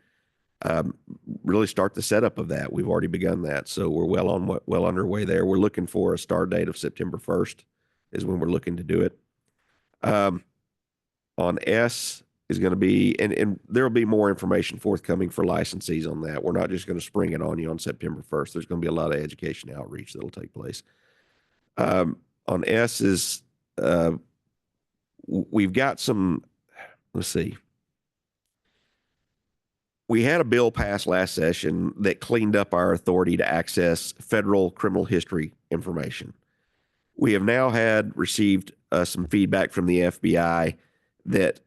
really start the setup of that. We've already begun that, so we're well underway there. We're looking for a start date of September 1st is when we're looking to do it. On S is going to be, and there will be more information forthcoming for licensees on that. We're not just going to spring it on you on September 1st. There's going to be a lot of education outreach that will take place. On S is, we've got some, let's see. We had a bill passed last session that cleaned up our authority to access federal criminal history information. We have now received some feedback from the FBI that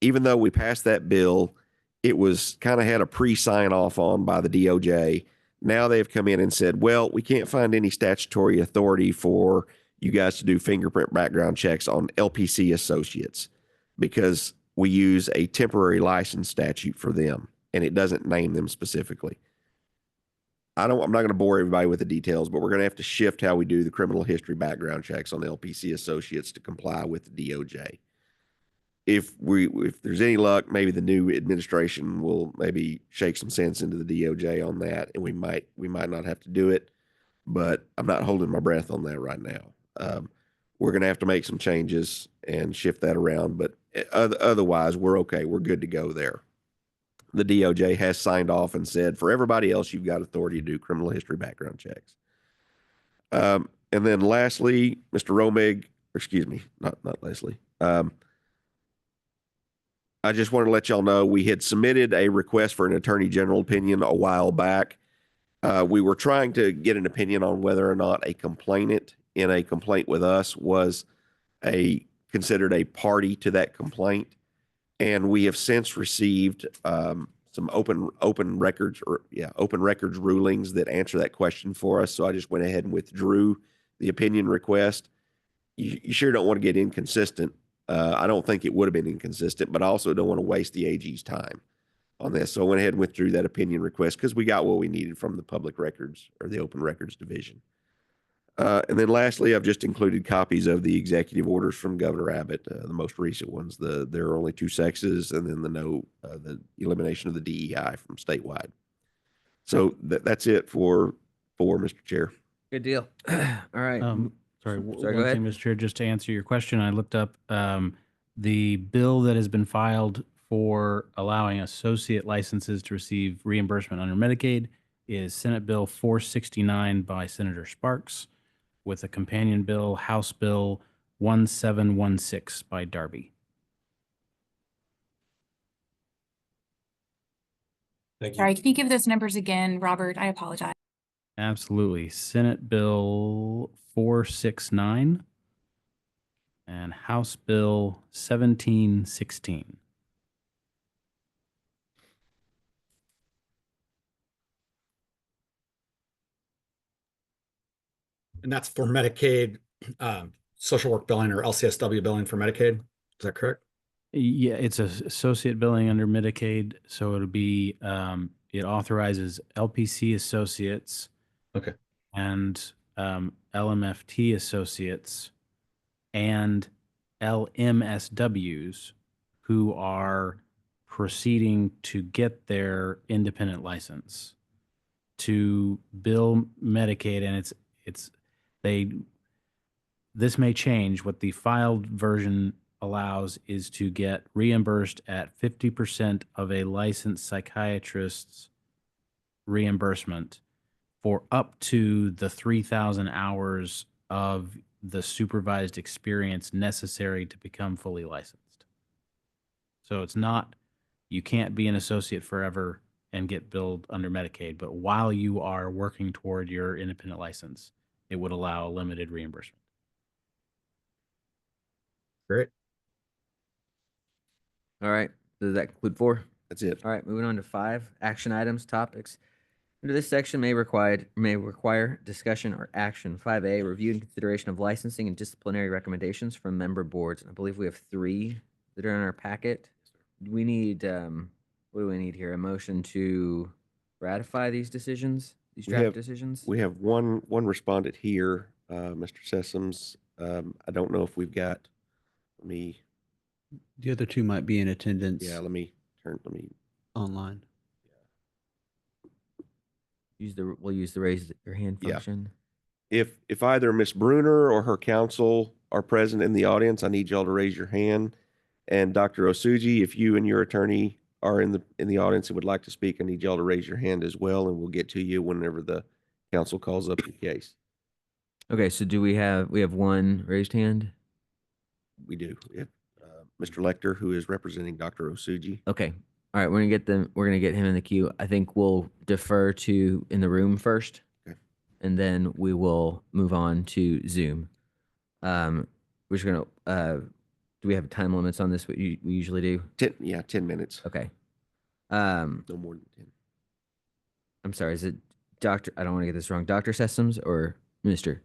even though we passed that bill, it was kind of had a pre-sign off on by the DOJ. Now they've come in and said, well, we can't find any statutory authority for you guys to do fingerprint background checks on LPC associates because we use a temporary license statute for them and it doesn't name them specifically. I'm not going to bore everybody with the details, but we're going to have to shift how we do the criminal history background checks on LPC associates to comply with the DOJ. If there's any luck, maybe the new administration will maybe shake some sense into the DOJ on that, and we might not have to do it, but I'm not holding my breath on that right now. We're going to have to make some changes and shift that around, but otherwise we're okay. We're good to go there. the DOJ has signed off and said, for everybody else, you've got authority to do criminal history background checks. And then lastly, Mr. Romig, excuse me, not Leslie. I just want to let y'all know we had submitted a request for an attorney general opinion a while back. We were trying to get an opinion on whether or not a complainant in a complaint with us was considered a party to that complaint. And we have since received some open records rulings that answer that question for us. So I just went ahead and withdrew the opinion request. You sure don't want to get inconsistent. I don't think it would have been inconsistent, but I also don't want to waste the AG's time on this. So I went ahead and withdrew that opinion request because we got what we needed from the public records or the open records division. And then lastly, I've just included copies of the executive orders from Governor Abbott, the most recent ones. There are only 2 sexes, and then the elimination of the DEI from statewide. So that's it for Mr. Chair. Good deal. All right. Sorry, Go one ahead. thing, Mr. Chair, just to answer your question, I looked up the bill that has been filed for allowing associate licenses to receive reimbursement under Medicaid is Senate Bill 469 by Senator Sparks, with a companion bill, House Bill 1716 by Darby. Thank you. Sorry, can you give those numbers again, Robert? I apologize. Absolutely. Senate Bill 469 and House Bill 1716. And that's for Medicaid, social work billing or LCSW billing for Medicaid. Is that correct? Yeah, it's a associate billing under Medicaid, so it'll be it authorizes LPC associates, okay, and LMFT associates and LMSWs who are proceeding to get their independent license to bill Medicaid, and this may change. What the filed version allows is to get reimbursed at 50% of a licensed psychiatrist's reimbursement for up to the 3,000 hours of the supervised experience necessary to become fully licensed. So it's not, you can't be an associate forever and get billed under Medicaid, but while you are working toward your independent license, it would allow limited reimbursement. Great. All right. Does that conclude 4? That's it. All right. Moving on to 5, action items, topics. Under this section may require discussion or action. 5A, review and consideration of licensing and disciplinary recommendations from member boards. I believe we have 3 that are in our packet. We need, what do we need here? A motion to ratify these decisions, these draft decisions? We have one respondent here, Mr. Sessoms. I don't know if we've got, The other 2 might be in attendance. Yeah, let me online. We'll use the raise your hand Yeah. function. If either Miss Bruner or her counsel are present in the audience, I need y'all to raise your hand. And Dr. Osuji, if you and your attorney are in the audience and would like to speak, I need y'all to raise your hand as well, and we'll get to you whenever the counsel calls up the case. Okay, so we have 1 raised hand? We do. We have Mr. Lecter, who is representing Dr. Osuji. Okay. All right, we're gonna get him in the queue. I think we'll defer to in the room first. Okay. And then we will move on to Zoom. We're just gonna do we have time limits on this? What we usually do? 10 minutes. Okay. No more than 10. I'm sorry, is it Dr. I don't want to get this wrong. Dr. Sessoms or Mr.?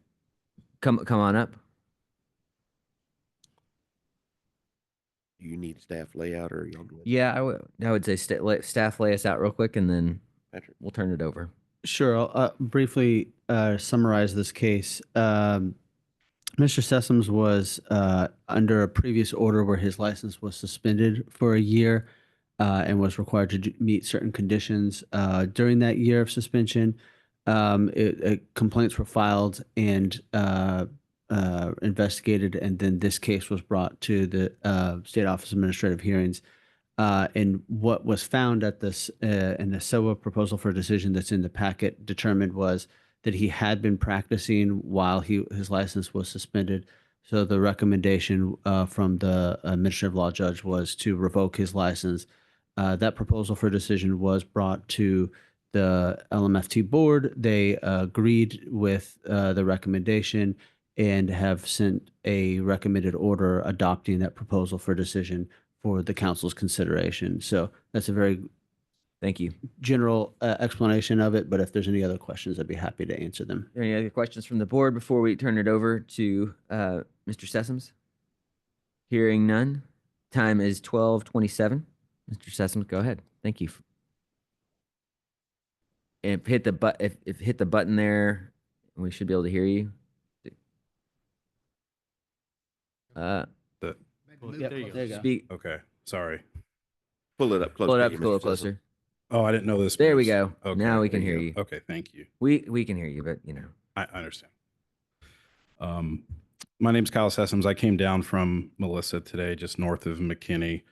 Come on up. You need staff layout or y'all good? Yeah, I would say staff lay us out real quick and then Patrick. We'll turn it over. Sure. I'll briefly summarize this case. Mr. Sessoms was under a previous order where his license was suspended for a year and was required to meet certain conditions. During that year of suspension, complaints were filed and investigated, and then this case was brought to the State Office of Administrative Hearings. And what was found at this in the SOA proposal for decision that's in the packet determined was that he had been practicing while his license was suspended. So the recommendation from the administrative law judge was to revoke his license. That proposal for decision was brought to the LMFT board. They agreed with the recommendation and have sent a recommended order adopting that proposal for decision for the council's consideration. So that's a very Thank you. general explanation of it, but if there's any other questions, I'd be happy to answer them. Any other questions from the board before we turn it over to Mr. Sessoms? Hearing none. Time is 12:27. Mr. Sessoms, go ahead. Thank you. If hit the button there, we should be able to hear you. Yep, there you go. Speak. Okay, sorry. Pull it up closer. Pull it up a little closer. Oh, I didn't know this. There we was- go. Okay, Now we there can hear go. you. Okay, thank you. We can hear you, but I understand. My name's Kyle Sessoms. I came down from Melissa today, just north of McKinney,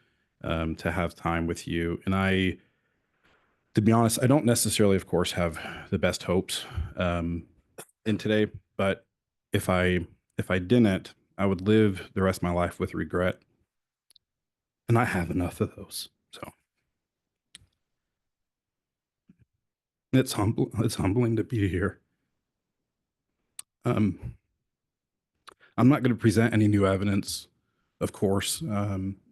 to have time with you. And to be honest, I don't necessarily, of course, have the best hopes in today. But if I didn't, I would live the rest of my life with regret. And I have enough of those. So it's humbling to be here. I'm not going to present any new evidence, of course,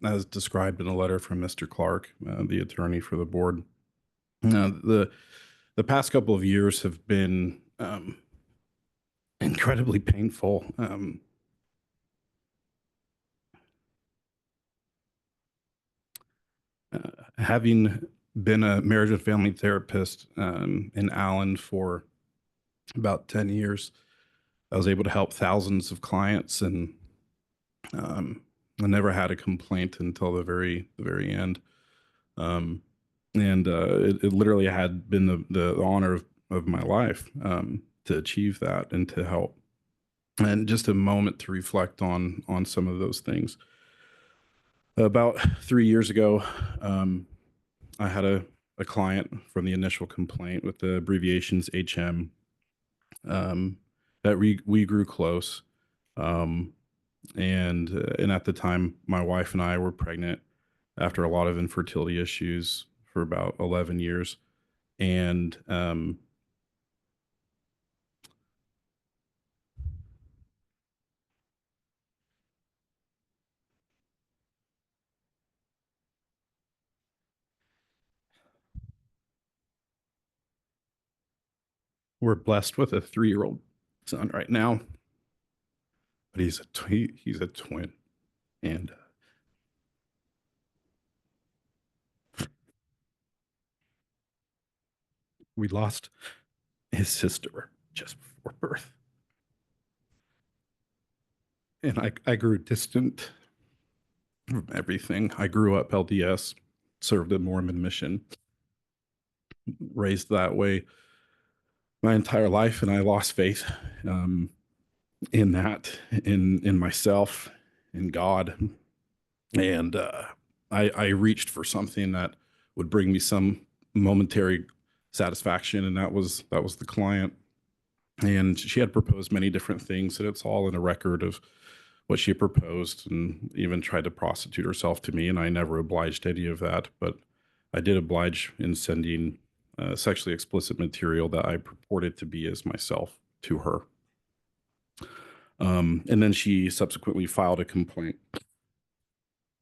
as described in a letter from Mr. Clark, the attorney for the board. The past couple of years have been incredibly painful. Having been a marriage and family therapist in Allen for about 10 years, I was able to help thousands of clients, and I never had a complaint until the very end. It literally had been the honor of my life to achieve that and to help. And just a moment to reflect on some of those things. About 3 years ago, I had a client from the initial complaint with the abbreviations HM that we grew close. And at the time, my wife and I were pregnant after a lot of infertility issues for about 11 years. And we're blessed with a 3-year-old son right now, but he's a twin, and we lost his sister just before birth, and I grew distant from everything. I grew up LDS, served a Mormon mission, raised that way my entire life, and I lost faith in that, in myself, in God, and I reached for something that would bring me some momentary satisfaction, and that was the client. And she had proposed many different things, and it's all in a record of what she proposed, and even tried to prostitute herself to me, and I never obliged any of that, but I did oblige in sending sexually explicit material that I purported to be as myself to her. And then she subsequently filed a complaint,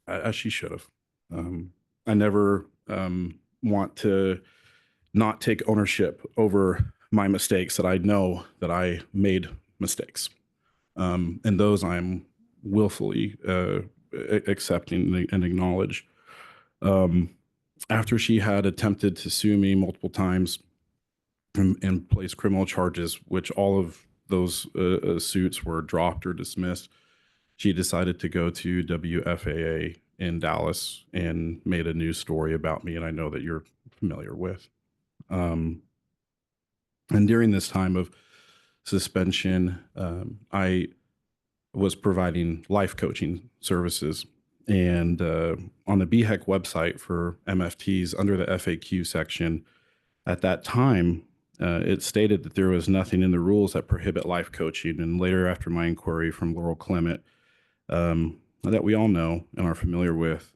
as she should have. I never want to not take ownership over my mistakes, that I know that I made mistakes. And those I'm willfully accepting and acknowledge. After she had attempted to sue me multiple times and place criminal charges, which all of those suits were dropped or dismissed, she decided to go to WFAA in Dallas and made a news story about me, and I know that you're familiar with. And during this time of suspension, I was providing life coaching services, And on the BHEC website for MFTs, under the FAQ section, at that time, it stated that there was nothing in the rules that prohibit life coaching. And later, after my inquiry from Laurel Clement, that we all know and are familiar with,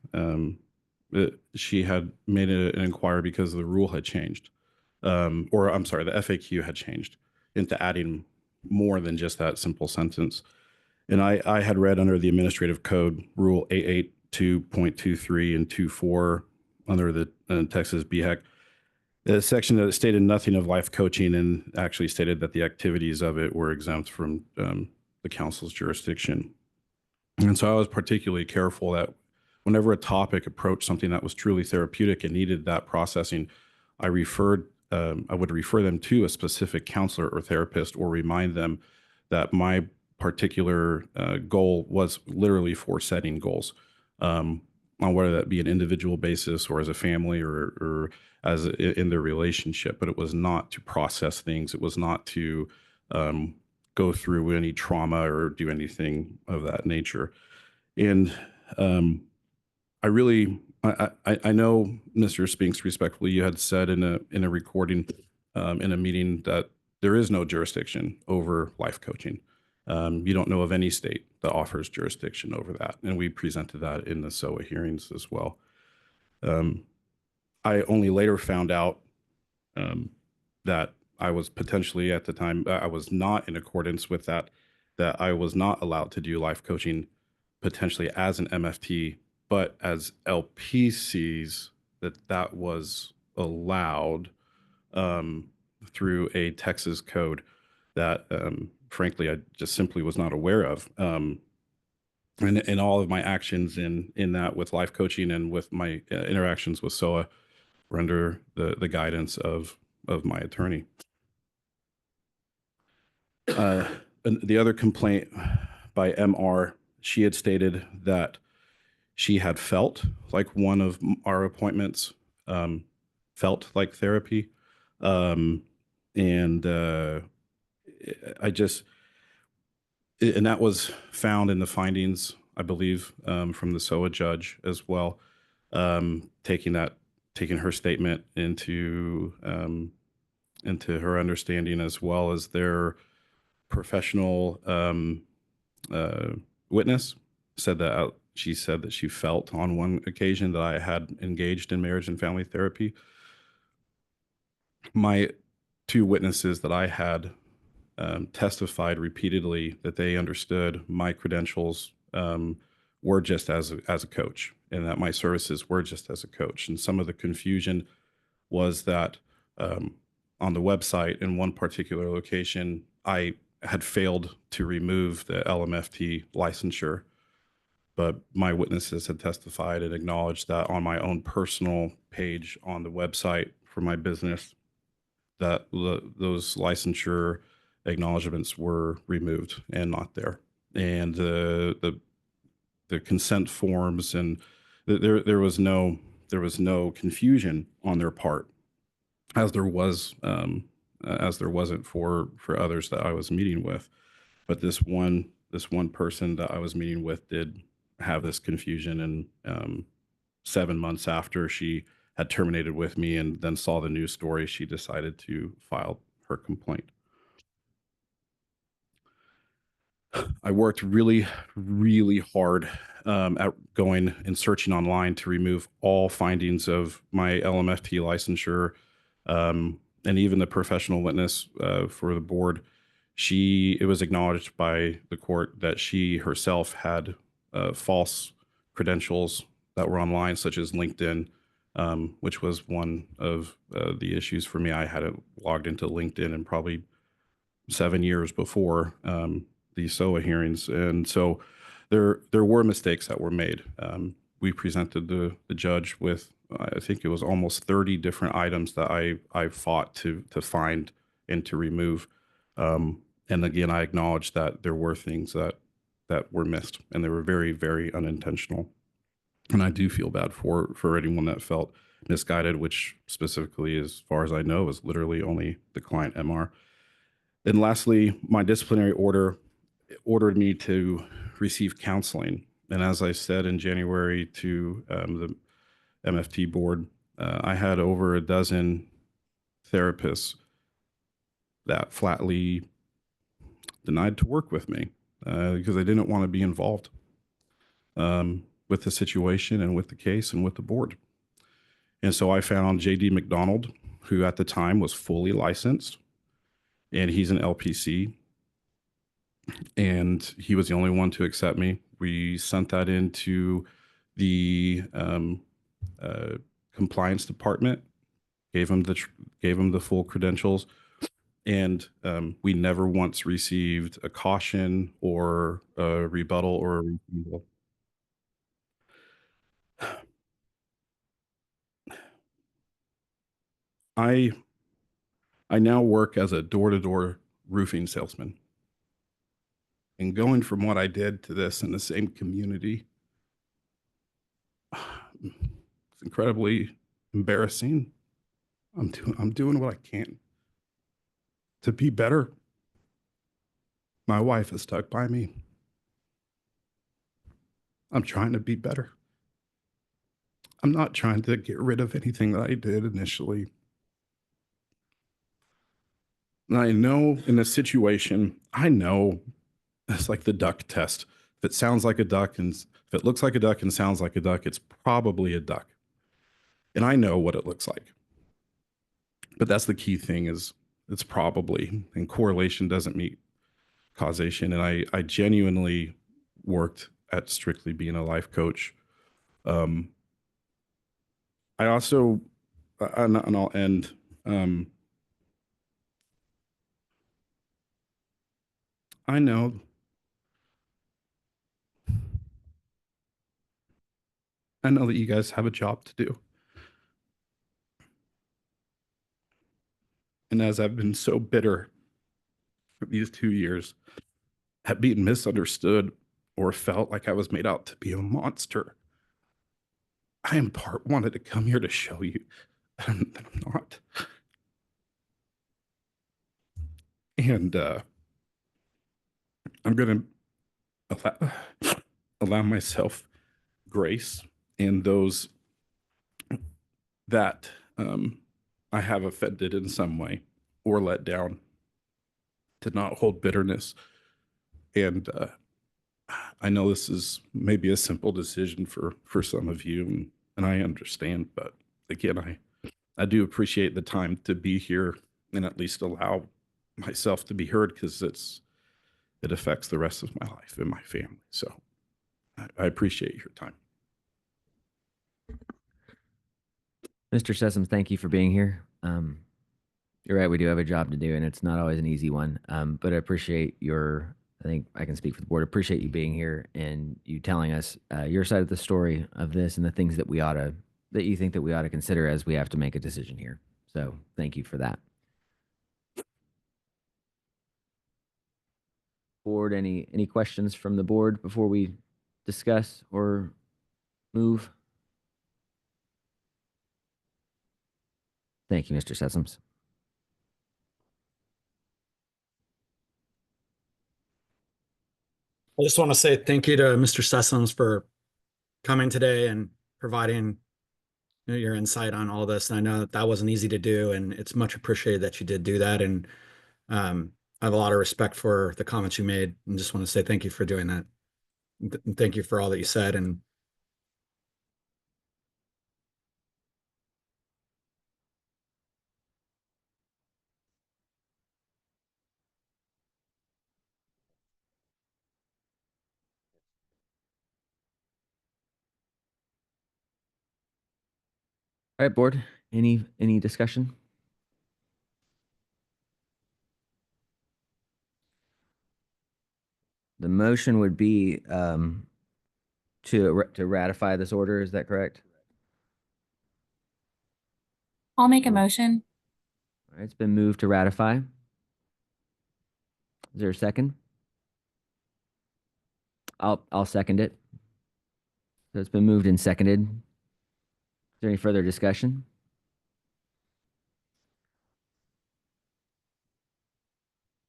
she had made an inquiry because the rule had changed. Or I'm sorry, the FAQ had changed into adding more than just that simple sentence. And I had read under the administrative code, Rule 882.23 and 24 under the Texas BHEC, the section that stated nothing of life coaching and actually stated that the activities of it were exempt from the council's jurisdiction. And so I was particularly careful that whenever a topic approached something that was truly therapeutic and needed that processing, I would refer them to a specific counselor or therapist, or remind them that my particular goal was literally for setting goals, on whether that be an individual basis or as a family or as in their relationship. But it was not to process things. It was not to go through any trauma or do anything of that nature. And I know, Mr. Spinks, respectfully, you had said in a recording in a meeting that there is no jurisdiction over life coaching. You don't know of any state that offers jurisdiction over that. And we presented that in the SOA hearings as well. I only later found out that I was potentially, at the time, I was not in accordance with that I was not allowed to do life coaching potentially as an MFT, but as LPCs, that was allowed through a Texas code that, frankly, I just simply was not aware of. And all of my actions in that with life coaching and with my interactions with SOA were under the guidance of my attorney. And the other complaint by MR, she had stated that she had felt like one of our appointments felt like therapy. And that was found in the findings, I believe, from the SOA judge as well, taking her statement into her understanding, as well as their professional witness she said that she felt on one occasion that I had engaged in marriage and family therapy. My two witnesses that I had testified repeatedly that they understood my credentials were just as a coach, and that my services were just as a coach. And some of the confusion was that on the website, in one particular location, I had failed to remove the LMFT licensure, but my witnesses had testified and acknowledged that on my own personal page on the website for my business, that those licensure acknowledgements were removed and not there. And the consent forms, and there was no confusion on their part, as there wasn't for others that I was meeting with. But this one person that I was meeting with did have this confusion, and 7 months after she had terminated with me and then saw the news story, she decided to file her complaint. I worked really, really hard at going and searching online to remove all findings of my LMFT licensure, and even the professional witness for the board. It was acknowledged by the court that she herself had false credentials that were online, such as LinkedIn, which was one of the issues for me. I hadn't logged into LinkedIn in probably 7 years before the SOA hearings. And so there were mistakes that were made. We presented the judge with, I think it was almost 30 different items that I fought to find and to remove. And again, I acknowledge that there were things that were missed, and they were very, very unintentional. And I do feel bad for anyone that felt misguided, which specifically, as far as I know, is literally only the client MR. And lastly, my disciplinary order ordered me to receive counseling. And as I said in January to the MFT board, I had over a dozen therapists that flatly denied to work with me because they didn't want to be involved with the situation and with the case and with the board. And so I found JD McDonald, who at the time was fully licensed, and he's an LPC. And he was the only one to accept me. We sent that into the compliance department, gave him the full credentials, and we never once received a caution or a rebuttal or a refusal. I now work as a door-to-door roofing salesman. And going from what I did to this in the same community, it's incredibly embarrassing. I'm doing what I can to be better. My wife is stuck by me. I'm trying to be better. I'm not trying to get rid of anything that I did initially. And I know in a situation, I know it's like the duck test. If it sounds like a duck and if it looks like a duck and sounds like a duck, it's probably a duck. And I know what it looks like. But that's the key thing, is it's probably, and correlation doesn't meet causation. And I genuinely worked at strictly being a life coach. I also, and I'll end, I know that you guys have a job to do. And as I've been so bitter for these 2 years at being misunderstood or felt like I was made out to be a monster, I in part wanted to come here to show you that I'm not. And I'm going to allow myself grace and those that I have offended in some way or let down, to not hold bitterness. And I know this is maybe a simple decision for some of you, and I understand, but again, I do appreciate the time to be here and at least allow myself to be heard, because it affects the rest of my life and my family. So I appreciate your time. Mr. Sessoms, thank you for being here. You're right, we do have a job to do, and it's not always an easy one. But I appreciate I think I can speak for the board, appreciate you being here and you telling us your side of the story of this and the things that you think that we ought to consider as we have to make a decision here. So thank you for that. Board, any questions from the board before we discuss or move? Thank you, Mr. Sessoms. I just want to say thank you to Mr. Sessoms for coming today and providing your insight on all this. And I know that wasn't easy to do, and it's much appreciated that you did do that. And I have a lot of respect for the comments you made, and just want to say thank you for doing that. Thank you for all that you said. And All right, board, any discussion? The motion would be to ratify this order. Is that correct? I'll make a motion. All right, it's been moved to ratify. Is there a second? I'll second it. So it's been moved and seconded. Is there any further discussion?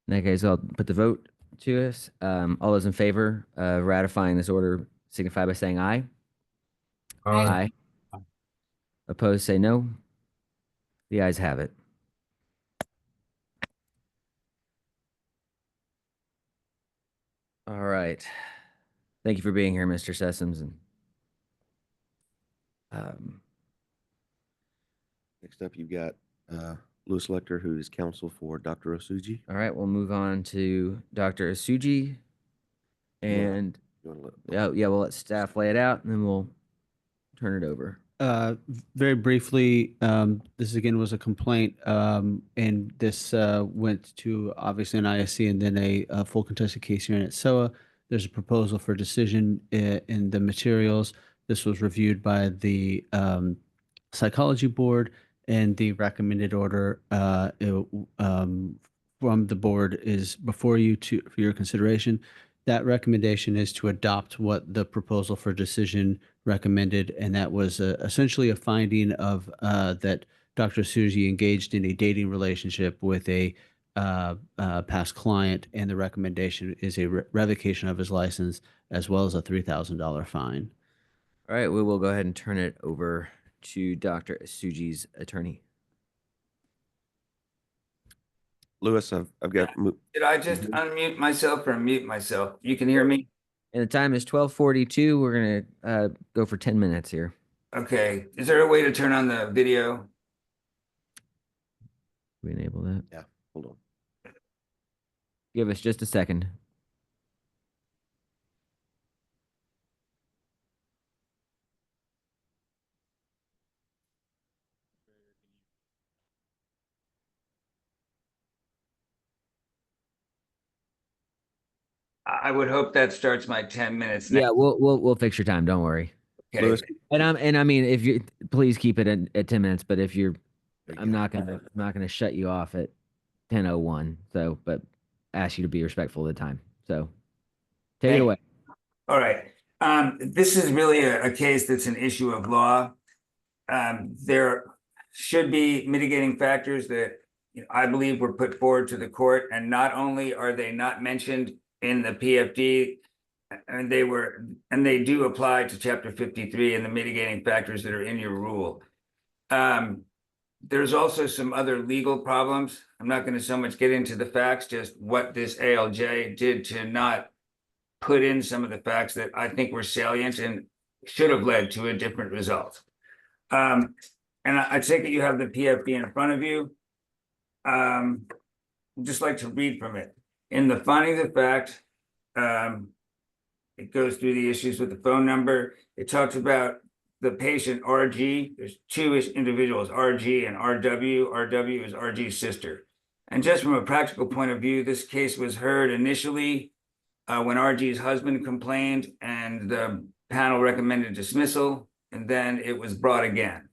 In that case, I'll put the vote to us. All those in favor of ratifying this order signify by saying aye. Aye. Opposed, say no. The ayes have it. All right. Thank you for being here, Mr. Sessoms. And Next up, you've got Louis Lecter, who is counsel for Dr. Osuji. all right, we'll move on to Dr. Osuji. And yeah, we'll let staff lay it out and then we'll turn it over. Very briefly, this again was a complaint, and this went to obviously an ISC and then a full contested case here at SOA. There's a proposal for decision in the materials. This was reviewed by the psychology board, and the recommended order from the board is before you for your consideration. That recommendation is to adopt what the proposal for decision recommended, and that was essentially a finding of that Dr. Suji engaged in a dating relationship with a past client, and the recommendation is a revocation of his license as well as a $3,000 fine. All right, we will go ahead and turn it over to Dr. Suji's attorney. Louis, I've got. Did I just unmute myself or mute myself? You can hear me? And the time is 12:42. We're gonna go for 10 minutes here. Okay. Is there a way to turn on the video? We enable that. Yeah, hold on. Give us just a second. I would hope that starts my 10 minutes. Yeah, we'll fix your time. Don't worry. Okay. Louis, And I mean, if you please keep it at 10 minutes, but if you're, I'm not gonna shut you off at 10:01. So, but ask you to be respectful of the time. So, take it away. All right. This is really a case that's an issue of law. There should be mitigating factors that I believe were put forward to the court, and not only are they not mentioned in the PFD, and they do apply to Chapter 53 and the mitigating factors that are in your rule. There's also some other legal problems. I'm not going to so much get into the facts, just what this ALJ did to not put in some of the facts that I think were salient and should have led to a different result. And I take it you have the PFD in front of you. I'd just like to read from it. In the findings of fact, it goes through the issues with the phone number. It talks about the patient RG. There's two individuals, RG and RW. RW is RG's sister. And just from a practical point of view, this case was heard initially when RG's husband complained, and the panel recommended dismissal, and then it was brought again.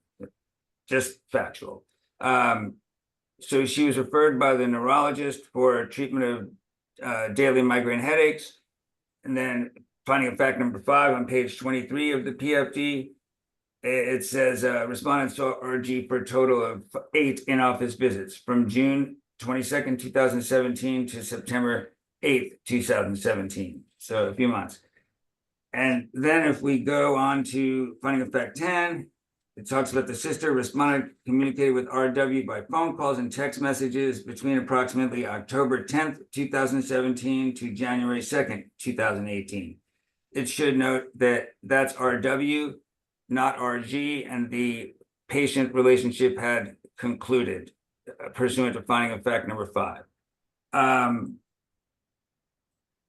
Just factual. So she was referred by the neurologist for treatment of daily migraine headaches. And then finding of fact number 5 on page 23 of the PFD, it says respondents saw RG for a total of 8 in-office visits from June 22nd, 2017 to September 8th, 2017. So a few months. And then if we go on to finding of fact 10, it talks about the sister respondent communicated with RW by phone calls and text messages between approximately October 10th, 2017 to January 2nd, 2018. It should note that that's RW, not RG, and the patient relationship had concluded pursuant to finding of fact number 5.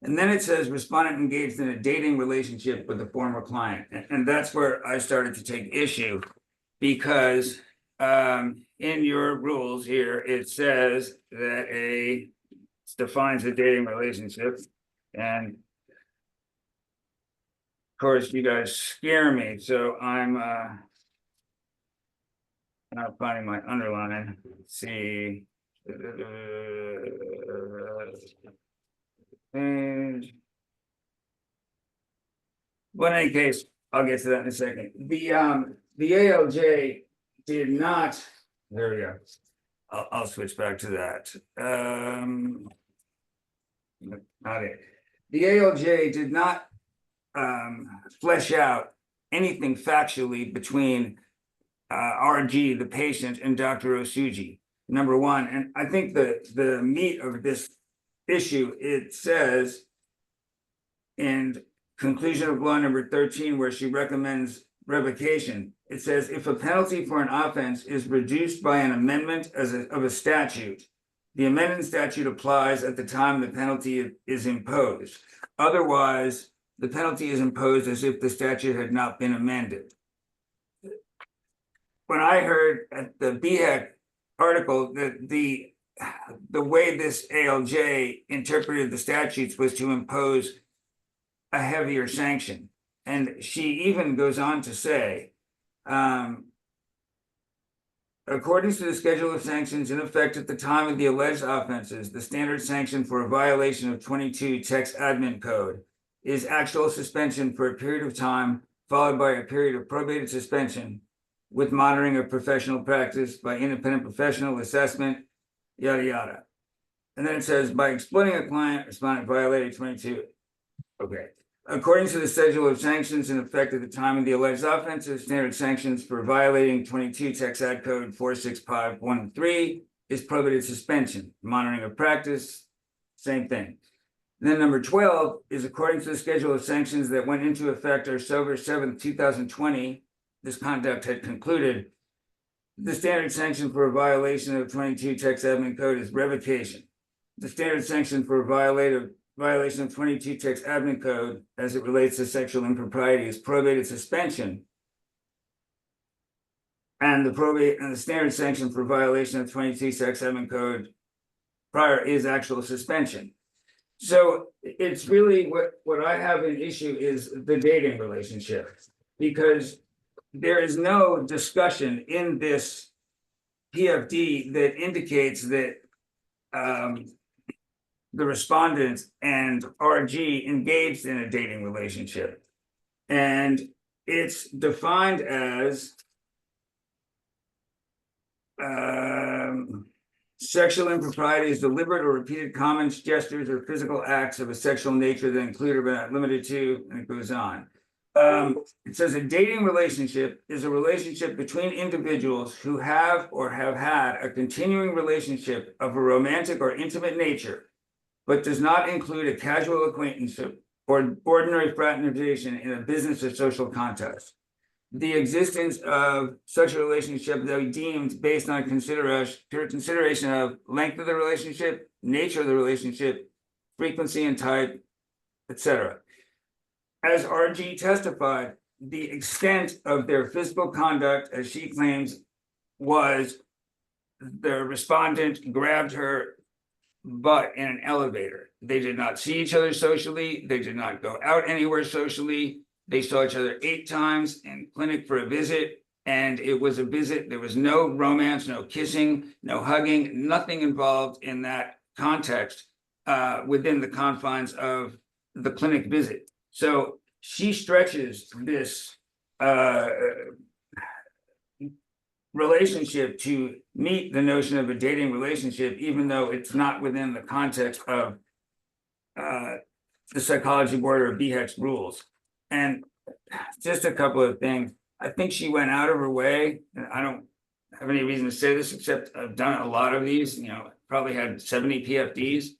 And then it says respondent engaged in a dating relationship with a former client. And that's where I started to take issue, because in your rules here, it says that it defines a dating relationship. And of course, you guys scare me. So I'm not finding my underline. Let's see. And well, in any case, I'll get to that in a second. The ALJ did not. There we go. I'll switch back to that. Not it. The ALJ did not flesh out anything factually between RG, the patient, and Dr. Osuji, number one. And I think the meat of this issue, it says in conclusion of law number 13, where she recommends revocation, it says if a penalty for an offense is reduced by an amendment of a statute, the amended statute applies at the time the penalty is imposed. Otherwise, the penalty is imposed as if the statute had not been amended. When I heard at the BHEC article that the way this ALJ interpreted the statutes was to impose a heavier sanction. And she even goes on to say, according to the schedule of sanctions in effect at the time of the alleged offenses, the standard sanction for a violation of 22 Text Admin Code is actual suspension for a period of time, followed by a period of probated suspension with monitoring of professional practice by independent professional assessment, yada, yada. And then it says, by exploiting a client, respondent violated 22. Okay. According to the schedule of sanctions in effect at the time of the alleged offenses, standard sanctions for violating 22 Text Ad Code 46513 is probated suspension, monitoring of practice, same thing. And then number 12 is according to the schedule of sanctions that went into effect October 7th, 2020, this conduct had concluded. The standard sanction for a violation of 22 Text Admin Code is revocation. The standard sanction for a violation of 22 Text Admin Code as it relates to sexual impropriety is probated suspension. And the standard sanction for violation of 22 Text Admin Code prior is actual suspension. So it's really what I have an issue is the dating relationship, because there is no discussion in this PFD that indicates that the respondent and RG engaged in a dating relationship. And it's defined as sexual impropriety is deliberate or repeated comments, gestures, or physical acts of a sexual nature that include but not limited to, and it goes on. It says a dating relationship is a relationship between individuals who have or have had a continuing relationship of a romantic or intimate nature, but does not include a casual acquaintanceship or ordinary fraternization in a business or social context. The existence of such a relationship that we deemed based on consideration of length of the relationship, nature of the relationship, frequency and type, etc. As RG testified, the extent of their physical conduct, as she claims, was the respondent grabbed her butt in an elevator. They did not see each other socially. They did not go out anywhere socially. They saw each other 8 times in clinic for a visit, and it was a visit. There was no romance, no kissing, no hugging, nothing involved in that context within the confines of the clinic visit. So she stretches this relationship to meet the notion of a dating relationship, even though it's not within the context of the Psychology Board or BHEC's rules. And just a couple of things. I think she went out of her way, and I don't have any reason to say this, except I've done a lot of these, probably had 70 PFDs.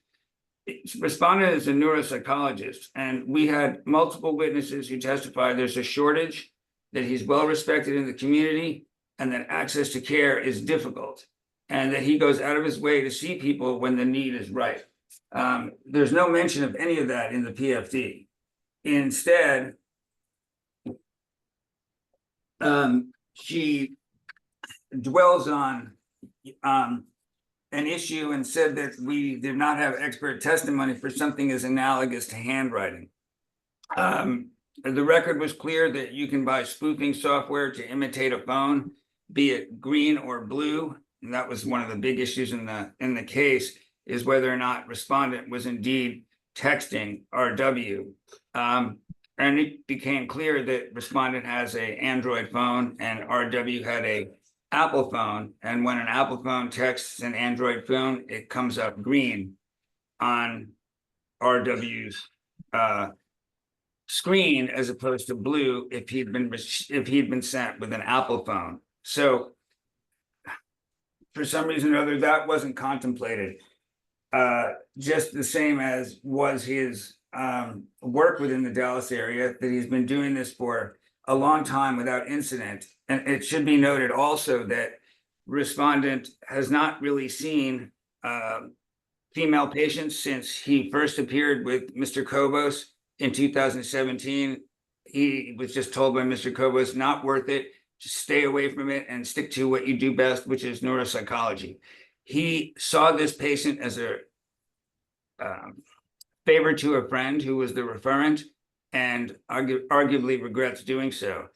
Respondent is a neuropsychologist, and we had multiple witnesses who testified there's a shortage, that he's well respected in the community, and that access to care is difficult, and that he goes out of his way to see people when the need is right. There's no mention of any of that in the PFD. Instead, she dwells on an issue and said that we did not have expert testimony for something as analogous to handwriting. The record was clear that you can buy spoofing software to imitate a phone, be it green or blue. And that was one of the big issues in the case, is whether or not respondent was indeed texting RW. And it became clear that respondent has an Android phone and RW had a Apple phone. And when an Apple phone texts an Android phone, it comes up green on RW's screen as opposed to blue if he'd been sent with an Apple phone. So for some reason or other, that wasn't contemplated. Just the same as was his work within the Dallas area, that he's been doing this for a long time without incident. And it should be noted also that respondent has not really seen female patients since he first appeared with Mr. Kobos in 2017. He was just told by Mr. Kobos, not worth it, just stay away from it and stick to what you do best, which is neuropsychology. He saw this patient as a favor to a friend who was the referent, and arguably regrets doing so.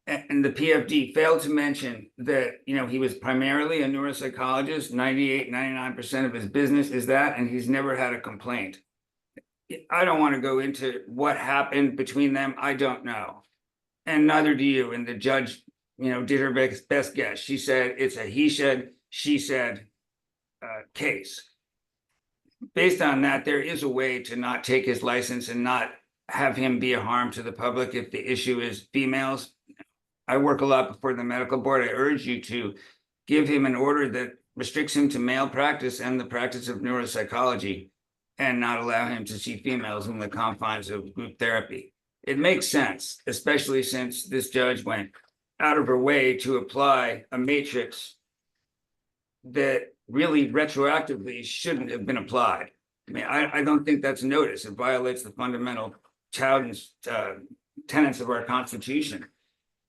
And the PFD failed to mention that, you know, he was primarily a neuropsychologist. 99% of his business is that, and he's never had a complaint. I don't want to go into what happened between them. I don't know. And neither do you. And the judge, you know, did her best guess. She said it's a he said, she said case. Based on that, there is a way to not take his license and not have him be a harm to the public if the issue is females. I work a lot before the medical board. I urge you to give him an order that restricts him to male practice and the practice of neuropsychology, and not allow him to see females in the confines of group therapy. It makes sense, especially since this judge went out of her way to apply a matrix that really retroactively shouldn't have been applied. I mean, I don't think that's notice. It violates the fundamental tenets of our Constitution.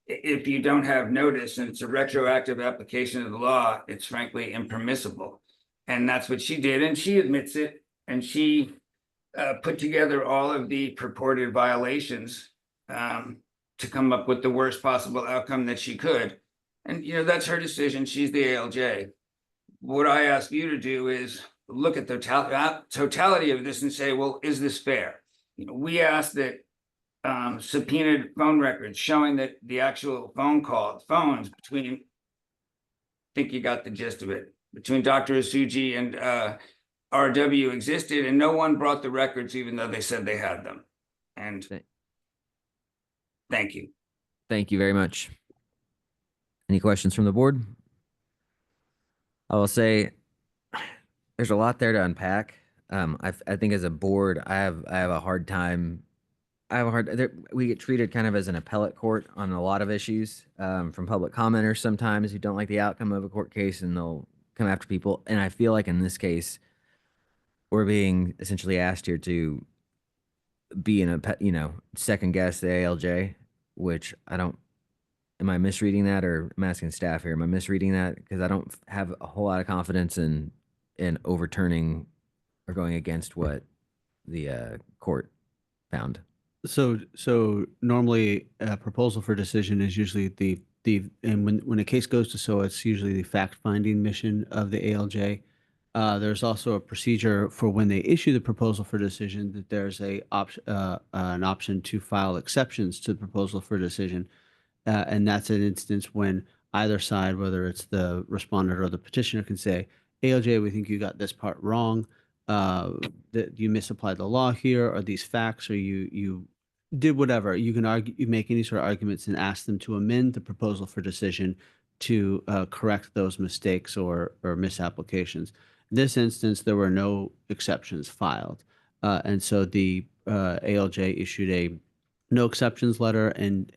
If you don't have notice and it's a retroactive application of the law, it's frankly impermissible. And that's what she did, and she admits it, and she put together all of the purported violations to come up with the worst possible outcome that she could. And, you know, that's her decision. She's the ALJ. What I ask you to do is look at the totality of this and say, well, is this fair? You know, we asked that subpoenaed phone records showing that the actual phones between, I think you got the gist of it, between Dr. Asuji and RW existed, and no one brought the records even though they said they had them. And thank you. Thank you very much. Any questions from the board? I will say there's a lot there to unpack. I think as a board, I have a hard time. We get treated kind of as an appellate court on a lot of issues from public commenters sometimes who don't like the outcome of a court case, and they'll come after people. And I feel like in this case, we're being essentially asked here to be in a, second guess the ALJ, which I don't, am I misreading that, or I'm asking staff here, am I misreading that? Because I don't have a whole lot of confidence in overturning or going against what the court found. So normally a proposal for decision is usually and when a case goes to SOA, it's usually the fact-finding mission of the ALJ. There's also a procedure for when they issue the proposal for decision, that there's an option to file exceptions to the proposal for decision. And that's an instance when either side, whether it's the respondent or the petitioner, can say, ALJ, we think you got this part wrong, that you misapplied the law here, or these facts, or you did whatever. You can argue, you make any sort of arguments and ask them to amend the proposal for decision to correct those mistakes or misapplications. In this instance, there were no exceptions filed. And so the ALJ issued a no exceptions letter, and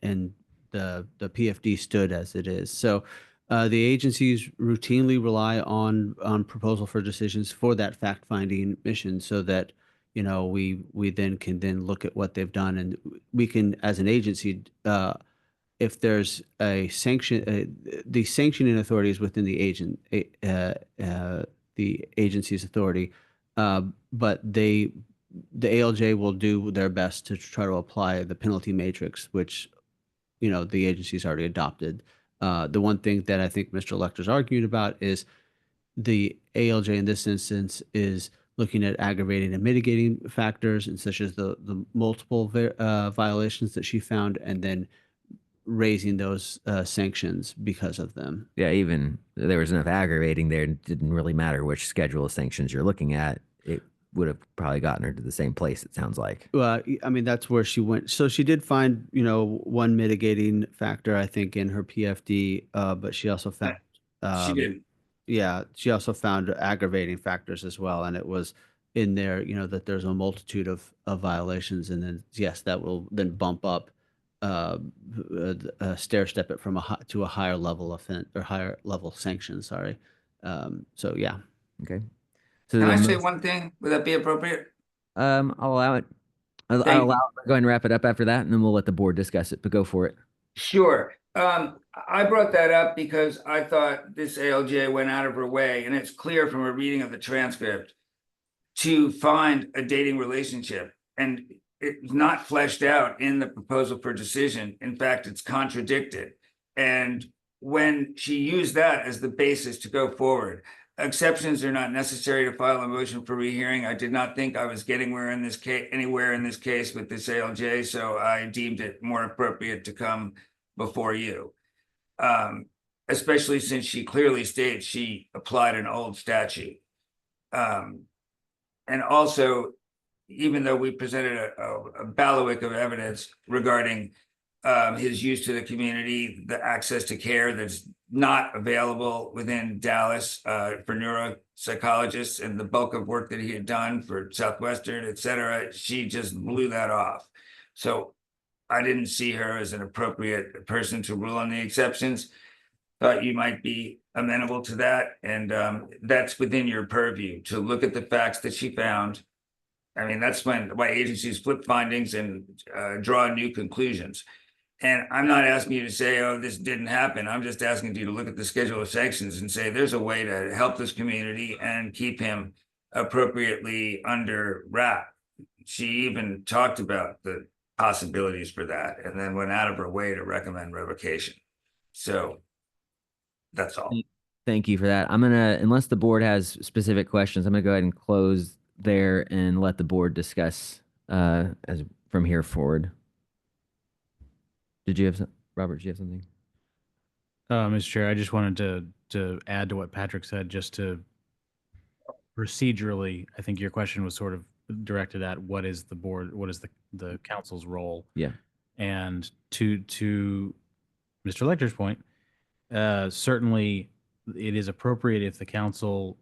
the PFD stood as it is. So the agencies routinely rely on proposal for decisions for that fact-finding mission, so that we then can look at what they've done, and we can, as an agency, if there's a sanction, the sanctioning authority is within the agency's authority, but the ALJ will do their best to try to apply the penalty matrix, which the agency's already adopted. The one thing that I think Mr. Lecter's arguing about is the ALJ in this instance is looking at aggravating and mitigating factors, and such as the multiple violations that she found, and then raising those sanctions because of them. Yeah, even there was enough aggravating there. It didn't really matter which schedule of sanctions you're looking at. would have probably gotten her to the same place, it sounds like. Well, I mean, that's where she went. So she did find, one mitigating factor, I think, in her PFD, but she also found, She did. yeah, she also found aggravating factors as well. And it was in there, that there's a multitude of violations. And then, yes, that will then bump up, stair step it from to a higher level offense or higher level sanction. Sorry. So yeah. Okay. So Can I then say one thing? Would that be appropriate? I'll allow it. I'll Thank allow it. Go ahead and wrap it up after that, and then we'll let the board discuss it, but go for it. Sure. I brought that up because I thought this ALJ went out of her way, and it's clear from a reading of the transcript, to find a dating relationship. And it's not fleshed out in the proposal for decision. In fact, it's contradicted. And when she used that as the basis to go forward, exceptions are not necessary to file a motion for rehearing. I did not think I was getting anywhere in this case with this ALJ, so I deemed it more appropriate to come before you. Especially since she clearly states she applied an old statute. And also, even though we presented a bailiwick of evidence regarding his use to the community, the access to care that's not available within Dallas for neuropsychologists, and the bulk of work that he had done for Southwestern, et cetera, she just blew that off. So I didn't see her as an appropriate person to rule on the exceptions. Thought you might be amenable to that, and that's within your purview to look at the facts that she found. I mean, that's why agencies flip findings and draw new conclusions. And I'm not asking you to say, oh, this didn't happen. I'm just asking you to look at the schedule of sanctions and say there's a way to help this community and keep him appropriately under wrap. She even talked about the possibilities for that and then went out of her way to recommend revocation. So that's all. Thank you for that. Unless the board has specific questions, I'm gonna go ahead and close there and let the board discuss as from here forward. Did you have Robert? Did you have something? Mr. Chair, I just wanted to add to what Patrick said, just to procedurally, I think your question was sort of directed at what is the council's role? Yeah. And to Mr. Lecter's point, certainly it is appropriate if the council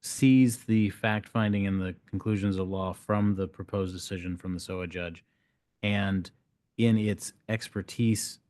sees the fact finding and the conclusions of law from the proposed decision from the SOA judge, and in its expertise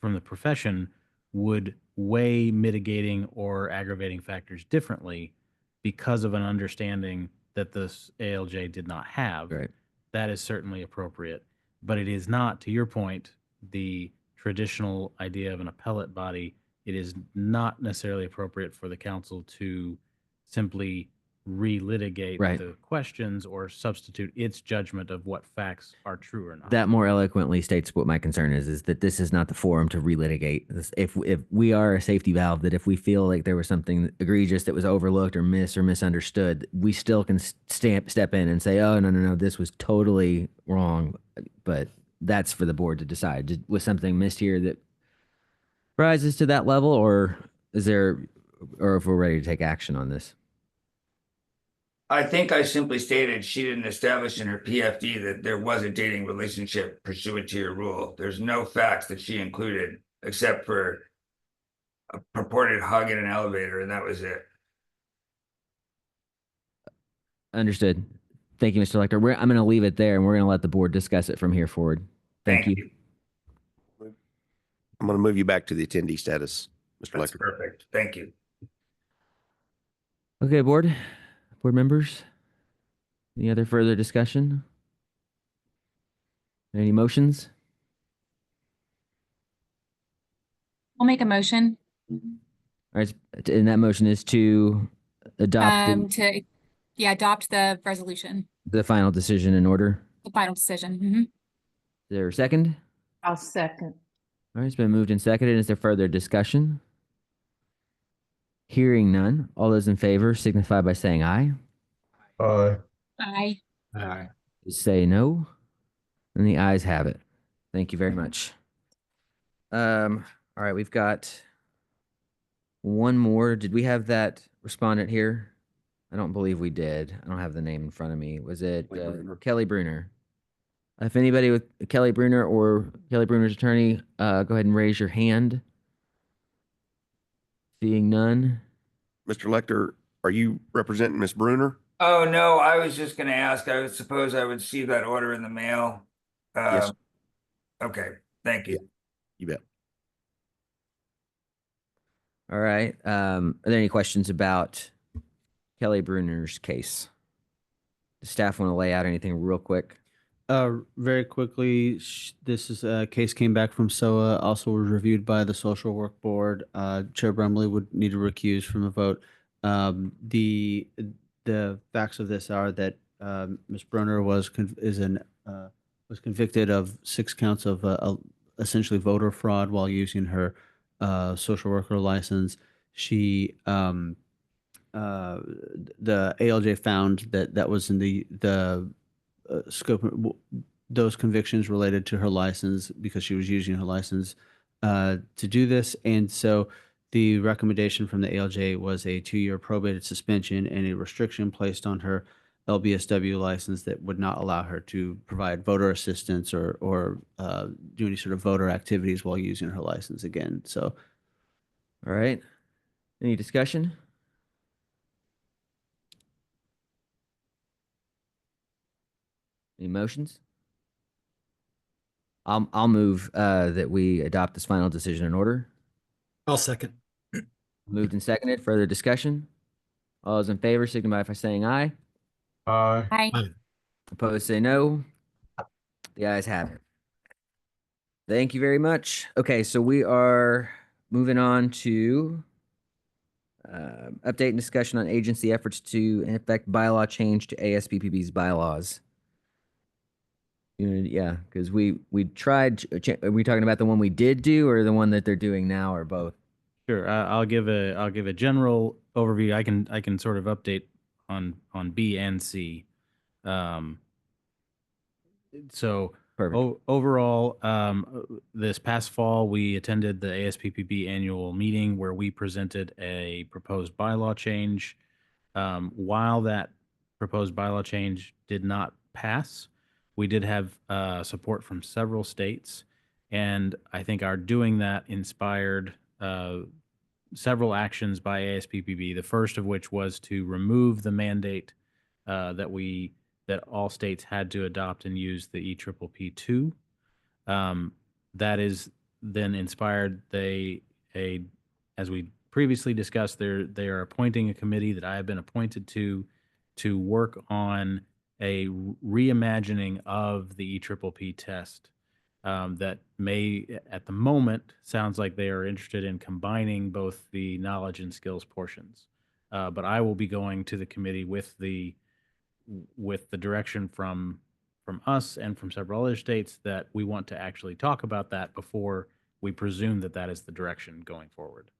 from the profession would weigh mitigating or aggravating factors differently because of an understanding that this ALJ did not have. Right. That is certainly appropriate, but it is not, to your point, the traditional idea of an appellate body. It is not necessarily appropriate for the council to simply relitigate Right. the questions or substitute its judgment of what facts are true or not. That more eloquently states what my concern is that this is not the forum to relitigate this. If we are a safety valve, that if we feel like there was something egregious that was overlooked or misunderstood, we still can step in and say, oh, no, this was totally wrong. But that's for the board to decide. Was something missed here that rises to that level, or if we're ready to take action on this? I think I simply stated she didn't establish in her PFD that there was a dating relationship pursuant to your rule. There's no facts that she included except for a purported hug in an elevator, and that was it. Understood. Thank you, Mr. Lecter. I'm going to leave it there, and we're going to let the board discuss it from here forward. Thank you. I'm going to move you back to the attendee status, Mr. That's Lecter. perfect. Thank you. Okay, board members, any other further discussion? Any motions? I'll make a motion All right, and that motion is to adopt adopt the resolution, the final decision in order. the final decision. Is there a second? I'll second. All right, it's been moved and seconded. Is there further discussion? Hearing none, all those in favor signify by saying aye. Aye. Aye. Aye. Say no, and the ayes have it. Thank you very much. All right, we've got one more. Did we have that respondent here? I don't believe we did. I don't have the name in front of me. Was it Kelly Bruner. Kelly Bruner? If anybody with Kelly Bruner or Kelly Bruner's attorney, go ahead and raise your hand. Seeing none. Mr. Lecter, are you representing Ms. Bruner? Oh, no, I was just gonna ask, I would suppose I would see that order in the mail. Yes. Okay, thank you. You bet. All right. Are there any questions about Kelly Bruner's case? Does staff want to lay out anything real quick? Very quickly, this is a case came back from SOA, also was reviewed by the Social Work Board. Chair Brumley would need to recuse from a vote. The facts of this are that Ms. Brunner was convicted of 6 counts of essentially voter fraud while using her social worker license. She the ALJ found that was in the scope of those convictions related to her license because she was using her license to do this. And so the recommendation from the ALJ was a 2-year probated suspension and a restriction placed on her LBSW license that would not allow her to provide voter assistance or do any sort of voter activities while using her license again. So, all right. Any discussion? Any motions? I'll move that we adopt this final decision in order. I'll second. Moved and seconded. Further discussion? All those in favor signify by saying aye. Aye. Hi. Opposed, say no. The ayes have it. Thank you very much. Okay, so we are moving on to update and discussion on agency efforts to effect bylaw change to ASPPB's bylaws. Yeah, because we tried. Are we talking about the one we did do, or the one that they're doing now, or both? Sure. I'll give a general overview. I can sort of update on B and C. So overall, this past fall, we attended the ASPPB annual meeting where we presented a proposed bylaw change. While that proposed bylaw change did not pass, we did have support from several states, and I think our doing that inspired several actions by ASPPB. The first of which was to remove the mandate that all states had to adopt and use the EPPP 2. That is then inspired as we previously discussed, they are appointing a committee that I have been appointed to work on a reimagining of the EPPP test that may, at the moment, sounds like they are interested in combining both the knowledge and skills portions. But I will be going to the committee with the direction from us and from several other states that we want to actually talk about that before we presume that is the direction going forward.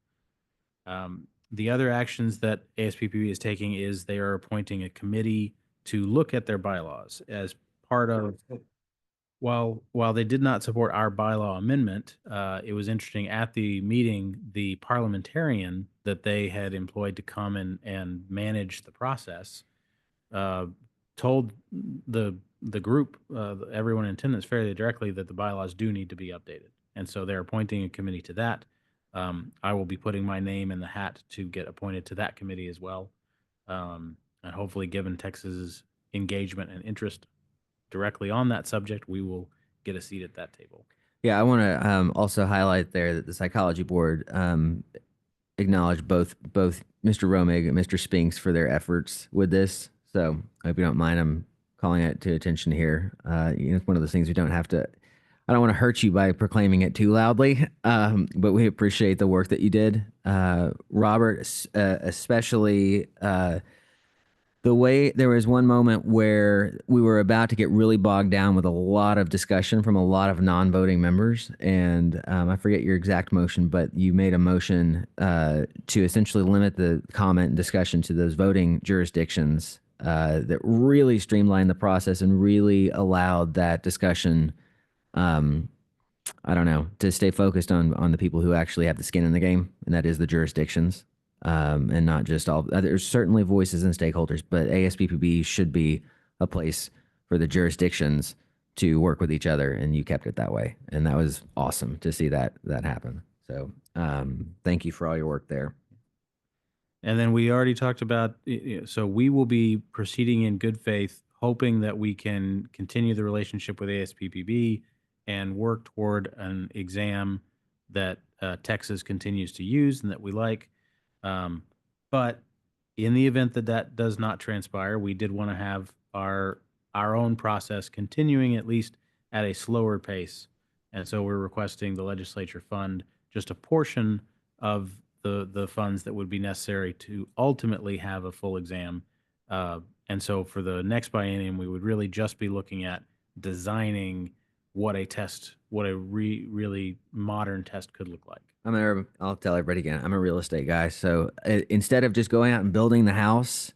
The other actions that ASPPB is taking is they are appointing a committee to look at their bylaws as part of, while they did not support our bylaw amendment, it was interesting at the meeting, the parliamentarian that they had employed to come and manage the process told the group, everyone in attendance fairly directly, that the bylaws do need to be updated. And so they're appointing a committee to that. I will be putting my name in the hat to get appointed to that committee as well. And hopefully, given Texas's engagement and interest directly on that subject, we will get a seat at that table. Yeah, I want to also highlight there that the psychology board acknowledged both Mr. Romig and Mr. Spinks for their efforts with this. So I hope you don't mind I'm calling it to attention here. It's one of those things we don't have to. I don't want to hurt you by proclaiming it too loudly, but we appreciate the work that you did, Robert, especially. The way there was one moment where we were about to get really bogged down with a lot of discussion from a lot of non-voting members. And I forget your exact motion, but you made a motion to essentially limit the comment and discussion to those voting jurisdictions that really streamlined the process and really allowed that discussion, to stay focused on the people who actually have the skin in the game, and that is the jurisdictions. and not just all. There's certainly voices and stakeholders, but ASPPB should be a place for the jurisdictions to work with each other, and you kept it that way, and that was awesome to see that happen. So thank you for all your work there. And then we already talked about, so we will be proceeding in good faith, hoping that we can continue the relationship with ASPPB and work toward an exam that Texas continues to use and that we like. But in the event that that does not transpire, we did want to have our own process continuing at least at a slower pace. And so we're requesting the legislature fund just a portion of the funds that would be necessary to ultimately have a full exam. And so for the next biennium, we would really just be looking at designing what a test, what a really modern test could look like. I'll tell everybody again, I'm a real estate guy. So instead of just going out and building the house,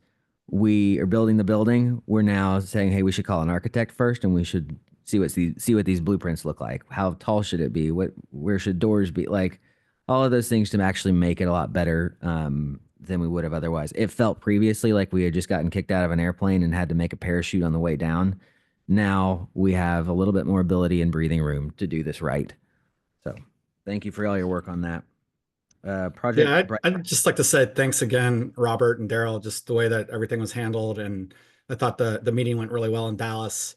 we are building the building. We're now saying, hey, we should call an architect first, and we should see what these blueprints look like. How tall should it be? Where should doors be? Like all of those things to actually make it a lot better than we would have otherwise. It felt previously like we had just gotten kicked out of an airplane and had to make a parachute on the way down. Now we have a little bit more ability and breathing room to do this right. So thank you for all your work on that. I'd just like to say thanks again, Robert and Daryl, just the way that everything was handled. And I thought the meeting went really well in Dallas.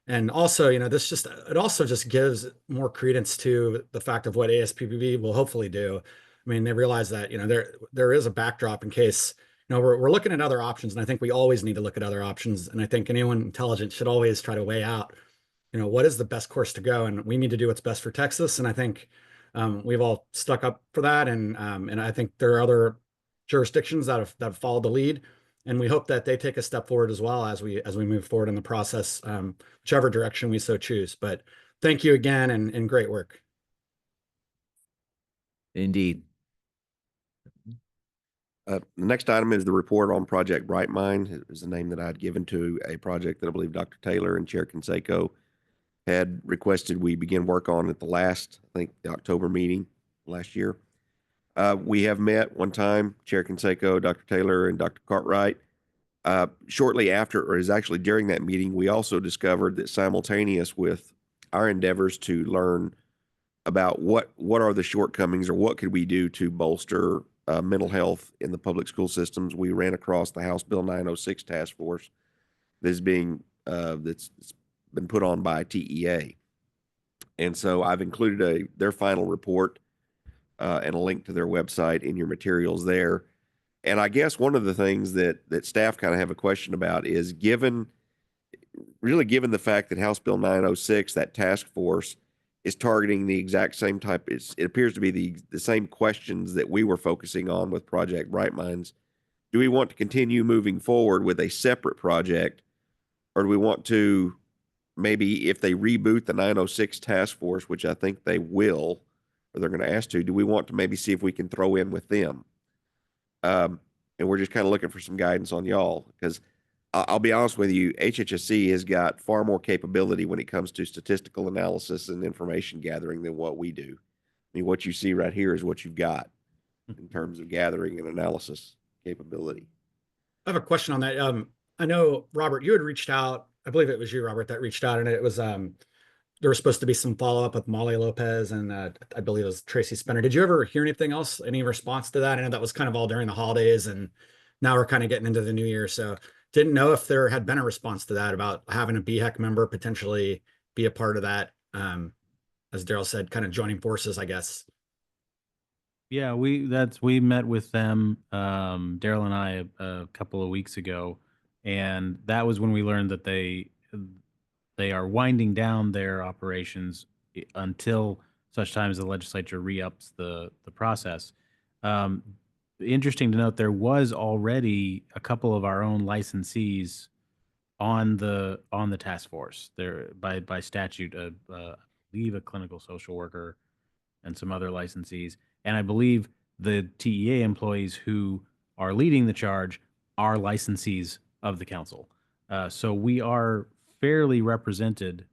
And also, it also just gives more credence to the fact of what ASPPB will hopefully do. I mean, they realize that, there is a backdrop in case, we're looking at other options, and I think we always need to look at other options. And I think anyone intelligent should always try to weigh out, what is the best course to go? And we need to do what's best for Texas. And I think we've all stuck up for that. And I think there are other jurisdictions that have followed the lead. And we hope that they take a step forward as well as we move forward in the process, whichever direction we so choose. But thank you again, and great work. Indeed. The next item is the report on Project Bright Mind. It was the name that I had given to a project that I believe Dr. Taylor and Chair Canseco had requested we begin work on at the last, I think, the October meeting last year. We have met one time, Chair Canseco, Dr. Taylor, and Dr. Cartwright. Shortly after, or is actually during that meeting, we also discovered that simultaneous with our endeavors to learn about what are the shortcomings or what could we do to bolster mental health in the public school systems, we ran across the House Bill 906 task force that's been put on by TEA. And so I've included their final report and a link to their website in your materials there. And I guess one of the things that staff kind of have a question about is given the fact that House Bill 906, that task force, is targeting the exact same type, it appears to be the same questions that we were focusing on with Project Bright Minds. Do we want to continue moving forward with a separate project, or do we want to maybe, if they reboot the 906 task force, which I think they will, or they're going to ask to, do we want to maybe see if we can throw in with them? And we're just kind of looking for some guidance on y'all, because I'll be honest with you, HHSC has got far more capability when it comes to statistical analysis and information gathering than what we do. I mean, what you see right here is what you've got in terms of gathering and analysis capability. I have a question on that. I know, Robert, you had reached out. I believe it was you, Robert, that reached out, and it was there was supposed to be some follow-up with Molly Lopez and I believe it was Tracy Spinner. Did you ever hear anything else? Any response to that? I know that was kind of all during the holidays, and now we're kind of getting into the new year. So didn't know if there had been a response to that about having a BHEC member potentially be a part of that. As Daryl said, kind of joining forces, I guess. Yeah, we met with them, Daryl and I, a couple of weeks ago, and that was when we learned that they are winding down their operations until such time as the legislature re-ups the process. Interesting to note, there was already a couple of our own licensees on the task force there by statute. I believe a clinical social worker and some other licensees, and I believe the TEA employees who are leading the charge are licensees of the council. So we are fairly represented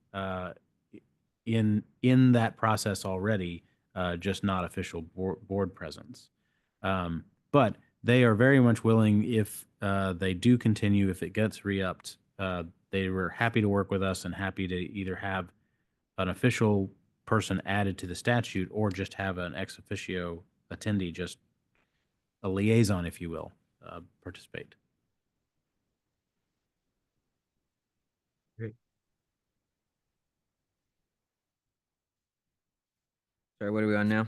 in that process already, just not official board presence. But they are very much willing if they do continue, if it gets re-upped. They were happy to work with us and happy to either have an official person added to the statute or just have an ex officio attendee, just a liaison, if you will, participate. Great. Sorry, what are we on now?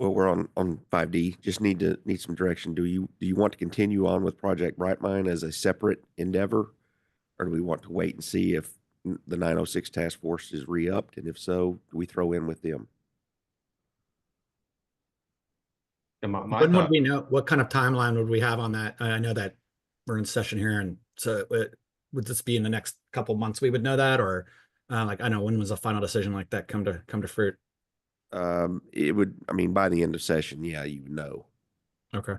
Well, we're on 5D. Just need some direction. Do you want to continue on with Project Brightmind as a separate endeavor, or do we want to wait and see if the 906 task force is re-upped, and if so, do we throw in with them? And When would we know, what kind of timeline would we have on that? I know that we're in session here, and so would this be in the next couple months we would know that, or like, I know, when was a final decision like that come to fruit? It would, I mean, by the end of session, yeah, you know. Okay.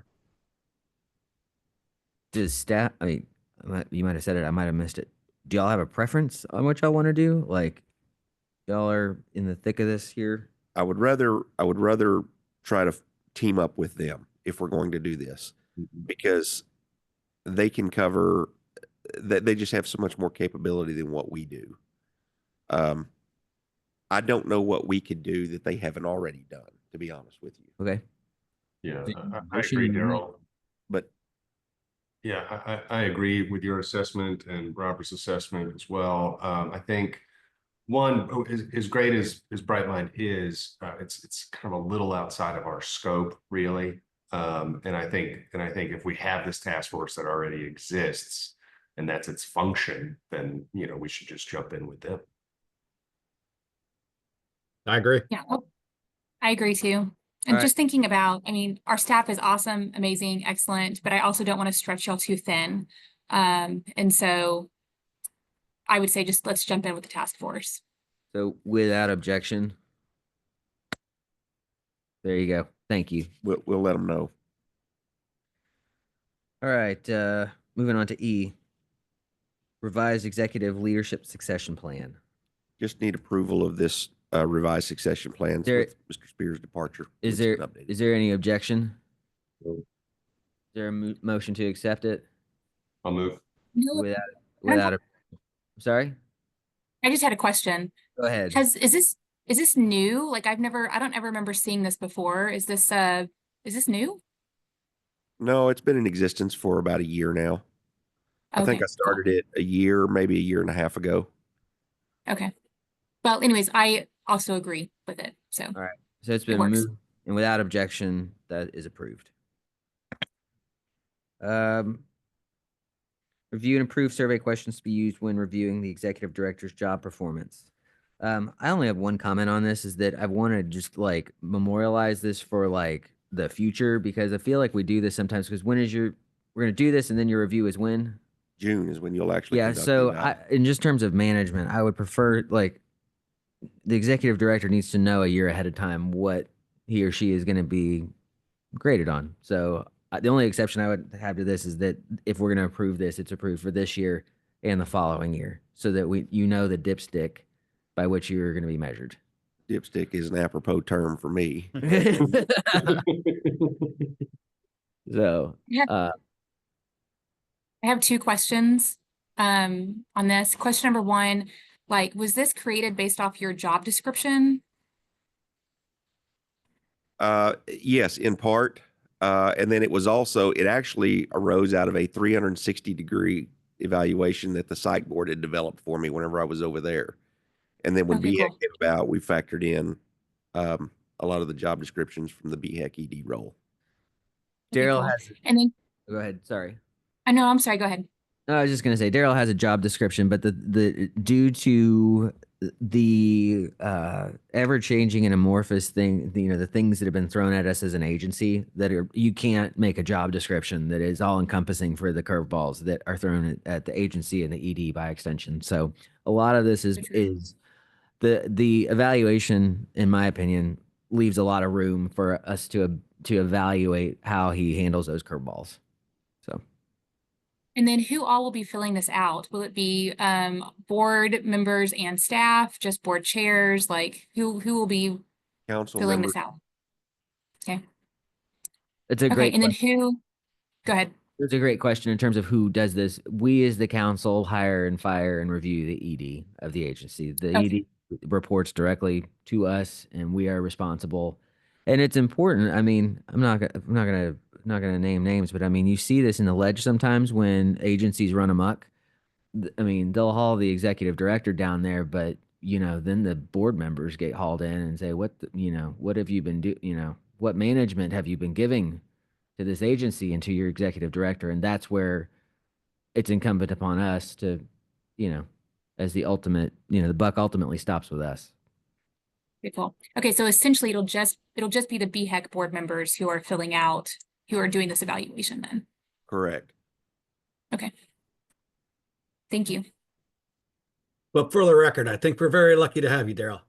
Does staff, I mean, you might have said it, I might have missed it. Do y'all have a preference on what y'all want to do? Like, y'all are in the thick of this here. I would rather try to team up with them if we're going to do this, because they can cover that. They just have so much more capability than what we do. I don't know what we could do that they haven't already done, to be honest with you. Okay. Yeah, I agree, Daryl. But yeah, I agree with your assessment and Robert's assessment as well. I think one, as great as Brightmind is, it's kind of a little outside of our scope, really. And I think if we have this task force that already exists and that's its function, then we should just jump in with them. I agree. Yeah, I agree too. And just thinking about, I mean, our staff is awesome, amazing, excellent, but I also don't want to stretch y'all too thin. And so I would say just let's jump in with the task force. So without objection. There you go. Thank you. We'll let them know. All right. Moving on to E. Revised executive leadership succession plan. Just need approval of this revised succession plans with Mr. Spears' departure. Is there any objection? No. Is there a motion to accept it? I'll move. No. Without a, sorry? I just had a question. Go ahead. Is this new? Like, I don't ever remember seeing this before. Is this new? No, it's been in existence for about a year now. I think I started it maybe a year and a half ago. Okay. Well, anyways, I also agree with it. So, all right. So it's been moved, and without objection, that is approved. Review and approve survey questions to be used when reviewing the executive director's job performance. I only have one comment on this, is that I want to just like memorialize this for like the future, because I feel like we do this sometimes, because we're going to do this and then your review is when? June is when you'll actually. Yeah. So in just terms of management, I would prefer like the executive director needs to know a year ahead of time what he or she is going to be graded on. So the only exception I would have to this is that if we're going to approve this, it's approved for this year and the following year, so that the dipstick by which you're going to be measured. Dipstick is an apropos term for me. So I have two questions on this. Question number one, like, was this created based off your job description? Yes, in part. And then it actually arose out of a 360-degree evaluation that the psych board had developed for me whenever I was over there. And then when BHEC came about, we factored in a lot of the job descriptions from the BHEC ED role. Daryl has. And then go ahead. Sorry. I know. I'm sorry. Go ahead. No, I was just gonna say Daryl has a job description, but the due to the ever-changing and amorphous thing, the things that have been thrown at us as an agency, you can't make a job description that is all-encompassing for the curveballs that are thrown at the agency and the ED by extension. So a lot of this is the evaluation, in my opinion, leaves a lot of room for us to evaluate how he handles those curveballs. So. And then who all will be filling this out? Will it be board members and staff, just board chairs? Like who will be council filling members. this out? Okay. It's a Okay, great and then question. who, go ahead. It's a great question in terms of who does this. We as the council hire and fire and review the ED of the agency. The Okay. ED reports directly to us and we are responsible. And it's important. I mean, I'm not gonna name names, but I mean, you see this in the ledge sometimes when agencies run amok. I mean, they'll haul the executive director down there, but then the board members get hauled in and say, what have you been what management have you been giving to this agency and to your executive director? And that's where it's incumbent upon us to, as the ultimate, the buck ultimately stops with us. Okay, cool. Okay, so essentially it'll just be the BHEC board members who are doing this evaluation then. Correct. Okay. Thank you. But for the record, I think we're very lucky to have you, Daryl.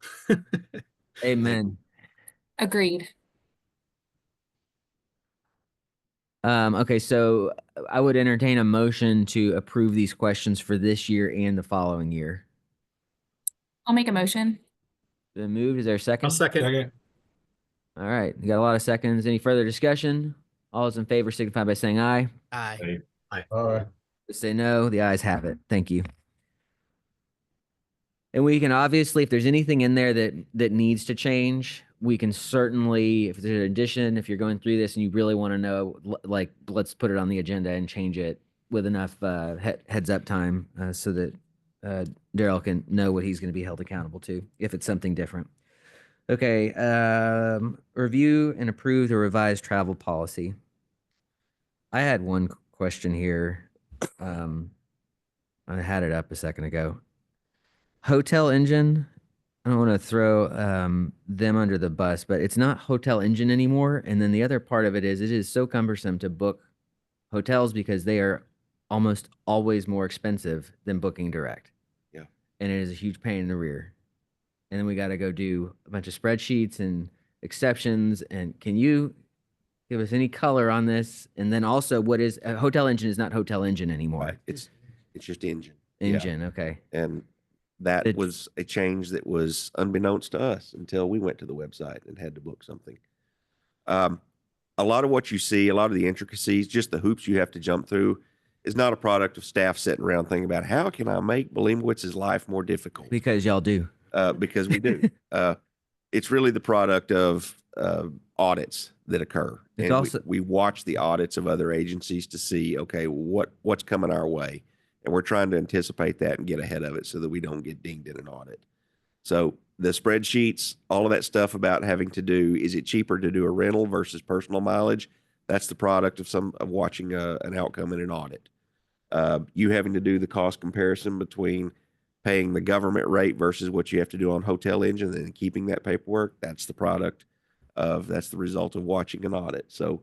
Amen. Agreed. Okay, so I would entertain a motion to approve these questions for this year and the following year. I'll make a motion. Been moved. Is there a second? I'll second. All right, you got a lot of seconds. Any further discussion? All those in favor signify by saying aye. Aye. Aye. Say no. The ayes have it. Thank you. And we can obviously, if there's anything in there that needs to change, we can certainly, if there's an addition, if you're going through this and you really want to know, like, let's put it on the agenda and change it with enough heads up time so that Daryl can know what he's going to be held accountable to if it's something different. Okay, review and approve the revised travel policy. I had one question here. I had it up a second ago. Hotel Engine, I don't want to throw them under the bus, but it's not Hotel Engine anymore. And then the other part of it is so cumbersome to book hotels because they are almost always more expensive than booking direct. Yeah. And it is a huge pain in the rear. And then we got to go do a bunch of spreadsheets and exceptions. And can you give us any color on this? And then also, what is Hotel Engine is not Hotel Engine anymore. Right. It's just Engine. Engine, okay. And that was a change that was unbeknownst to us until we went to the website and had to book something. A lot of what you see, a lot of the intricacies, just the hoops you have to jump through, is not a product of staff sitting around thinking about how can I make Belemowitz's life more difficult? Because y'all do. Because we do. It's really the product of audits that occur. It's And also we watch the audits of other agencies to see, okay, what's coming our way. And we're trying to anticipate that and get ahead of it so that we don't get dinged in an audit. So the spreadsheets, all of that stuff about having to do, is it cheaper to do a rental versus personal mileage? That's the product of watching an outcome in an audit. You having to do the cost comparison between paying the government rate versus what you have to do on Hotel Engine and keeping that paperwork, that's the result of watching an audit. So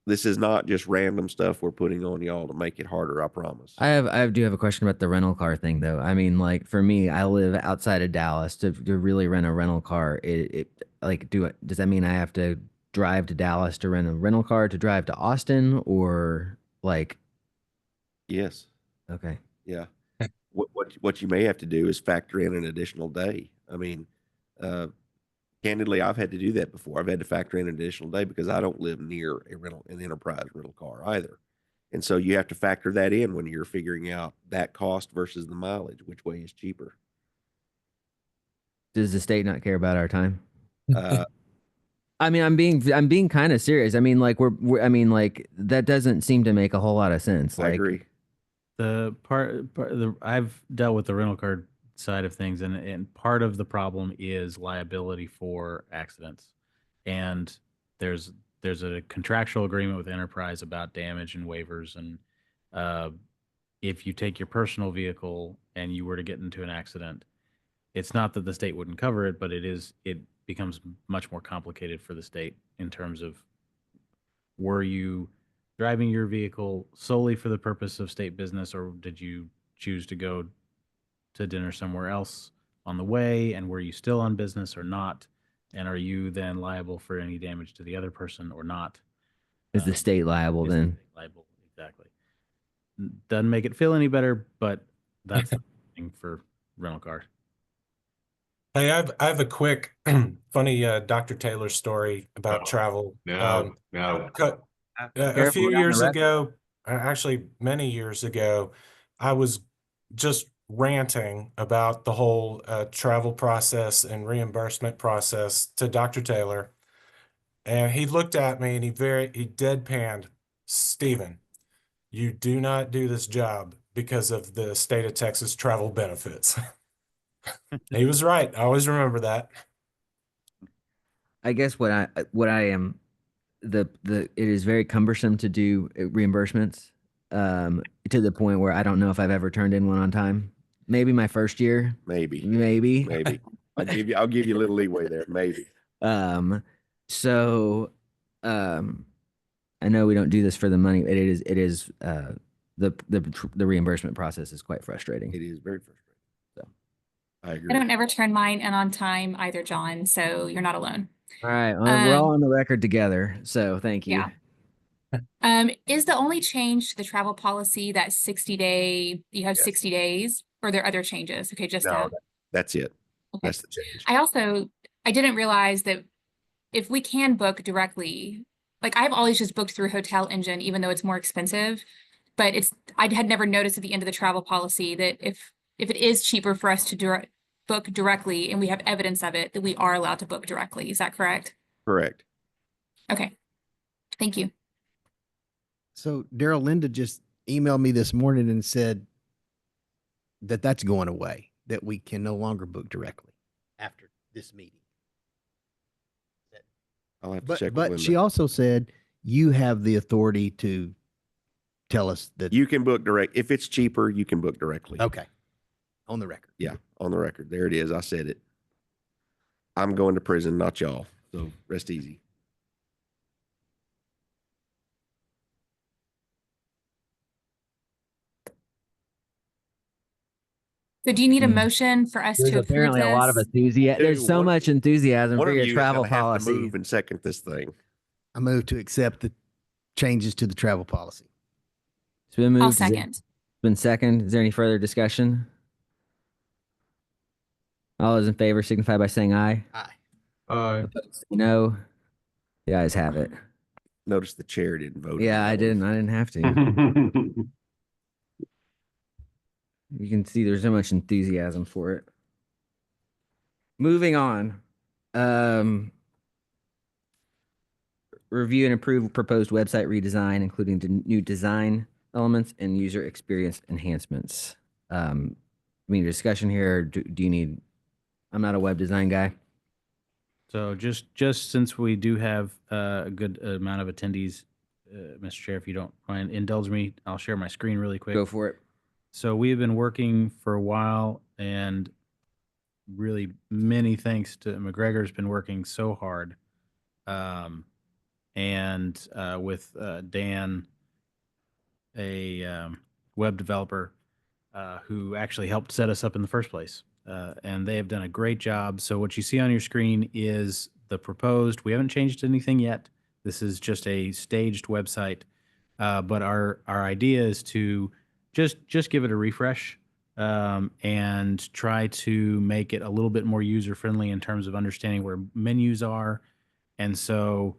this is not just random stuff we're putting on y'all to make it harder, I promise. I do have a question about the rental car thing though. I mean, like for me, I live outside of Dallas. To really rent a rental car, does that mean I have to drive to Dallas to rent a rental car to drive to Austin, or like? Yes. Okay. Yeah. What you may have to do is factor in an additional day. I mean, candidly, I've had to do that before. I've had to factor in an additional day because I don't live near an enterprise rental car either. And so you have to factor that in when you're figuring out that cost versus the mileage, which way is cheaper. Does the state not care about our time? I mean, I'm being kind of serious. I mean, like that doesn't seem to make a whole lot of sense. I agree. The I've dealt with the rental car side of things, and part of the problem is liability for accidents. And there's a contractual agreement with Enterprise about damage and waivers. And if you take your personal vehicle and you were to get into an accident, it's not that the state wouldn't cover it, but it becomes much more complicated for the state in terms of, were you driving your vehicle solely for the purpose of state business, or did you choose to go to dinner somewhere else on the way, and were you still on business or not? And are you then liable for any damage to the other person or not? Is the state liable then? The state liable, exactly. Doesn't make it feel any better, but that's the thing for rental car. Hey, I have a quick funny Dr. Taylor story about travel. No. A few years ago, actually many years ago, I was just ranting about the whole travel process and reimbursement process to Dr. Taylor. And he looked at me and he deadpanned, Stephen, you do not do this job because of the state of Texas travel benefits. He was right. I always remember that. I guess what I am it is very cumbersome to do reimbursements to the point where I don't know if I've ever turned in one on time. Maybe my first year. Maybe. I'll give you a little leeway there. Maybe. So I know we don't do this for the money. It is the reimbursement process is quite frustrating. It is very frustrating. So I agree. I don't ever turn mine in on time either, John, so you're not alone. All right. We're all on the record together. So thank you. Yeah. Is the only change to the travel policy that 60-day, you have 60 days, or are there other changes? Okay, just that. That's it. Okay. That's the change. I didn't realize that if we can book directly, like I've always just booked through Hotel Engine, even though it's more expensive, but I had never noticed at the end of the travel policy that if it is cheaper for us to book directly and we have evidence of it, that we are allowed to book directly. Is that correct? Correct. Okay. Thank you. So Daryl, Linda just emailed me this morning and said that that's going away, that we can no longer book directly after this meeting. I'll have to check with But Linda. she also said you have the authority to tell us that You can book direct. If it's cheaper, you can book directly. Okay. On the record. Yeah, on the record. There it is. I said it. I'm going to prison, not y'all. So rest easy. So do you need a motion for us There's to approve apparently a lot of this? enthusiasm. There's so much enthusiasm One for of your you travel is gonna have policy. to move and second this thing. I move to accept the changes to the travel policy. It's been moved. I'll Is it- second. It's been second. Is there any further discussion? All those in favor signify by saying aye. Aye. No. The ayes have it. Notice the chair didn't vote. Yeah, I didn't have to. You can see there's so much enthusiasm for it. Moving on. Review and approve proposed website redesign, including the new design elements and user experience enhancements. Discussion here. Do you need? I'm not a web design guy. So just since we do have a good amount of attendees, Mr. Chair, if you don't mind, indulge me, I'll share my screen really quick. Go for it. So we've been working for a while, and really many thanks to McGregor's been working so hard. And with Dan, a web developer who actually helped set us up in the first place. And they have done a great job. So what you see on your screen is the proposed. We haven't changed anything yet. This is just a staged website. But our idea is to just give it a refresh and try to make it a little bit more user-friendly in terms of understanding where menus are. And so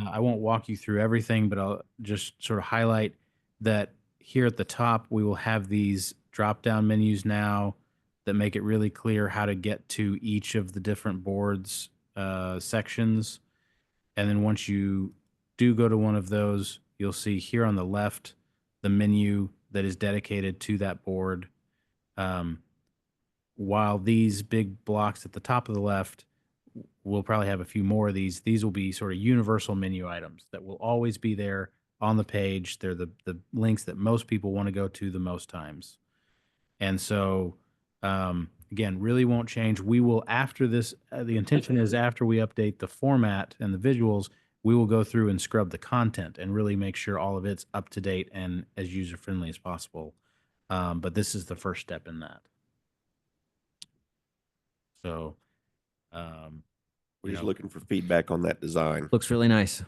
I won't walk you through everything, but I'll just sort of highlight that here at the top, we will have these drop-down menus now that make it really clear how to get to each of the different boards sections. And then once you do go to one of those, you'll see here on the left the menu that is dedicated to that board. While these big blocks at the top of the left, we'll probably have a few more of these. These will be sort of universal menu items that will always be there on the page. They're the links that most people want to go to the most times. And so, again, really won't change. We will, after this, the intention is after we update the format and the visuals, we will go through and scrub the content and really make sure all of it's up to date and as user-friendly as possible. But this is the first step in that. So, we're just looking for feedback on that design. Looks really nice.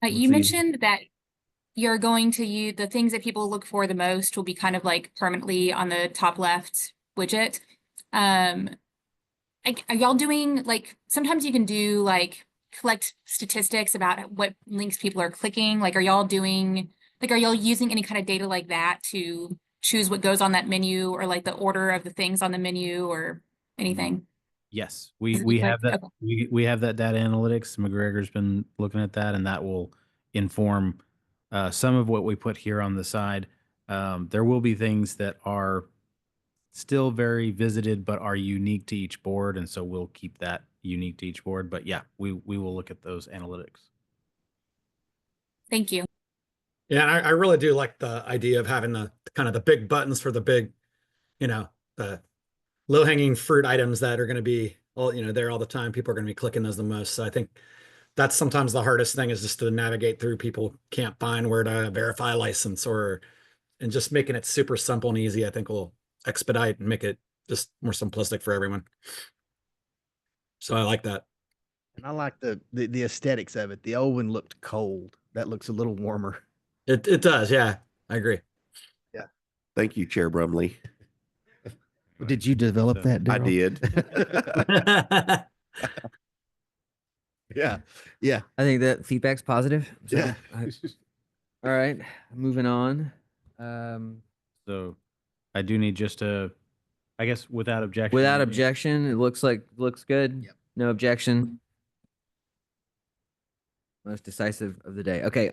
You mentioned that you're going to use the things that people look for the most will be kind of like permanently on the top left widget. Are y'all doing like, sometimes you can do like collect statistics about what links people are clicking. Like, are y'all doing, like, are y'all using any kind of data like that to choose what goes on that menu or like the order of the things on the menu or anything? Yes, Is it we like- have that. okay. We have that data analytics. McGregor's been looking at that, and that will inform some of what we put here on the side. There will be things that are still very visited, but are unique to each board, and so we'll keep that unique to each board. But yeah, we will look at those analytics. Thank you. Yeah, and I really do like the idea of having the kind of the big buttons for the big, the low-hanging fruit items that are going to be all, there all the time. People are going to be clicking those the most. So I think that's sometimes the hardest thing is just to navigate through. People can't find where to verify a license and just making it super simple and easy, I think will expedite and make it just more simplistic for everyone. So I like that. And I like the aesthetics of it. The old one looked cold. That looks a little warmer. It does. Yeah, I agree. Yeah. Thank you, Chair Brumley. Did you develop that, I Daryl? did. Yeah. Yeah. I think that feedback's positive. So Yeah. all right, moving on. So I do need just a, I guess without objection. Without objection, it looks good. Yep. No objection. Most decisive of the day. Okay,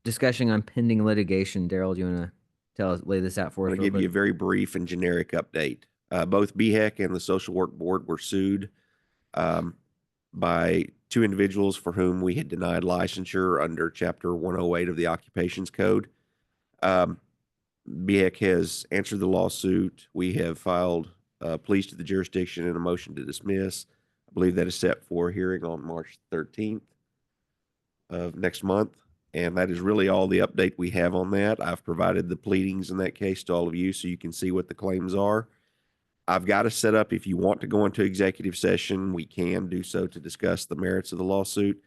discussion on pending litigation. Daryl, do you want to lay this out for us? I'm going to give you a very brief and generic update. Both BHEC and the Social Work Board were sued by two individuals for whom we had denied licensure under Chapter 108 of the Occupations Code. BHEC has answered the lawsuit. We have filed pleas to the jurisdiction and a motion to dismiss. I believe that is set for hearing on March 13th of next month. And that is really all the update we have on that. I've provided the pleadings in that case to all of you so you can see what the claims are. I've got it set up. If you want to go into executive session, we can do so to discuss the merits of the lawsuit.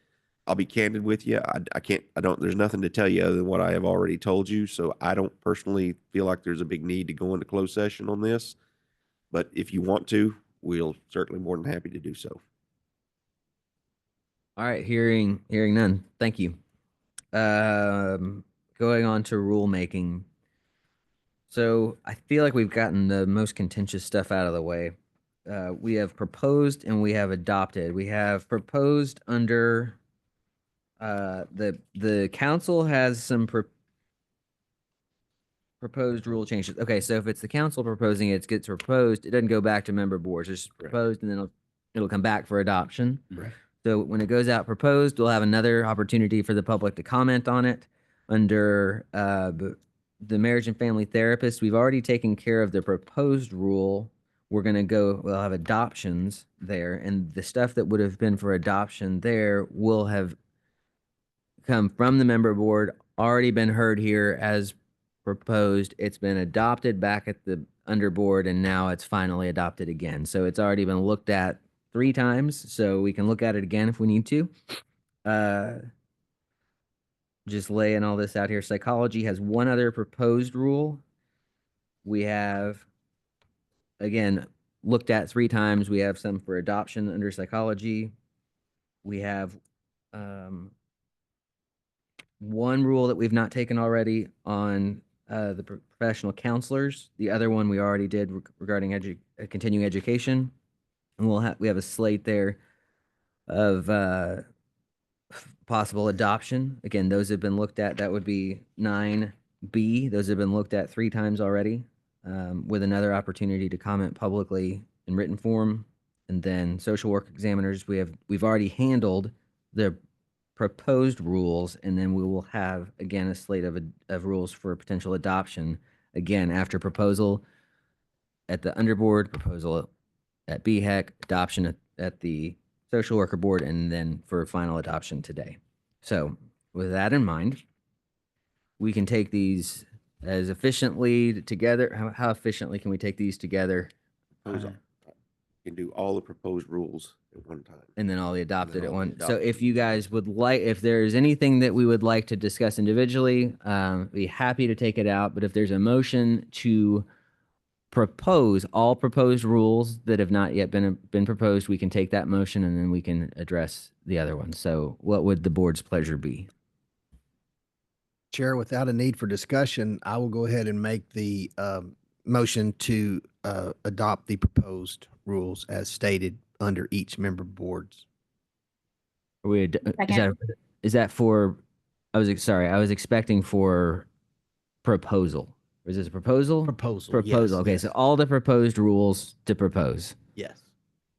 I'll be candid with you. There's nothing to tell you other than what I have already told you. So I don't personally feel like there's a big need to go into closed session on this. But if you want to, we'll certainly more than happy to do so. All right, hearing none. Thank you. Going on to rulemaking. So I feel like we've gotten the most contentious stuff out of the way. We have proposed and we have adopted. We have proposed under the council has some proposed rule changes. Okay, so if it's the council proposing it, it gets proposed. It doesn't go back to member boards. It's just proposed, and then it'll come back for adoption. Right. So when it goes out proposed, we'll have another opportunity for the public to comment on it. Under the marriage and family therapist, we've already taken care of the proposed rule. We'll have adoptions there, and the stuff that would have been for adoption there will have come from the member board, already been heard here as proposed. It's been adopted back at the underboard, and now it's finally adopted again. So it's already been looked at 3 times, so we can look at it again if we need to. Just laying all this out here. Psychology has one other proposed rule. We have, again, looked at 3 times. We have some for adoption under psychology. We have one rule that we've not taken already on the professional counselors. The other one we already did regarding continuing education. And we have a slate there of possible adoption. Again, those have been looked at. That would be 9B. Those have been looked at 3 times already, with another opportunity to comment publicly in written form. And then social work examiners, we've already handled the proposed rules, and then we will have again a slate of rules for potential adoption. Again, after proposal at the underboard, proposal at BHEC, adoption at the social worker board, and then for final adoption today. So with that in mind, we can take these as efficiently together. How efficiently can we take these together? You can do all the proposed rules at one time. And then all the adopted at one. So if you guys would like, if there's anything that we would like to discuss individually, be happy to take it out. But if there's a motion to propose all proposed rules that have not yet been proposed, we can take that motion and then we can address the other ones. So what would the board's pleasure be? Chair, without a need for discussion, I will go ahead and make the motion to adopt the proposed rules as stated under each member boards. Are we, is that for, I was expecting for proposal. Is this a proposal? Proposal. Proposal. Yes, Okay, yes. so all the proposed rules to propose Yes.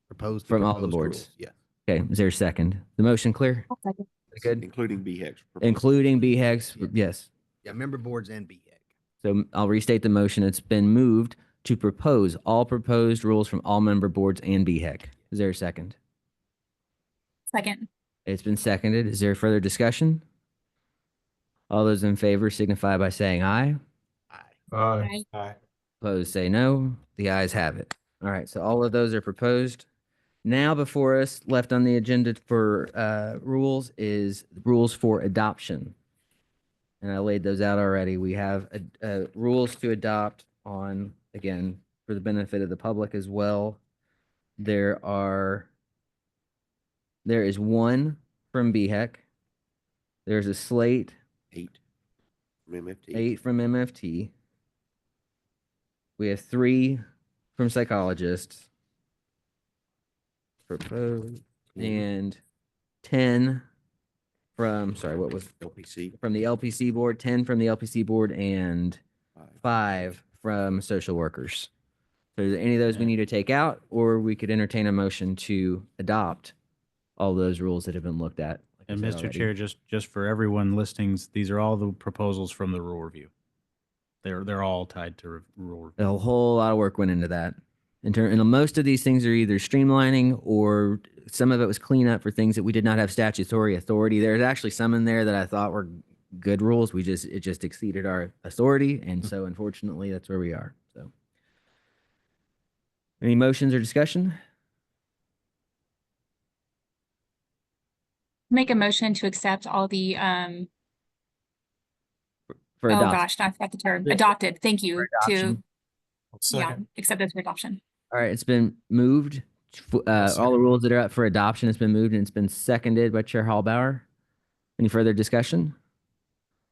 Proposed from all the proposed boards. rules, yes. Okay, is there a second? The motion clear? Second. Good. Including BHEX. Including BHEX, yes. Yeah, member boards and BHEC. So I'll restate the motion. It's been moved to propose all proposed rules from all member boards and BHEC. Is there a second? Second. It's been seconded. Is there further discussion? All those in favor signify by saying aye. Aye. Aye. Opposed, say no. The ayes have it. All right, so all of those are proposed. Now before us, left on the agenda for rules is rules for adoption. And I laid those out already. We have rules to adopt on, again, for the benefit of the public as well. There is one from BHEC. There's a slate. 8 from MFT. 8 from MFT. We have 3 from psychologists. Proposed. And 10 from, sorry, what was LPC. from the LPC board, 10 from the LPC board, and 5 from social workers. So is there any of those we need to take out, or we could entertain a motion to adopt all those rules that have been looked at? like I And said Mr. already. Chair, just for everyone listings, these are all the proposals from the rule review. They're all tied to rule review. A whole lot of work went into that. And most of these things are either streamlining or some of it was cleanup for things that we did not have statutory authority. There's actually some in there that I thought were good rules. It just exceeded our authority. And so unfortunately, that's where we are. So any motions or discussion? Make a motion to accept all the, For oh adoption. gosh, I forgot the term, adopted. Thank you to, adoption. yeah, accept this for adoption. All right, it's been moved. All the rules that are up for adoption has been moved and it's been seconded by Chair Hallbauer. Any further discussion?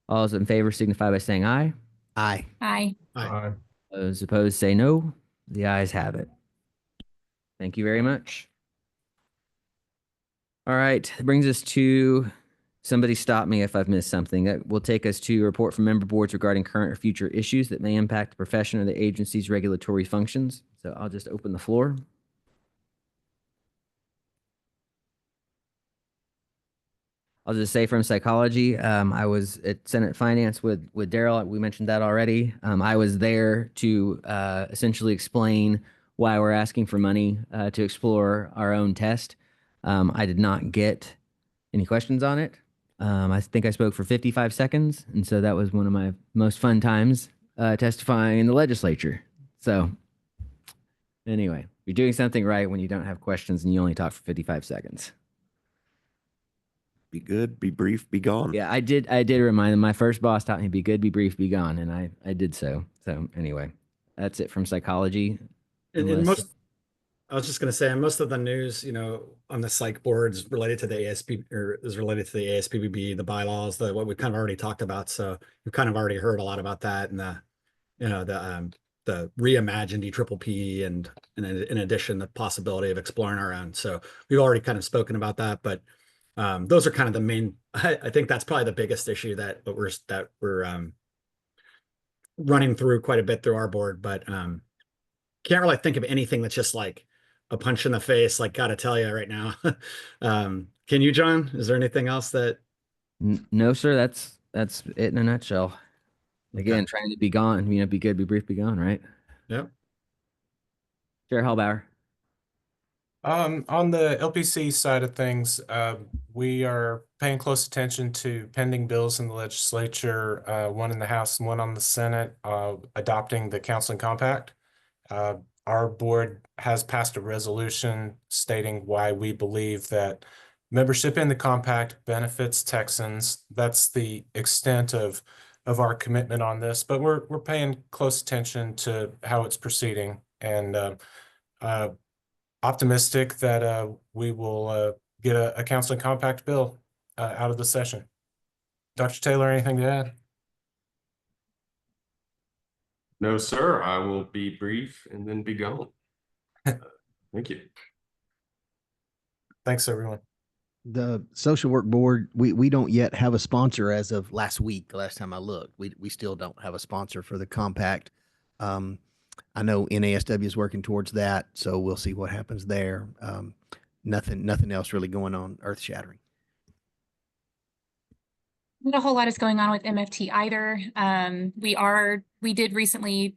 All those in favor signify by saying aye. Aye. Aye. Aye. Those opposed say no. The ayes have it. Thank you very much. All right, that brings us to, somebody stop me if I've missed something. That will take us to a report from member boards regarding current or future issues that may impact the profession or the agency's regulatory functions. So I'll just open the floor. I'll just say from psychology, I was at Senate Finance with Daryl. We mentioned that already. I was there to essentially explain why we're asking for money to explore our own test. I did not get any questions on it. I think I spoke for 55 seconds, and so that was one of my most fun times testifying in the legislature. So anyway, you're doing something right when you don't have questions and you only talk for 55 seconds. Be good, be brief, be gone. Yeah, I did remind them. My first boss taught me be good, be brief, be gone, and I did so. So anyway, that's it from psychology. And most, I was just going to say, most of the news, on the psych boards related to the ASP or is related to the ASPBB, the bylaws, what we kind of already talked about. So we've kind of already heard a lot about that, and the reimagined EPPP, and in addition, the possibility of exploring our own. So we've already kind of spoken about that, but those are kind of the main. I think that's probably the biggest issue that we're running through quite a bit through our board, but can't really think of anything that's just like a punch in the face. Like, gotta tell you right now. Can you, John? Is there anything else that? No, sir. That's it in a nutshell. Again, trying to be gone. Be good, be brief, be gone. Right. Yep. Chair Hallbauer. On the LPC side of things, we are paying close attention to pending bills in the legislature, one in the House and one on the Senate, adopting the counseling compact. Our board has passed a resolution stating why we believe that membership in the compact benefits Texans. That's the extent of our commitment on this, but we're paying close attention to how it's proceeding, and optimistic that we will get a counseling compact bill out of the session. Dr. Taylor, anything to add? No, sir. I will be brief and then be gone. Thank you. Thanks, everyone. The social work board, we don't yet have a sponsor as of last week. Last time I looked, we still don't have a sponsor for the compact. I know NASW is working towards that, so we'll see what happens there. Nothing else really going on earth shattering. Not a whole lot is going on with MFT either. We did recently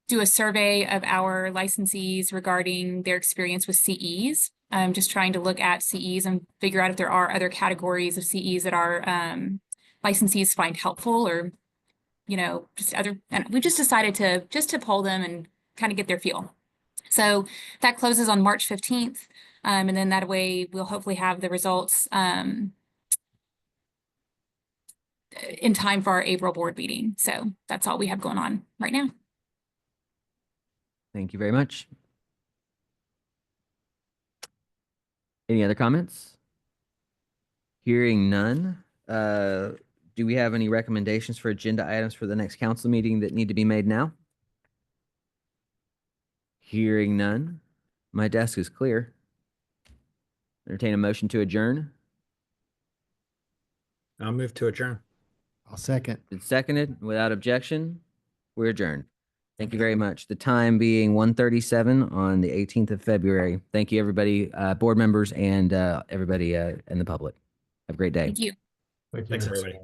do a survey of our licensees regarding their experience with CEs. Just trying to look at CEs and figure out if there are other categories of CEs that our licensees find helpful, or, you know, just other, and we just decided to poll them and kind of get their feel. So that closes on March 15th. And then that way we'll hopefully have the results in time for our April board meeting. So that's all we have going on right now. Thank you very much. Any other comments? Hearing none. Do we have any recommendations for agenda items for the next council meeting that need to be made now? Hearing none. My desk is clear. Entertain a motion to adjourn. I'll move to adjourn. I'll second. It's seconded. Without objection, we're adjourned. Thank you very much. The time being 1:37 on the 18th of February. Thank you, everybody, board members and everybody in the public. Have a great day. Thank you. Thanks, everybody.